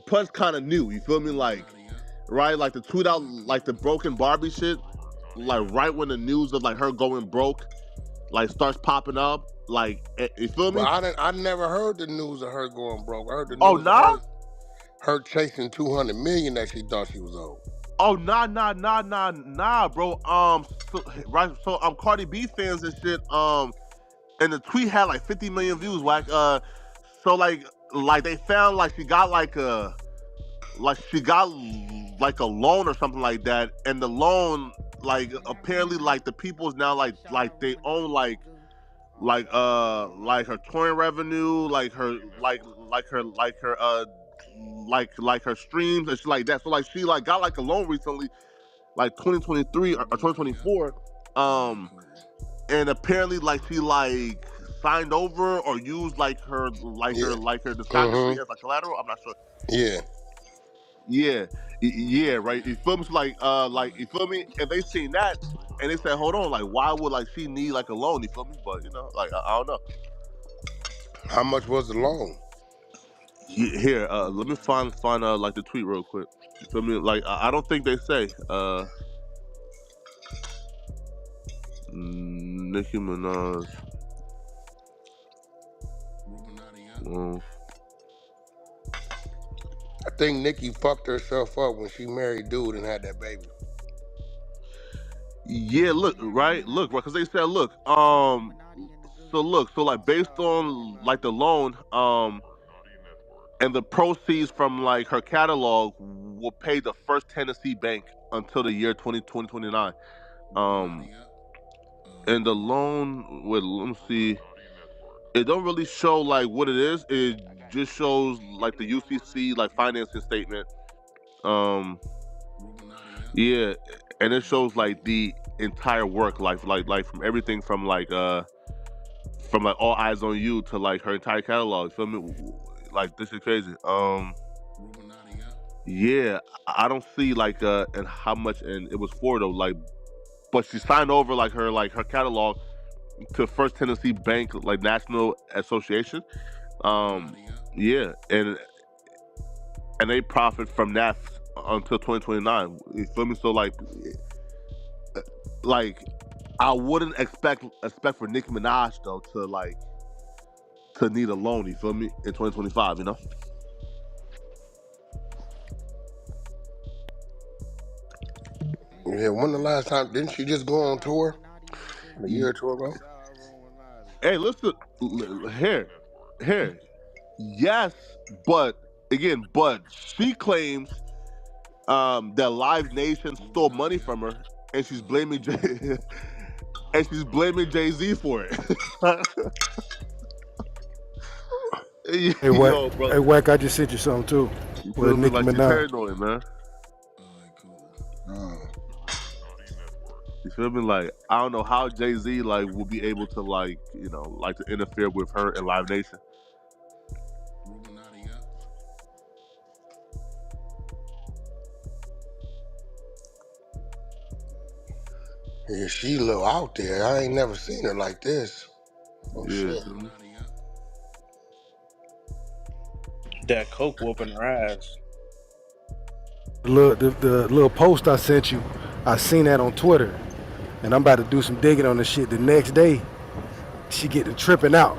Punch kind of knew, you feel me? Like, right? Like, to tweet out, like, the Broken Barbie shit, like, right when the news of, like, her going broke, like, starts popping up, like, you feel me? But I never heard the news of her going broke. I heard the news of her chasing 200 million that she thought she was owed. Oh, nah, bro. So Cardi B fans and shit, and the tweet had like 50 million views, like, so like they found like she got like a loan or something like that, and the loan, like, apparently, like, the people's now like they own like her touring revenue, like her streams and shit like that. So like she like got like a loan recently, like 2023 or 2024, and apparently like she like signed over or used like her discography as like collateral. I'm not sure. Yeah, right. You feel me? So like you feel me? And they seen that and they said, hold on, like, why would like she need like a loan? You feel me? But you know, like, I don't know. How much was the loan? Here, let me find like the tweet real quick. You feel me? Like, I don't think they say. Nicki Minaj. I think Nicki fucked herself up when she married dude and had that baby. Yeah, look, right, because they said, so like based on like the loan, and the proceeds from like her catalog will pay the First Tennessee Bank until the year 2029. And the loan, let me see, it don't really show like what it is. It just shows like the UCC like financing statement. Yeah, and it shows like the entire work, like from everything from like All Eyes on You to like her entire catalog. Feel me? Like, this is crazy. Yeah, I don't see like and how much and it was for though. Like, but she signed over like her catalog to First Tennessee Bank, like National Association. Yeah, and and they profit from that until 2029. You feel me? So like I wouldn't expect for Nicki Minaj though to need a loan. You feel me? In 2025, you know. Yeah, when the last time didn't she just go on tour? A year or two ago? Hey, listen, here. Yes, but again, she claims that Live Nation stole money from her, and she's blaming Jay-Z for it. Hey, Wack. Yo, bro. Hey, Wack, I just sent you something too. You With feel me? Nicki Like she's Minaj. paranoid, man. You feel me? Like I don't know how Jay-Z will be able to to interfere with her and Live Nation. Yeah, she a little out there. I ain't never seen her like this. Oh shit. That coke whooping her ass. The little post I sent you, I seen that on Twitter, and I'm about to do some digging on the shit. The next day, she get to tripping out,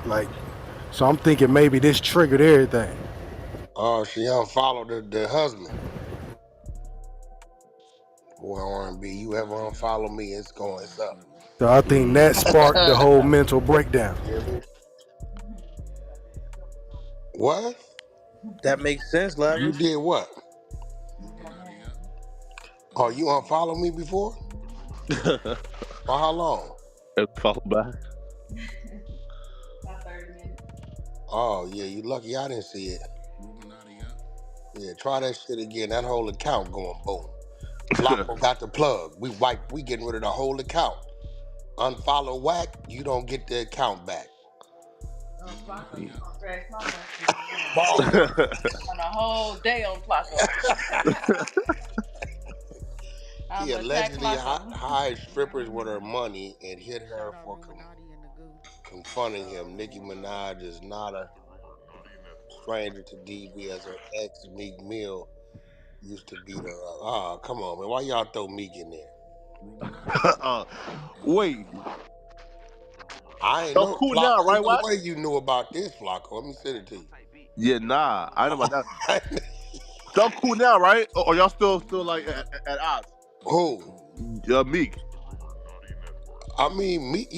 so I'm thinking maybe this triggered everything. Oh, she unfollowed the husband. Boy, R&B, you ever unfollow me, it's up. So I think that sparked the whole mental breakdown. What? That makes sense, Lavish. You did what? Oh, you unfollowed me before? For how long? Follow back. Oh, yeah, you lucky I didn't see it. Yeah, try that shit again. That whole account going boom. Flakko got the plug. We getting rid of the whole account. Unfollow Wack, you don't get the account back. On a whole day on Flakko. He allegedly hired strippers with her money and hit her for confronting him. Nicki Minaj is not a stranger to DV, as her ex Meek Mill used to beat her up. Ah, come on, man. Why y'all throw Meek in there? Wait. I ain't So know. cool Flakko, now, right, ain't no Wack? way you knew about this, Flakko. Let me send it to you. Yeah, nah. I know about that. Y'all cool now, right? Or y'all still at odds? Who? Meek. I mean, Meek,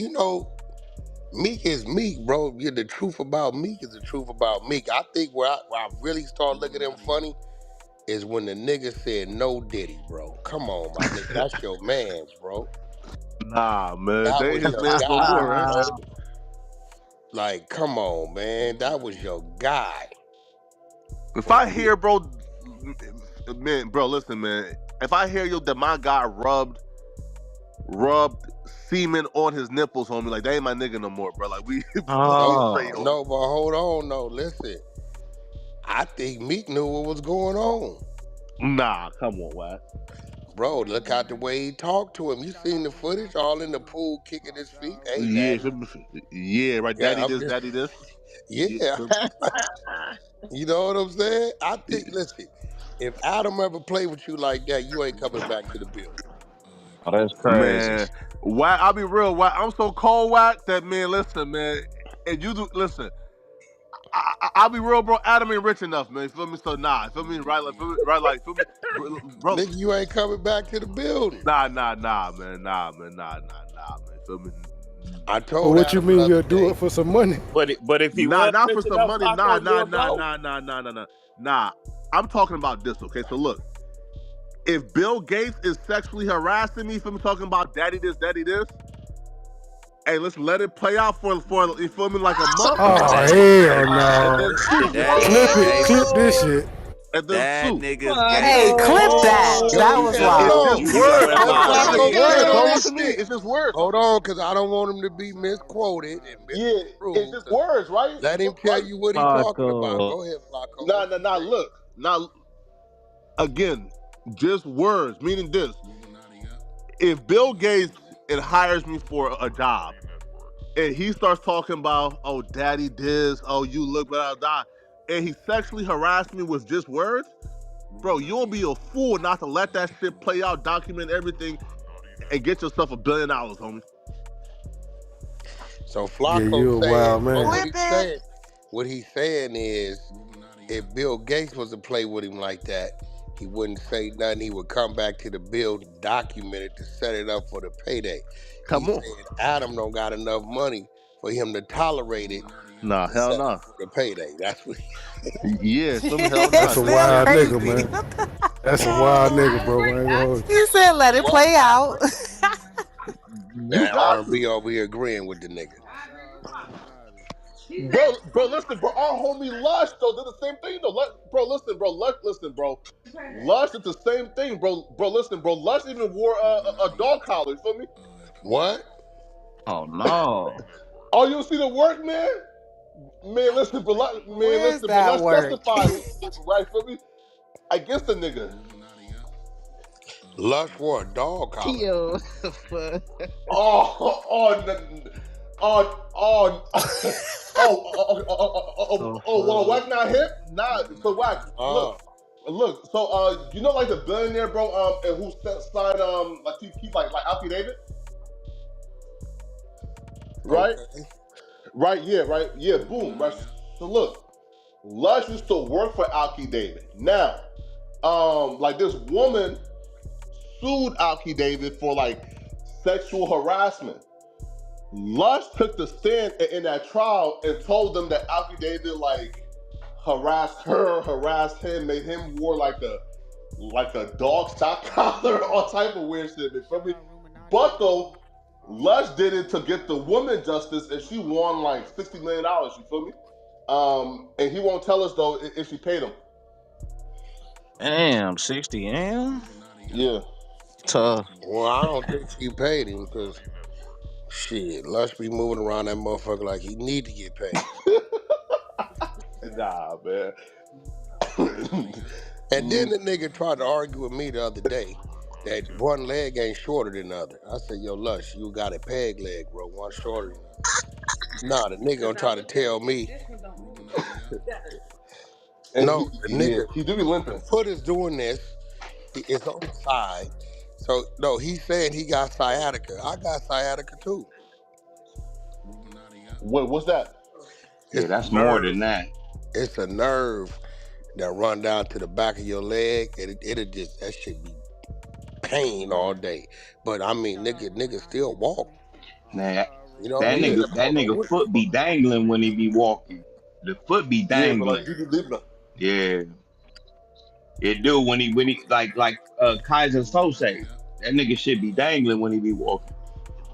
Meek is Meek, bro. Yeah, the truth about Meek is the truth about Meek. I think where I really start looking at him funny is when the nigga said no Diddy, bro. Come on, my nigga. That's your man's, bro. Nah, man. That They was his your man's no guy, more, right? bro. Like, come on, man. That was your guy. If I hear, bro, listen, man. If I hear that my guy rubbed semen on his nipples, homie, like, they ain't my nigga no more, bro. Like, we No, but hold on, no. Listen. I think Meek knew what was going on. Nah, come on, Wack. Bro, look out the way he talked to him. You seen the footage? All in the pool, kicking his feet. Hey, daddy. Yeah, right. Yeah, Daddy this. Yeah. You know what I'm saying? I think, listen, if Adam ever played with you like that, you ain't coming back to the building. Oh, that's crazy. Man, Wack, I'll be real, Wack. I'm so cold, Wack, that, man, listen, man. And you do, listen, I'll be real, bro. Adam ain't rich enough, man. You feel me? So, nah. Feel me? Right, feel me? Bro. Nigga, you ain't coming back to the building. Nah, man. Nah, man. Feel me? I told Well, what you Adam mean the you'll other do day. it for some money? But if he Nah, was not for rich some enough, money. Flakko, Nah. I'm talking about this, okay? So look, if Bill Gates is sexually harassing me, from talking about daddy this, hey, let's let it play out for you feel me, like a month. Oh, hell no. Clip this shit. And then That two. nigga's Hey, clip that. Yo, That was hold wild. on. It's just words. Let Flakko Words. stand on Don't this listen to me. shit. It's just words. Hold on, because I don't want him to be misquoted and misconstrued. It's just words, right? Let him tell you what he's talking about. Go ahead, Flakko. Nah, look. Now, again, just words, meaning this. If Bill Gates hires me for a job, and he starts talking about, oh, daddy this, oh, you look, blah, blah, blah, and he sexually harassed me with just words, bro, you'll be a fool not to let that shit play out, document everything, and get yourself $1 billion, homie. So Yeah, Flakko you a saying, wild but man. what he's saying is, if Bill Gates was to play with him like that, he wouldn't say nothing. He would come back to the bill, document it to set it up for the payday. Come He's on. saying Adam don't got enough money for him to tolerate it Nah, to hell set nah. up for the payday. That's what Yeah, feel me? Hell That's nah. a wild nigga, man. That's a wild nigga, bro. I ain't gonna hold you. You said let it play out. You that got R&B to. over here agreeing with the nigga. Bro, listen, bro. Our homie Lush, though, did the same thing, though. Listen, bro. Lush did the same thing, bro. Listen, bro. Lush even wore a dog collar. You feel me? What? Oh no. Oh, you see the work, man? Man, listen, bro. Where's that Lush work? testified, right? Feel me? Against the nigga. Lush wore a dog collar. Yo. Well, Wack not hip? Nah, so Wack, look. So, you know, like the billionaire, bro, and who signed, like he like Auntie David, right? Okay. Right, yeah, boom, right. So look, Lush used to work for Auntie David. Now, like this woman sued Auntie David for like sexual harassment. Lush took the stand in that trial and told them that Auntie David like harassed her, harassed him, made him wear like a dog stock collar, all type of weird shit. You feel me? But though, Lush did it to get the woman justice, and she won like $60 million. You feel me? And he won't tell us though if she paid him. Damn, 60 M? Yeah. Tough. Well, I don't think she paid him because shit, Lush be moving around that motherfucker like he need to get paid. Nah, man. And then the nigga tried to argue with me the other day that one leg ain't shorter than the other. I said, yo, Lush, you got a peg leg, bro. One shorter than the other. Nah, the nigga gonna try to tell me. No, the nigga, he do be limping. Foot is doing this. It's on the side. So, no, he's saying he got sciatica. I got sciatica too. What's that? Yeah, that's more than that. It's a nerve that run down to the back of your leg, and it'll just, that shit be pain all day. But I mean, nigga still walk. Nah, You know that what I mean? nigga foot be dangling when he be walking. The foot be dangling. Yeah. It do when he like Kaiser Sose. That nigga shit be dangling when he be walking.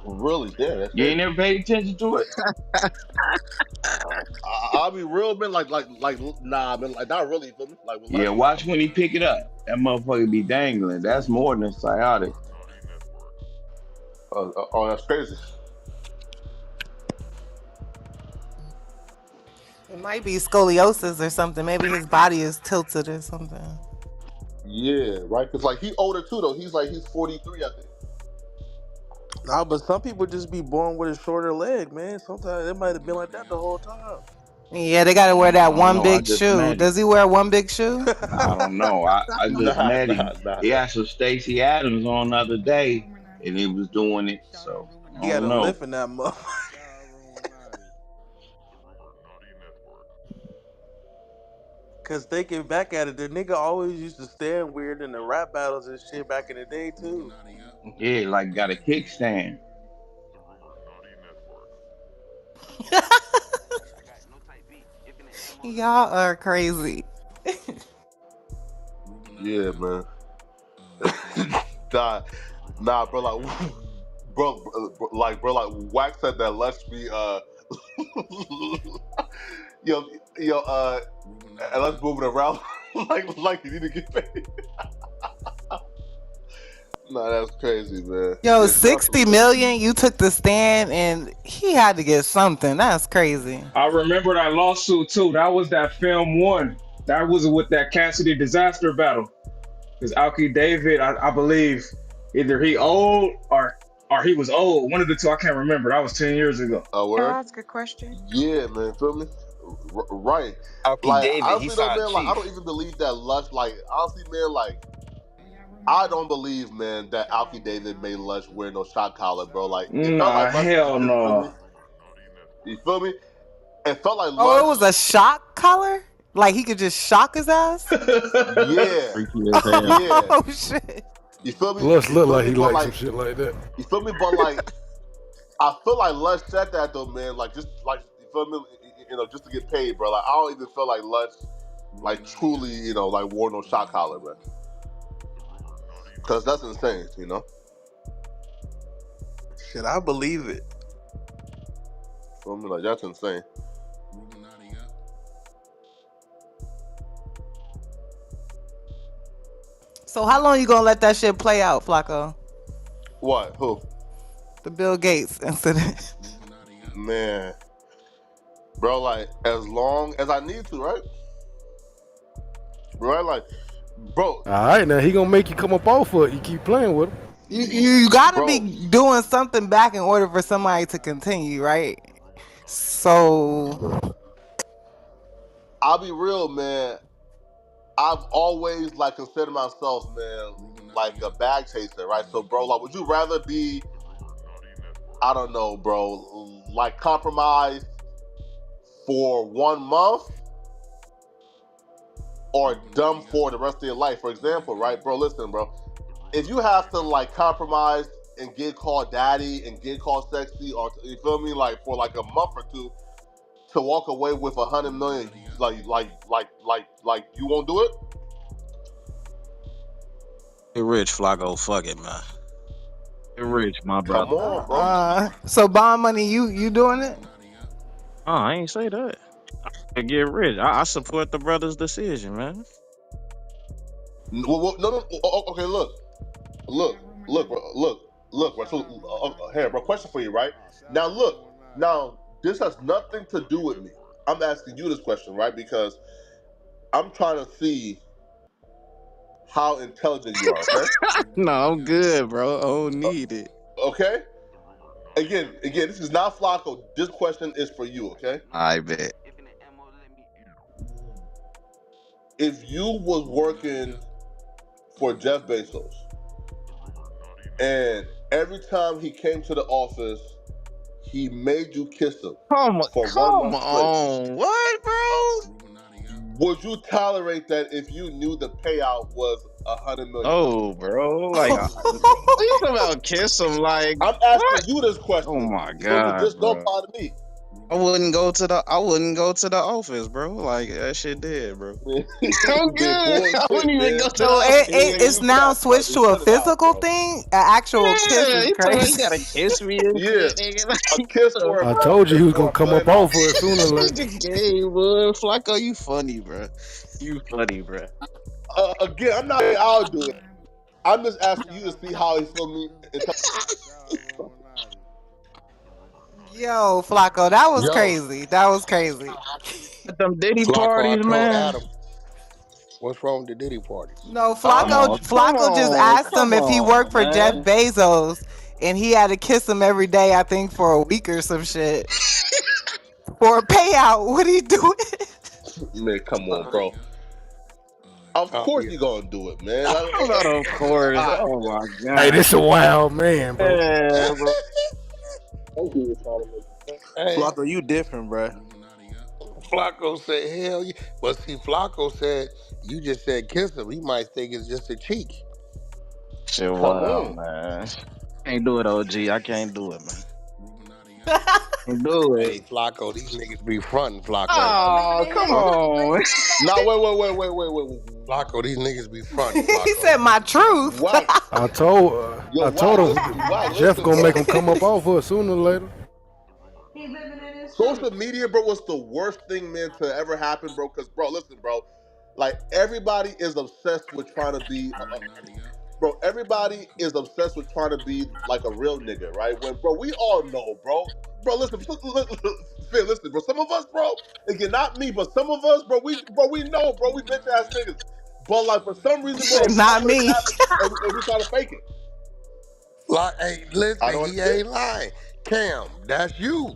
Really? Yeah, that's You ain't never paid attention to it? I'll be real, man. Like, nah, man. Like, not really. Feel me? Like, Yeah, watch when he pick it up. That motherfucker be dangling. That's more than sciatic. Oh, that's crazy. It might be scoliosis or something. Maybe his body is tilted or something. Yeah, right. Cause like he older too, though. He's 43, I think. Nah, but some people just be born with a shorter leg, man. Sometimes it might have been like that the whole time. Yeah, they gotta wear that one big shoe. Does he wear one big shoe? I don't know. I just met him. He asked for Stacey Adams on the other day, and he was doing it. So He had a lift in that motherfucker. Cause thinking back at it, the nigga always used to stand weird in the rap battles and shit back in the day too. Yeah, like got a kickstand. Y'all are crazy. Yeah, man. Nah, bro. Like, Wack said that Lush be and let's move it around like you need to get paid. Nah, that's crazy, man. Yo, 60 million. You took the stand, and he had to get something. That's crazy. I remember that lawsuit too. That was that film one. That was with that Cassidy disaster battle. Because Auntie David, I believe, either he old or he was old. One of the two. I can't remember. That was 10 years ago. Oh, Can word? I ask a question? Yeah, man. Feel me? Right. Alki Like David, he honestly though, signed man, like I Chief. don't even believe that Lush. Like honestly, man, like I don't believe, man, that Alki David made Lush wear no shot collar, bro. Like it felt Nah, like Lush hell just feel me. no. You feel me? It felt like Oh, it Lush. was a shock collar? Like he could just shock his ass? Yeah, Freaky as hell. yeah. Oh shit. You feel me? Lush You look feel like me? he But likes some like, shit like that. you feel me? But like, I feel like Lush said that though, man. Like just like you feel me? You know, just to get paid, bro. Like I don't even feel like Lush, like truly, you know, like wore no shot collar, man. Because that's insane, you know. Shit, I believe it. Feel me? Like that's insane. So how long you gonna let that shit play out, Flakko? What? Who? The Bill Gates incident. Man, bro, like as long as I need to, right? Right, like, bro. All right, now he gonna make you come up off of it. You keep playing with him. You gotta Bro. be doing something back in order for somebody to continue, right? So I'll be real, man. I've always like considered myself, man, like a bag chaser, right? So, bro, like, would you rather be, I don't know, bro, like compromised for 1 month or dumb for the rest of your life? For example, right, bro? Listen, bro, if you have to like compromise and get called daddy and get called sexy, or you feel me, like for like a month or two to walk away with 100 million, like you won't do it? Hey, Rich Flakko, fuck it, man. Hey, Rich, my brother. Come on, bro. so bond money, you doing it? Oh, I ain't say that. I get rich. I support the brother's decision, man. No. Okay, look, bro. So, here, bro. Question for you, right? Now, look. Now, this has nothing to do with me. I'm asking you this question, right? Because I'm trying to see how intelligent you are. Okay. No, I'm good, bro. I don't need it. Okay. Again, this is not Flakko. This question is for you. Okay. I bet. If you was working for Jeff Bezos, and every time he came to the office, he made you kiss him for 1 month straight. What, bro? Would you tolerate that if you knew the payout was 100 million? Oh, bro. Like, you talking about kiss him? Like, I'm asking you this question. Oh my So god, just bro. don't apply to me. I wouldn't go to the office, bro. Like that shit dead, bro. I'm good. I wouldn't even go to the So office. it's now switched to a physical thing, an actual kiss is You crazy. gotta kiss me and shit, nigga. Like, a kiss or I told you he was gonna come up off of it sooner or later. Hey, boy, Flakko, you funny, bro. You funny, bro. Again, I'm not saying I'll do it. I'm just asking you to see how he feel me. Yo, Flakko, that was crazy. That was crazy. Them Diddy Flakko, I parties, told man. Adam, what's wrong with the Diddy parties? No, Flakko just asked him if he worked for Jeff Bezos and he had to kiss him every day, I think, for a week or some shit. For a payout, would he do it? Man, come on, bro. Of course you gonna do it, man. Not of course. Oh my god. Hey, this a wild man, bro. Yeah, bro. Hey, Flakko, you different, bro. Flakko said, hell yeah. But see, Flakko said, you just said kiss him. He might think it's just a cheek. Shit, wow, man. Can't do it, OG. I can't do it, man. Can't do it. Hey, Flakko, these niggas be fronting, Flakko. Oh, come on. No, wait. Flakko, these niggas be fronting, He Flakko. said my truth. I told him Jeff gonna make him come up off of it sooner or later. Social media, bro, was the worst thing, man, to ever happen, bro. Because, bro, listen, bro. Like, everybody is obsessed with trying to be... bro, everybody is obsessed with trying to be like a real nigga, right? When, bro, we all know, bro. Bro, listen, bro. Some of us, bro, again, not me, but some of us, bro, we know, bro, we bitch ass niggas. But like, for some reason, bro, not me. and we try to fake it. Like, hey, listen, he ain't lying. Cam, that's you.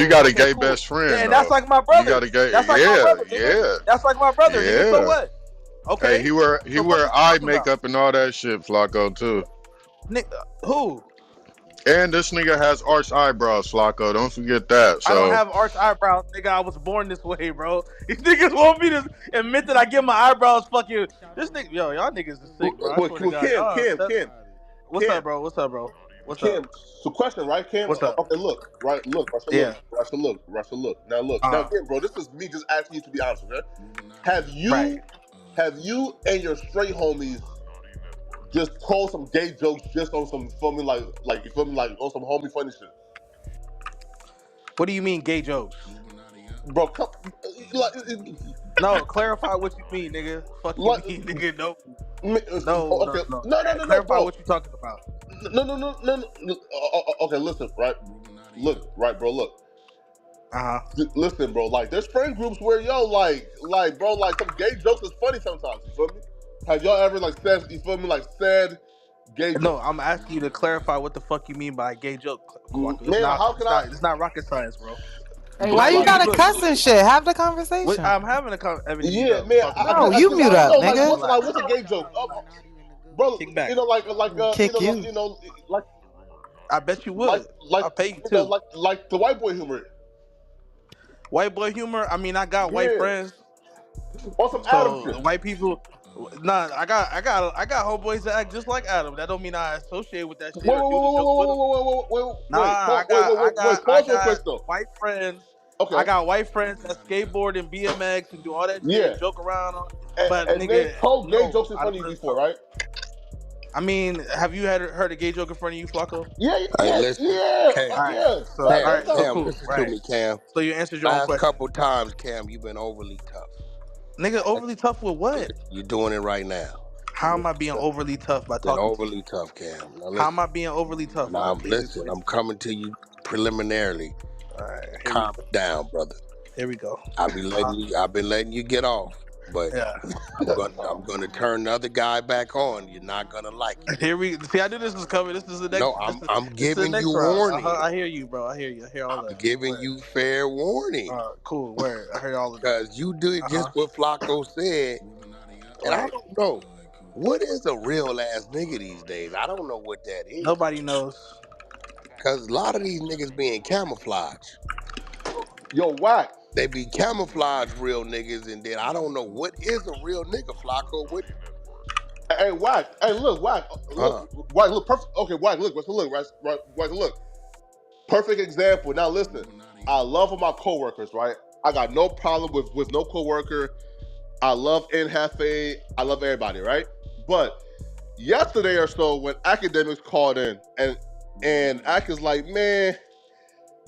you got a okay, gay cool. best friend Yeah, and that's though. like my You brother. got a gay, That's like my yeah, brother, nigga. yeah, That's like my brother, nigga. So yeah. what? Okay. Hey, he wear So fuck is you eye talking about? makeup and all that shit, Flakko too. Who? And this nigga has arched eyebrows, Flakko. Don't forget that. I don't So have arch eyebrows, nigga. I was born this way, bro. These niggas want me to admit that I get my eyebrows fucking. This nigga, yo, y'all niggas is sick, bro. I swear to God. Kim. What's up, bro? What's up, bro? What's up? Cam, so question, right, Cam? What's up? Okay, look, right, look, Russell, Yeah. look. Now, look. Now, again, bro, this is me just asking you to be honest, okay? Have you and your straight homies just told some gay jokes just on some, you feel me, like you feel me, like on some homie funny shit? What do you mean gay jokes? Bro, come, like, no, clarify what you mean, nigga. Fuck you mean, nigga. No. Okay. No, Clarify bro. what you talking about. No. Okay, listen, right? Look, right, bro, look. Listen, bro, like, there's friend groups where, yo, like, bro, like, some gay jokes is funny sometimes, you feel me? Have y'all ever, like, said, you feel me, like, said gay jokes? No, I'm asking you to clarify what the fuck you mean by gay joke. Man, how can I? It's not rocket science, bro. Hey, why you gotta cuss and shit? Have the conversation. I'm having a conversation. Yeah, man. No, you mute up, nigga. Like, what's a gay joke? Bro, kick back. You know, like, kick you. You know, like. I bet you would. Like, I'll pay you know, too. like the white boy humor. White boy humor. I mean, I got white friends. On some Adam shit. White people. Nah, I got homeboys that act just like Adam. That don't mean I associate with that shit. Wait, I got white friends. Okay. I got white friends that skateboard and BMX and do all that shit, joke around on. But and nigga, they told gay jokes in front of you before, right? I mean, have you heard a gay joke in front of you, Flakko? Yeah. Cam, Cool. Listen to me, Cam. So you answered your own question. Last couple times, Cam, you've been overly tough. Nigga, overly tough with what? You're doing it right now. How am I being overly tough by talking? Overly tough, Cam. How am I being overly tough? Now, listen, I'm coming to you preliminarily. All right, calm down, brother. Here we go. I've been letting you get off, but I'm gonna turn the other guy back on. You're not gonna like it. Here we see. I knew this was coming. This is the next. No, I'm giving you warning. I hear you, bro. I hear you. I hear all that. I'm giving you fair warning. Cool. Word. I heard all of that. Because you did just what Flakko said, and I don't know what is a real ass nigga these days. I don't know what that is. Nobody knows. Because a lot of these niggas being camouflage. Yo, Wack. They be camouflage real niggas, and then I don't know what is a real nigga, Flakko. What? Hey, Wack. Hey, look, Wack. Wack, look, perfect. Okay, Wack, look, Wack, look. Perfect example. Now, listen. I love all my coworkers, right? I got no problem with no coworker. I love NHFA. I love everybody, right? But yesterday or so, when academics called in, and Ak is like, man,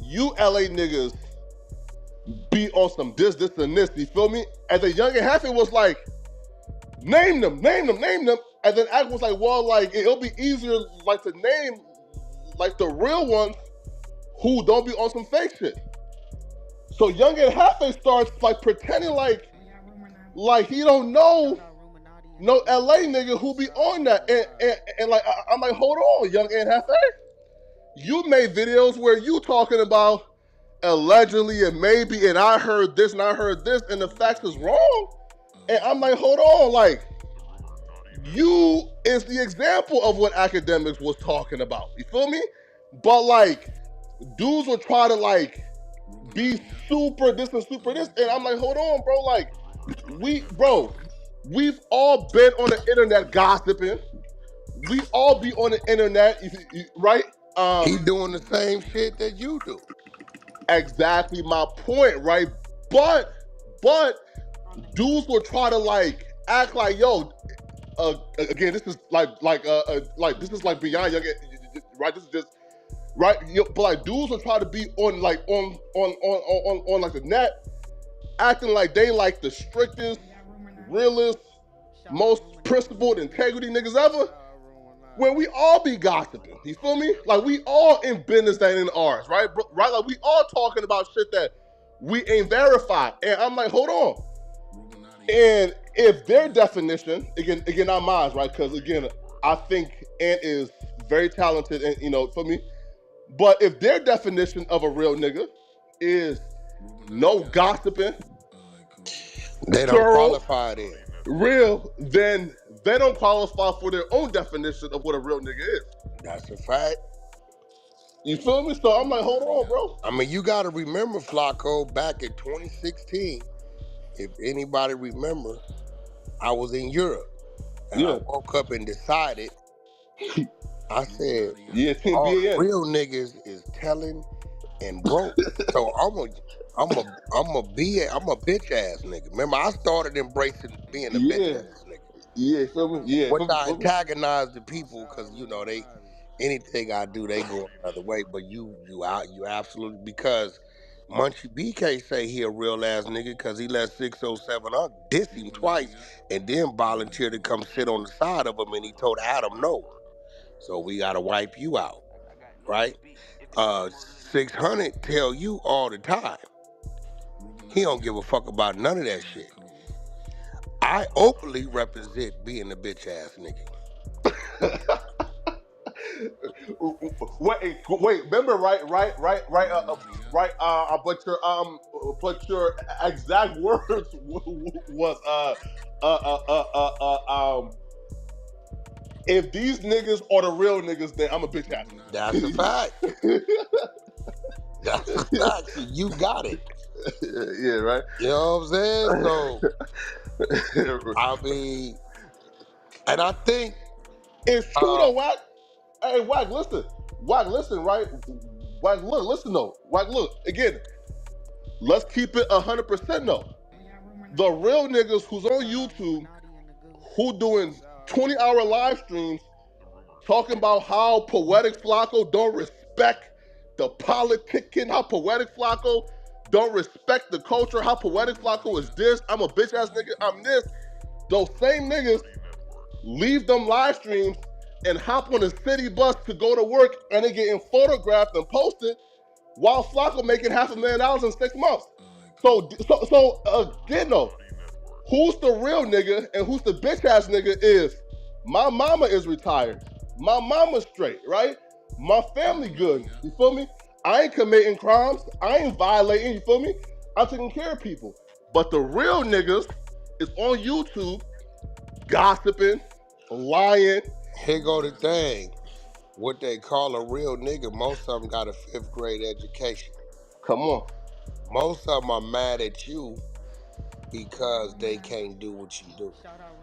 you LA niggas be on some this, and this, you feel me? And the young and Happy was like, name them. And then Ak was like, well, like, it'll be easier, like, to name, like, the real ones who don't be on some fake shit. So young and Happy starts, like, pretending like he don't know no LA nigga who be on that. And like, I'm like, hold on, young and Happy. You made videos where you talking about allegedly and maybe, and I heard this and I heard this, and the facts is wrong. And I'm like, hold on, like, you is the example of what academics was talking about. You feel me? But like, dudes will try to like be super this and super this, and I'm like, hold on, bro. Like, we've all been on the internet gossiping. We all be on the internet, right? He doing the same shit that you do. Exactly my point, right? But dudes will try to like act like, yo, again, this is like this is like beyond young, right? This is just right. But like dudes will try to be on like on like the net, acting like they like the strictest, realest, most principled, integrity niggas ever. When we all be gossiping, you feel me? Like, we all in business that ain't ours, right? Right? Like, we all talking about shit that we ain't verified. And I'm like, hold on. And if their definition, again, not mine, right? Because, again, I think Ant is very talented and, you know, for me. But if their definition of a real nigga is no gossiping, they don't qualify then. Real, then they don't qualify for their own definition of what a real nigga is. That's a fact. You feel me? So I'm like, hold on, bro. I mean, you got to remember, Flakko, back in 2016, if anybody remember, I was in Europe. And I woke up and decided I said, Yeah, Team all the BAN. real niggas is telling and broke. So I'm a bitch ass nigga. Remember, I started embracing being a bitch Yeah. ass nigga. Yeah, feel me? Yeah, Which I feel me? antagonize the people because they anything I do they go another way. But you absolutely because Munchie BK say he a real ass nigga because he let 607 up diss him twice and then volunteered to come sit on the side of him and he told Adam no. So we gotta wipe you out, right? 600 tell you all the time. He don't give a fuck about none of that shit. I openly represent being a bitch ass nigga. Wait. Remember, right. But your exact words was if these niggas are the real niggas, then I'm a bitch ass. That's a fact. That's a fact. You got it. Yeah, right. You know what I'm saying? So, I mean, and I think it's true though, Wack. Hey, Wack, listen. Wack, listen, right? Wack, look, listen though. Wack, look again. Let's keep it 100% though. The real niggas who's on YouTube, who doing 20-hour live streams, talking about how Poetik Flakko don't respect the politicking, how Poetik Flakko don't respect the culture, how Poetik Flakko is this, I'm a bitch ass nigga, I'm this. Those same niggas leave them live streams and hop on a city bus to go to work and they getting photographed and posted while Flakko making $500,000 in 6 months. So again though, who's the real nigga and who's the bitch ass nigga is my mama is retired. My mama's straight, right? My family good. You feel me? I ain't committing crimes. I ain't violating, you feel me? I'm taking care of people. But the real niggas is on YouTube gossiping, lying. Here go the thing. What they call a real nigga, most of them got a 5th grade education. Come on. Most of them are mad at you because they can't do what you do.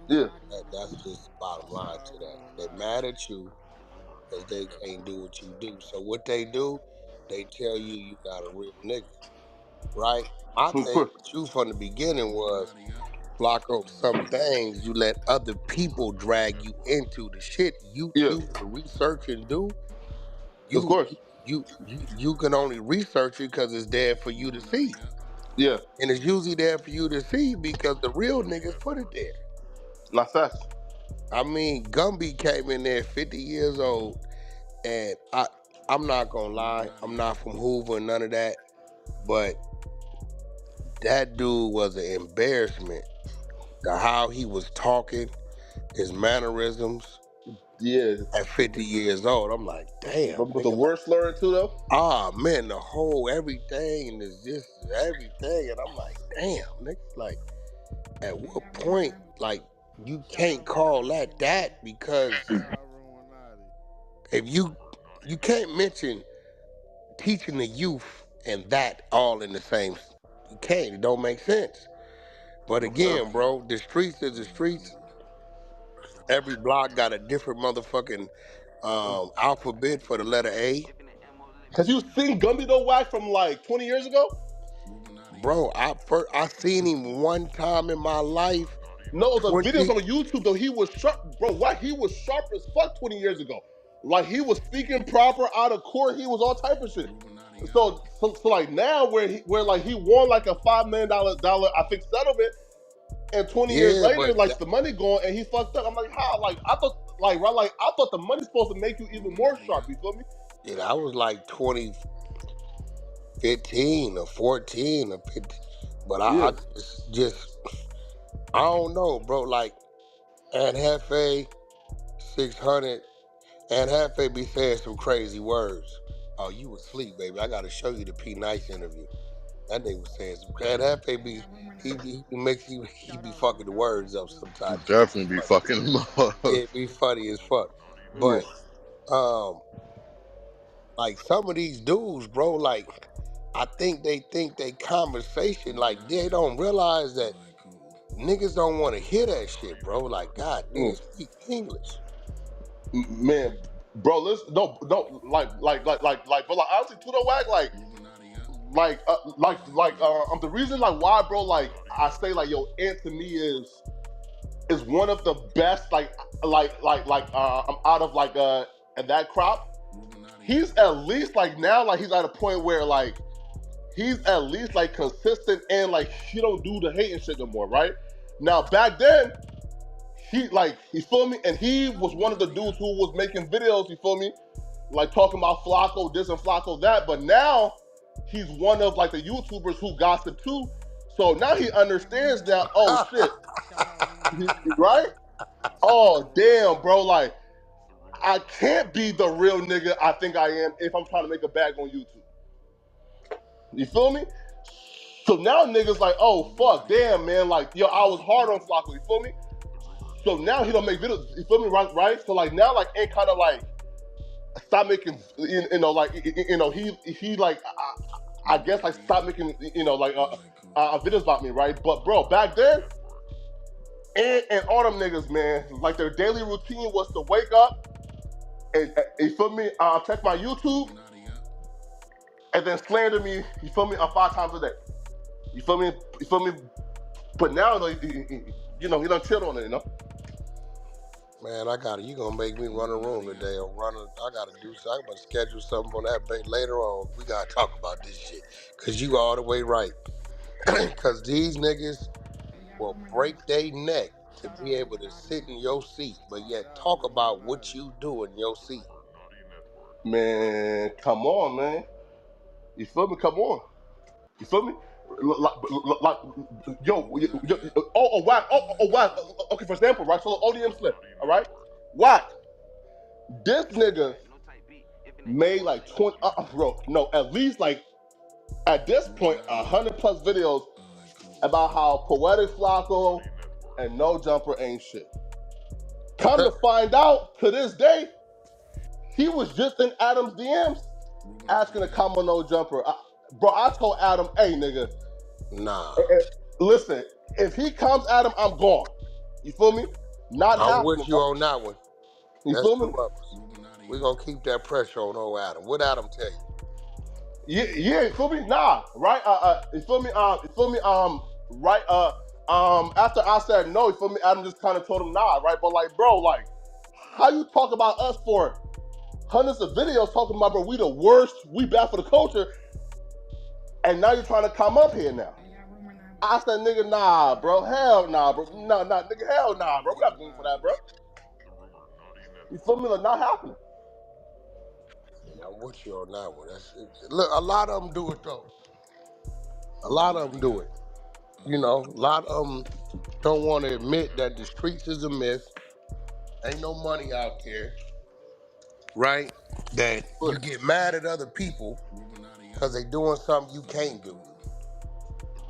Yeah. That's just the bottom line to that. They're mad at you because they can't do what you do. So what they do, they tell you got a real nigga, right? My thing with you from the beginning was, Flakko, some things you let other people drag you into the shit you choose to research and do. Of course. You can only research it because it's there for you to see. Yeah. And it's usually there for you to see because the real niggas put it there. Not fast. I mean, Gumby came in there 50 years old, and I'm not gonna lie, I'm not from Hoover and none of that, but that dude was an embarrassment. How he was talking, his mannerisms. Yeah. At 50 years old, I'm like, damn. But the word slurring too though? Ah, man, the whole everything is just everything. And I'm like, damn, nigga, like, at what point, like, you can't call that because if you can't mention teaching the youth and that all in the same, you can't, it don't make sense. But again, bro, the streets is the streets. Every block got a different motherfucking alphabet for the letter A. Cause you seen Gumby though, Wack, from like 20 years ago? Bro, I seen him one time in my life. No, the videos on YouTube though, he was sharp, bro. Wack, he was sharp as fuck 20 years ago. Like he was speaking proper out of court. He was all type of shit. So like now where he won like a $5 million I think settlement, and 20 years later like the money gone and he fucked up. I'm like, how? Like I thought the money's supposed to make you even more sharp. You feel me? Yeah, I was like 2015 or 14 or 15, but I just I don't know, bro. Like Aunt Hefe, 600, Aunt Hefe be saying some crazy words. Oh, you asleep, baby? I gotta show you the P Nice interview. That nigga was saying some. Aunt Hefe be he be fucking the words up sometimes. Definitely be fucking them up. It be funny as fuck, but like some of these dudes, bro, like I think they conversation, like they don't realize that niggas don't want to hear that shit, bro. Like, God damn, speak English. Man, bro. Listen, no, but like honestly, to the Wack, the reason like why, bro, like I say like yo, Ant to me is one of the best I'm out of at that crop. He's at least like now like he's at a point where like he's at least like consistent and like he don't do the hating shit no more, right? Now back then, he feel me, and he was one of the dudes who was making videos, you feel me, like talking about Flakko this and Flakko that. But now he's one of like the YouTubers who gossip too. So now he understands that. Oh shit, right? Oh damn, bro, like I can't be the real nigga I think I am if I'm trying to make a bag on YouTube. You feel me? So now niggas like, oh fuck, damn man, like yo, I was hard on Flakko, you feel me? So now he don't make videos, you feel me, right? So like now like ain't kind of like stop making, he like I guess like stop making videos about me, right? But bro, back then, and all them niggas, man, like their daily routine was to wake up and you feel me, check my YouTube and then slander me, you feel me, 5 times a day. You feel me? But now, he done chill on it, you know? Man, you gonna make me run a room today or I gotta do something. I'm gonna schedule something on that later on. We gotta talk about this shit. Cause you all the way right. Cause these niggas will break their neck to be able to sit in your seat, but yet talk about what you do in your seat. Man, come on, man. You feel me? Come on. You feel me? Like, Wack. Wack. Okay, for example, right? So ODM slip, all right? Wack. This nigga made like 20, at least like at this point 100 plus videos about how Poetik, Flakko, and No Jumper ain't shit. Come to find out, to this day, he was just in Adam's DMs asking to come on No Jumper. Bro, I told Adam, hey nigga, nah. Listen, if he comes at him, I'm gone. You feel me? I'm with you on that one. You feel me? We're gonna keep that pressure on old Adam. What Adam tell you? Yeah, you feel me? Nah, right? You feel me? Right? After I said no, you feel me? Adam just kind of told him nah, right? But like, bro, like, how you talk about us for hundreds of videos talking about, bro, we the worst, we bad for the culture, and now you're trying to come up here now? I said, nigga, nah, bro, hell nah, bro, nah, nigga, hell nah, bro, we not going for that, bro. You feel me? Like, not happening. Yeah, I'm with you on that one. Look, a lot of them do it though. A lot of them do it. You know, a lot of them don't want to admit that the streets is a myth. Ain't no money out there, right? That you get mad at other people because they doing something you can't do.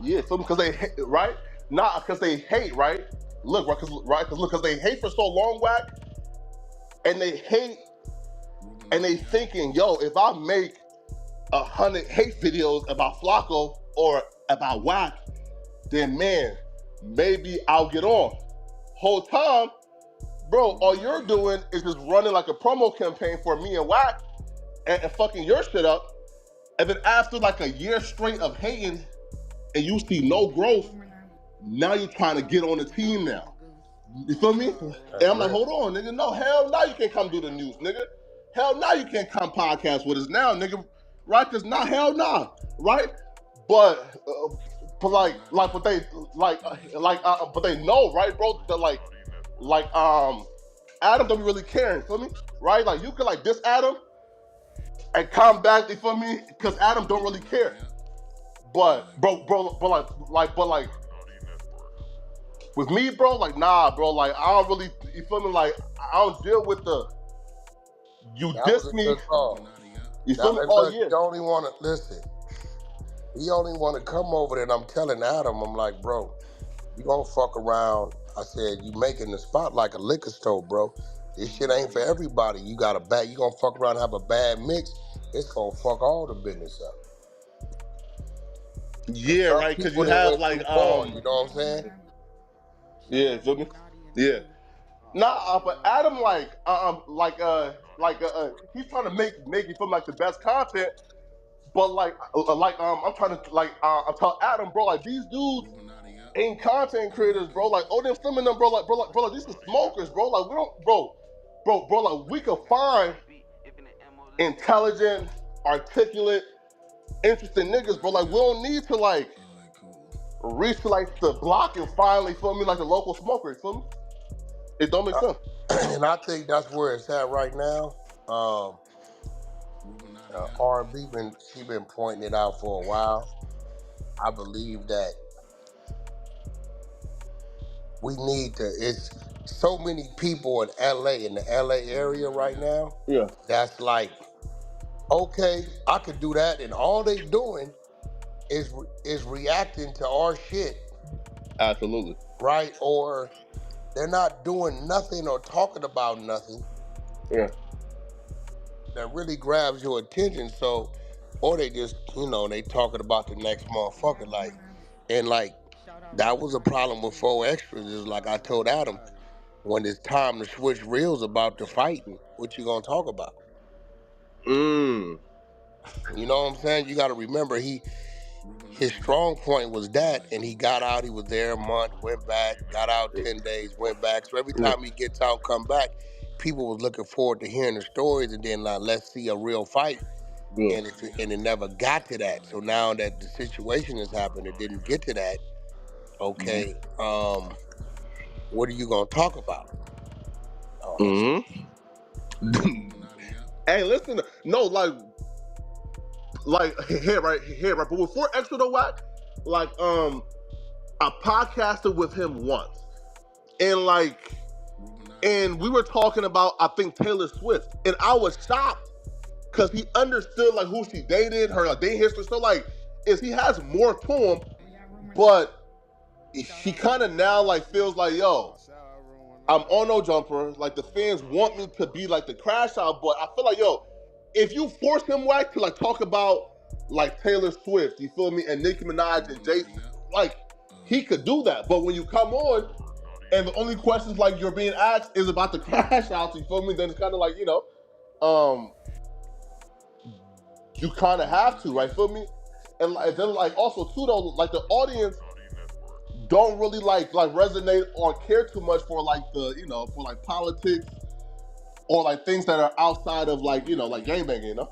Yeah, so because they hate, right? Not because they hate, right? Look, because they hate for so long, Wack, and they hate, and they thinking, yo, if I make 100 hate videos about Flakko or about Wack, then man, maybe I'll get on. Whole time, bro, all you're doing is just running like a promo campaign for me and Wack and fucking your shit up. And then after like a year straight of hating and you see no growth, now you're trying to get on the team now. You feel me? And I'm like, hold on, nigga. No, hell no, you can't come do the news, nigga. Hell no, you can't come podcast with us now, nigga. Right? Cause nah, hell nah. Right? But they know, right, bro? That Adam don't be really caring, feel me? Right? Like you could like diss Adam and come back, you feel me? Cause Adam don't really care. But with me, bro, like nah, bro, like I don't really, you feel me? Like I don't deal with you diss me. You feel me? Oh yeah. You only want to listen. He only want to come over there, and I'm telling Adam, I'm like, bro, you gonna fuck around. I said, you making the spot like a liquor store, bro. This shit ain't for everybody. You got you gonna fuck around and have a bad mix. It's gonna fuck all the business up. Yeah, right, because you have like, you know what I'm saying? Yeah, feel me? Yeah. Nah, but Adam he's trying to make you feel like the best content. But I'm trying to I tell Adam, bro, like these dudes ain't content creators, bro. Like them Slim and them, bro. Like these are smokers, bro. Like we don't, bro. Like we could find intelligent, articulate, interesting niggas, bro. Like we don't need to like reach to like the block and finally feel me like the local smoker. You feel me? It don't make sense. And I think that's where it's at right now. R&B she been pointing it out for a while. I believe that we need to. It's so many people in LA, in the LA area right now. Yeah. That's like, okay, I could do that, and all they doing is reacting to our shit. Absolutely. Right? Or they're not doing nothing or talking about nothing. Yeah. That really grabs your attention. So, or they just, they talking about the next motherfucker. Like, and like, that was a problem with 4 Extras. Is like I told Adam, when it's time to switch reels about the fighting, what you gonna talk about? You know what I'm saying? You got to remember, his strong point was that, and he got out. He was there a month, went back, got out 10 days, went back. So every time he gets out, come back, people was looking forward to hearing the stories, and then let's see a real fight. Yeah. And it never got to that. So now that the situation has happened, it didn't get to that. Okay, what are you gonna talk about? Hey, listen, no, like here, right. But with 4 Extra though, Wack, like I podcasted with him once, and we were talking about I think Taylor Swift, and I was shocked because he understood like who she dated, her like dating history. So like, he has more to him, but he kind of now like feels like, yo, I'm on No Jumper. Like the fans want me to be like the crash out, but I feel like, yo, if you force him, Wack, to like talk about like Taylor Swift, you feel me, and Nicki Minaj and Jay, like he could do that. But when you come on and the only questions like you're being asked is about the crash out, you feel me? Then it's kind of like, you kind of have to, right? Feel me? And then like also too though, like the audience don't really like resonate or care too much for like the for like politics or like things that are outside of like like gangbanging,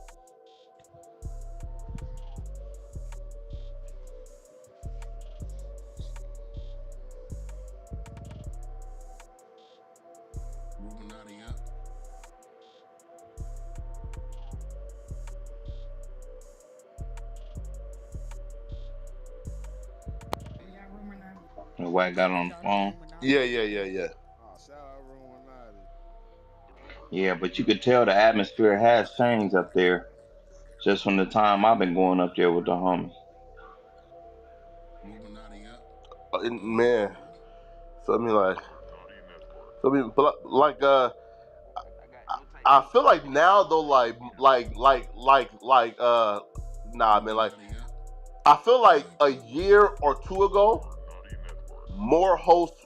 And Wack got on the phone. Yeah. Yeah, but you could tell the atmosphere has changed up there just from the time I've been going up there with the homies. Man, so I feel like now though, nah, man, like I feel like a year or two ago, more hosts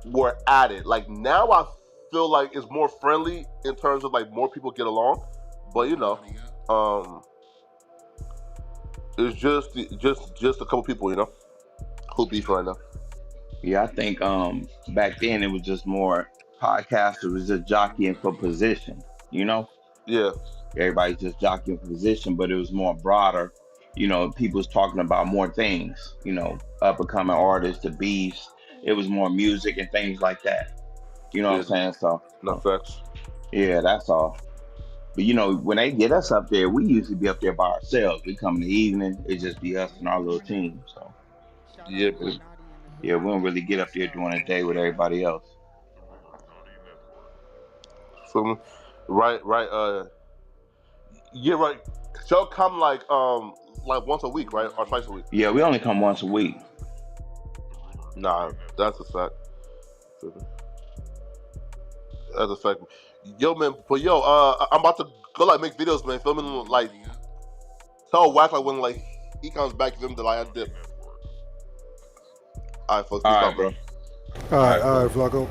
were added. Like now, I feel like it's more friendly in terms of like more people get along, but it's just a couple people, who beef right now. Yeah, I think back then it was just more podcasters was just jockeying for position, Yeah. Everybody's just jockeying for position, but it was more broader. People was talking about more things, up and coming artists, the beefs. It was more music and things like that. You know what I'm saying? So no facts. Yeah, that's all. But when they get us up there, we usually be up there by ourselves. We come in the evening, it just be us and our little team. So yeah, we don't really get up there during the day with everybody else. So right. Yeah, right. Y'all come like once a week, right, or twice a week? Yeah, we only come once a week. Nah, that's a fact. That's a fact. Yo, man, but I'm about to go like make videos, man. Filming like tell Wack like when like he comes back, film the like I dip. Alright, folks. All right, bro. All right, Flakko.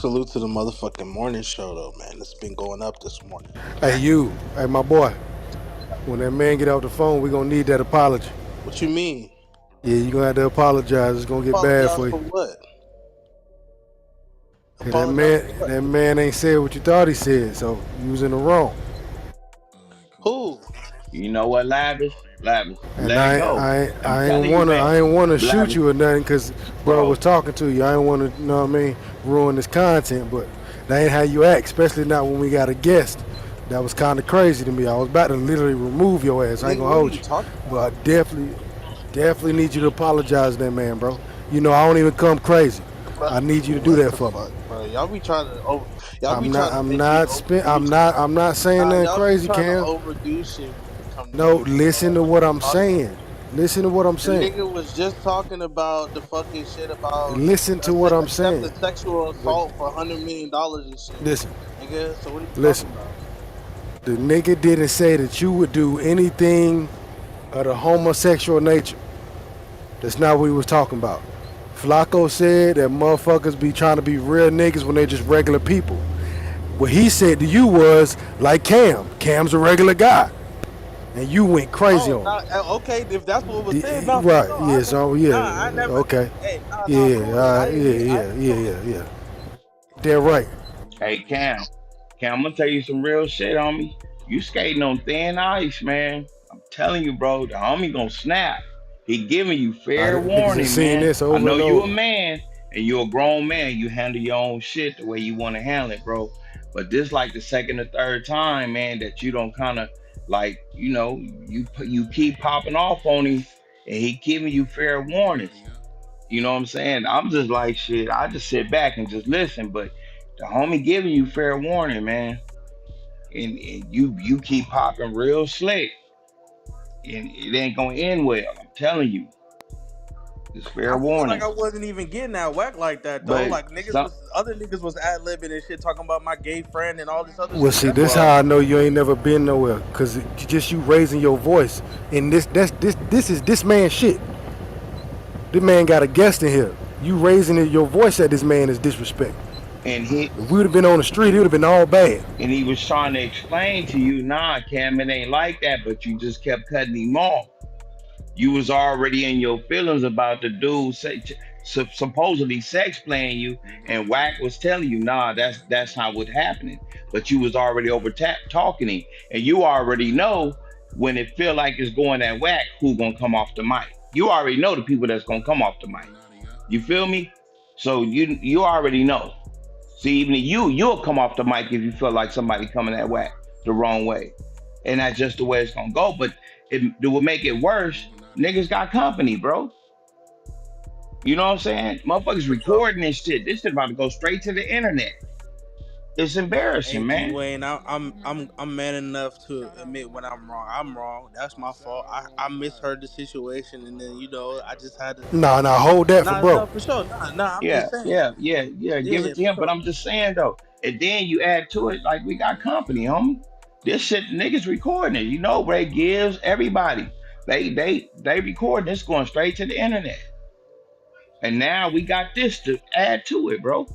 Salute to the motherfucking morning show, though, man. It's been going up this morning. Hey, my boy. When that man get off the phone, we gonna need that apology. What you mean? Yeah, you gonna have to apologize. It's gonna get bad Apologize for for you. what? That man ain't said what you thought he said, so you was in the wrong. Who? You know what, Lavish? Lavish, And let it go. I'm I telling ain't you, man. wanna shoot Lavish, you or nothing, cause bro bro. was talking to you. I ain't wanna, you know what I mean, ruin this content, but that ain't how you act, especially not when we got a guest. That was kind of crazy to me. I was about to literally remove your ass. I ain't Nigga, gonna what are hold you you, talking but I definitely need you to apologize to that man, bro. You know I don't even come crazy. about? I need you to do What that the for me. fuck, bro? Y'all be trying to I'm make me I'm not saying Nah, nothing y'all be crazy, trying to Cam. overdo shit when it comes to No, me, bro. listen Like, to what are what you I'm talking about? saying. Listen to what I'm The saying. nigga was just talking about the fucking shit about Listen to what I'm saying. accepting sexual But assault for $100 million and shit. listen, Nigga, so what are you listen. talking about? The nigga didn't say that you would do anything of the homosexual nature. That's not what he was talking about. Flakko said that motherfuckers be trying to be real niggas when they just regular people. What he said to you was like Cam. Cam's a regular guy. And you went crazy Oh, on him. nah, okay, if that's what was said, nah, for Right, sure. yeah, so yeah, I never, okay. cool. I didn't hear, Yeah. They're right. Hey, Cam, I'm gonna tell you some real shit, homie. You skating on thin ice, man. I'm telling you, bro. The homie gonna snap. He giving you fair Niggas have warning, seen man. this I over know and you a over. man and you a grown man. You handle your own shit the way you want to handle it, bro. But this like the second or third time, man, that you don't kind of like, you keep popping off on him, and he giving you fair warnings. You know what I'm saying? I'm just like shit. I just sit back and just listen, but the homie giving you fair warning, man, and you keep popping real slick, and it ain't gonna end well. I'm telling you, it's fair I feel like warning. I wasn't even getting that whack like that though. But Like other niggas was ad libbing and shit, talking about my gay friend and all this other Well, shit. see, That's this why I how was I know you ain't never been nowhere, cause just you raising your voice, and this is this man's shit. This man got a guest in here. You raising your voice at this man is disrespect. and he If we would have been on the street, it would have been all bad. and he was trying to explain to you, nah, Cam, it ain't like that, but you just kept cutting him off. You was already in your feelings about the dude supposedly sex playing you, and Wack was telling you, nah, that's how it happening. But you was already over talking him, and you already know when it feel like it's going at Wack, who gonna come off the mic. You already know the people that's gonna come off the mic. You feel me? So you already know. See, even you'll come off the mic if you feel like somebody coming at Wack the wrong way, and that's just the way it's gonna go. But it will make it worse. Niggas got company, bro. You know what I'm saying? Motherfuckers recording this shit. This shit about to go straight to the internet. It's embarrassing, Hey G man. Wayne, I'm man enough to admit when I'm wrong. I'm wrong. That's my fault. I misheard the situation, and then I just had to. Nah, hold that for bro. No, for sure. I'm Yeah, just saying. yeah. Give Yeah, it to for him. But sure. I'm just saying though. And then you add to it like we got company, homie. This shit, niggas recording it. You know, Ray Gibbs, everybody. They recording this going straight to the internet. And now we got this to add to it, bro.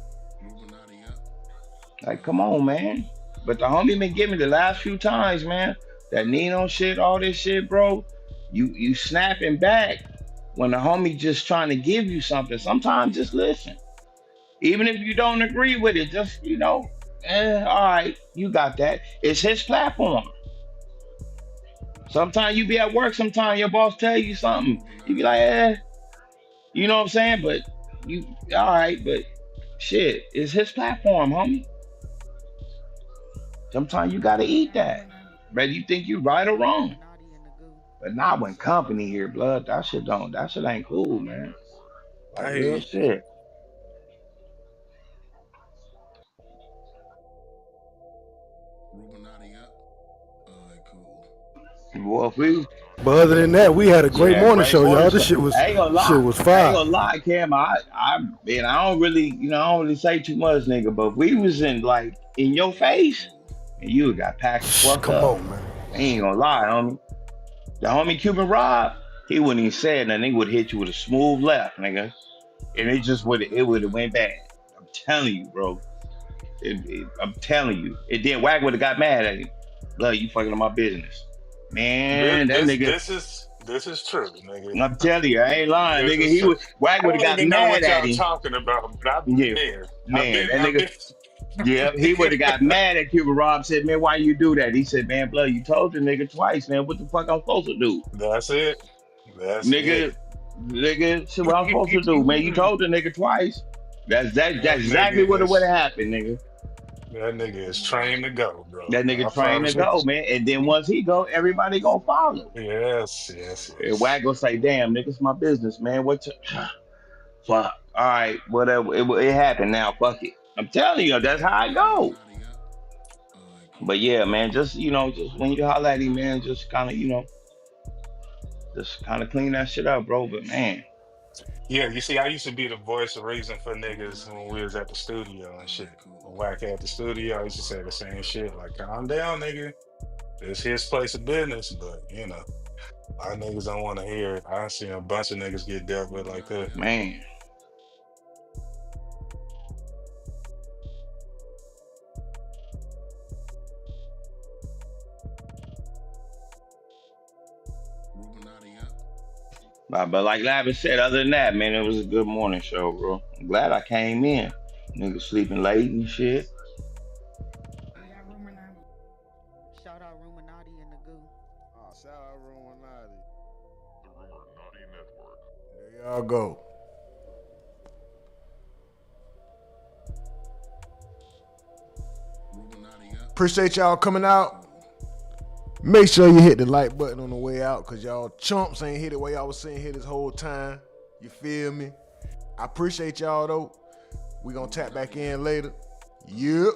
Like, come on, man. But the homie been giving me the last few times, man. That Nino shit, all this shit, bro. You snapping back when the homie just trying to give you something. Sometimes just listen. Even if you don't agree with it, just all right, you got that. It's his platform. Sometimes you be at work, sometimes your boss tell you something. You be like, you know what I'm saying? But you all right, but shit, it's his platform, homie. Sometimes you gotta eat that. Whether you think you right or wrong. But not when company here, blood. That shit ain't cool, man. Like I hear real you. shit. Boy, if we But other than that, we had a great Yeah, morning great show, morning y'all. This show. shit was I ain't gonna shit lie. was I ain't fire. gonna lie, Cam. I don't really, I don't really say too much, nigga. But if we was in your face, and you got packed the fuck Come up. on, man. I ain't gonna lie, homie. The homie Cuban Rob, he wouldn't even say nothing. He would hit you with a smooth left, nigga, and it would have went bad. I'm telling you, bro. I'm telling you. And then Wack would have got mad at him. Look, you fucking on my business. Man, that nigga. This is true, nigga. I'm telling you, I ain't lying, This nigga. is true. Wack I would have don't got even know mad what at y'all him. talking about, but I've been Yeah, there. man, that I've nigga. been. Yeah, he would have got mad at Cuba. Rob said, man, why you do that? He said, man, blood, you told the nigga twice, man. What the fuck I'm supposed to do? That's it. That's it. Nigga, shit, what I'm supposed to do, man? You told the nigga twice. That's exactly what would have happened, nigga. That nigga is trained to go, bro. That nigga I trained to promise you. go, man. And then once he go, everybody gonna follow. Yes. And Wack gonna say, damn, nigga, it's my business, man. What fuck. All right, whatever. It happened now. Fuck it. I'm telling you, that's how I go. But yeah, man, just just when you holler at him, man, just kind of, just kind of clean that shit up, bro. But man, Yeah, you see, I used to be the voice of reason for niggas when we was at the studio and shit. When Wack had the studio, I used to say the same shit, like, calm down, nigga. It's his place of business, but a lot of niggas don't want to hear it. I seen a bunch of niggas get dealt with like that. Man. But like Lavin said, other than that, man, it was a good morning show, bro. I'm glad I came in. Niggas sleeping late and shit. Shout out Ruminati and the goo. Oh, shout out Ruminati. THERUMORNATINETWORK. There y'all go. Appreciate y'all coming out. Make sure you hit the like button on the way out, because y'all chumps ain't hit it while y'all was sitting here this whole time. You feel me? I appreciate y'all, though. We gonna tap back in later. Yep.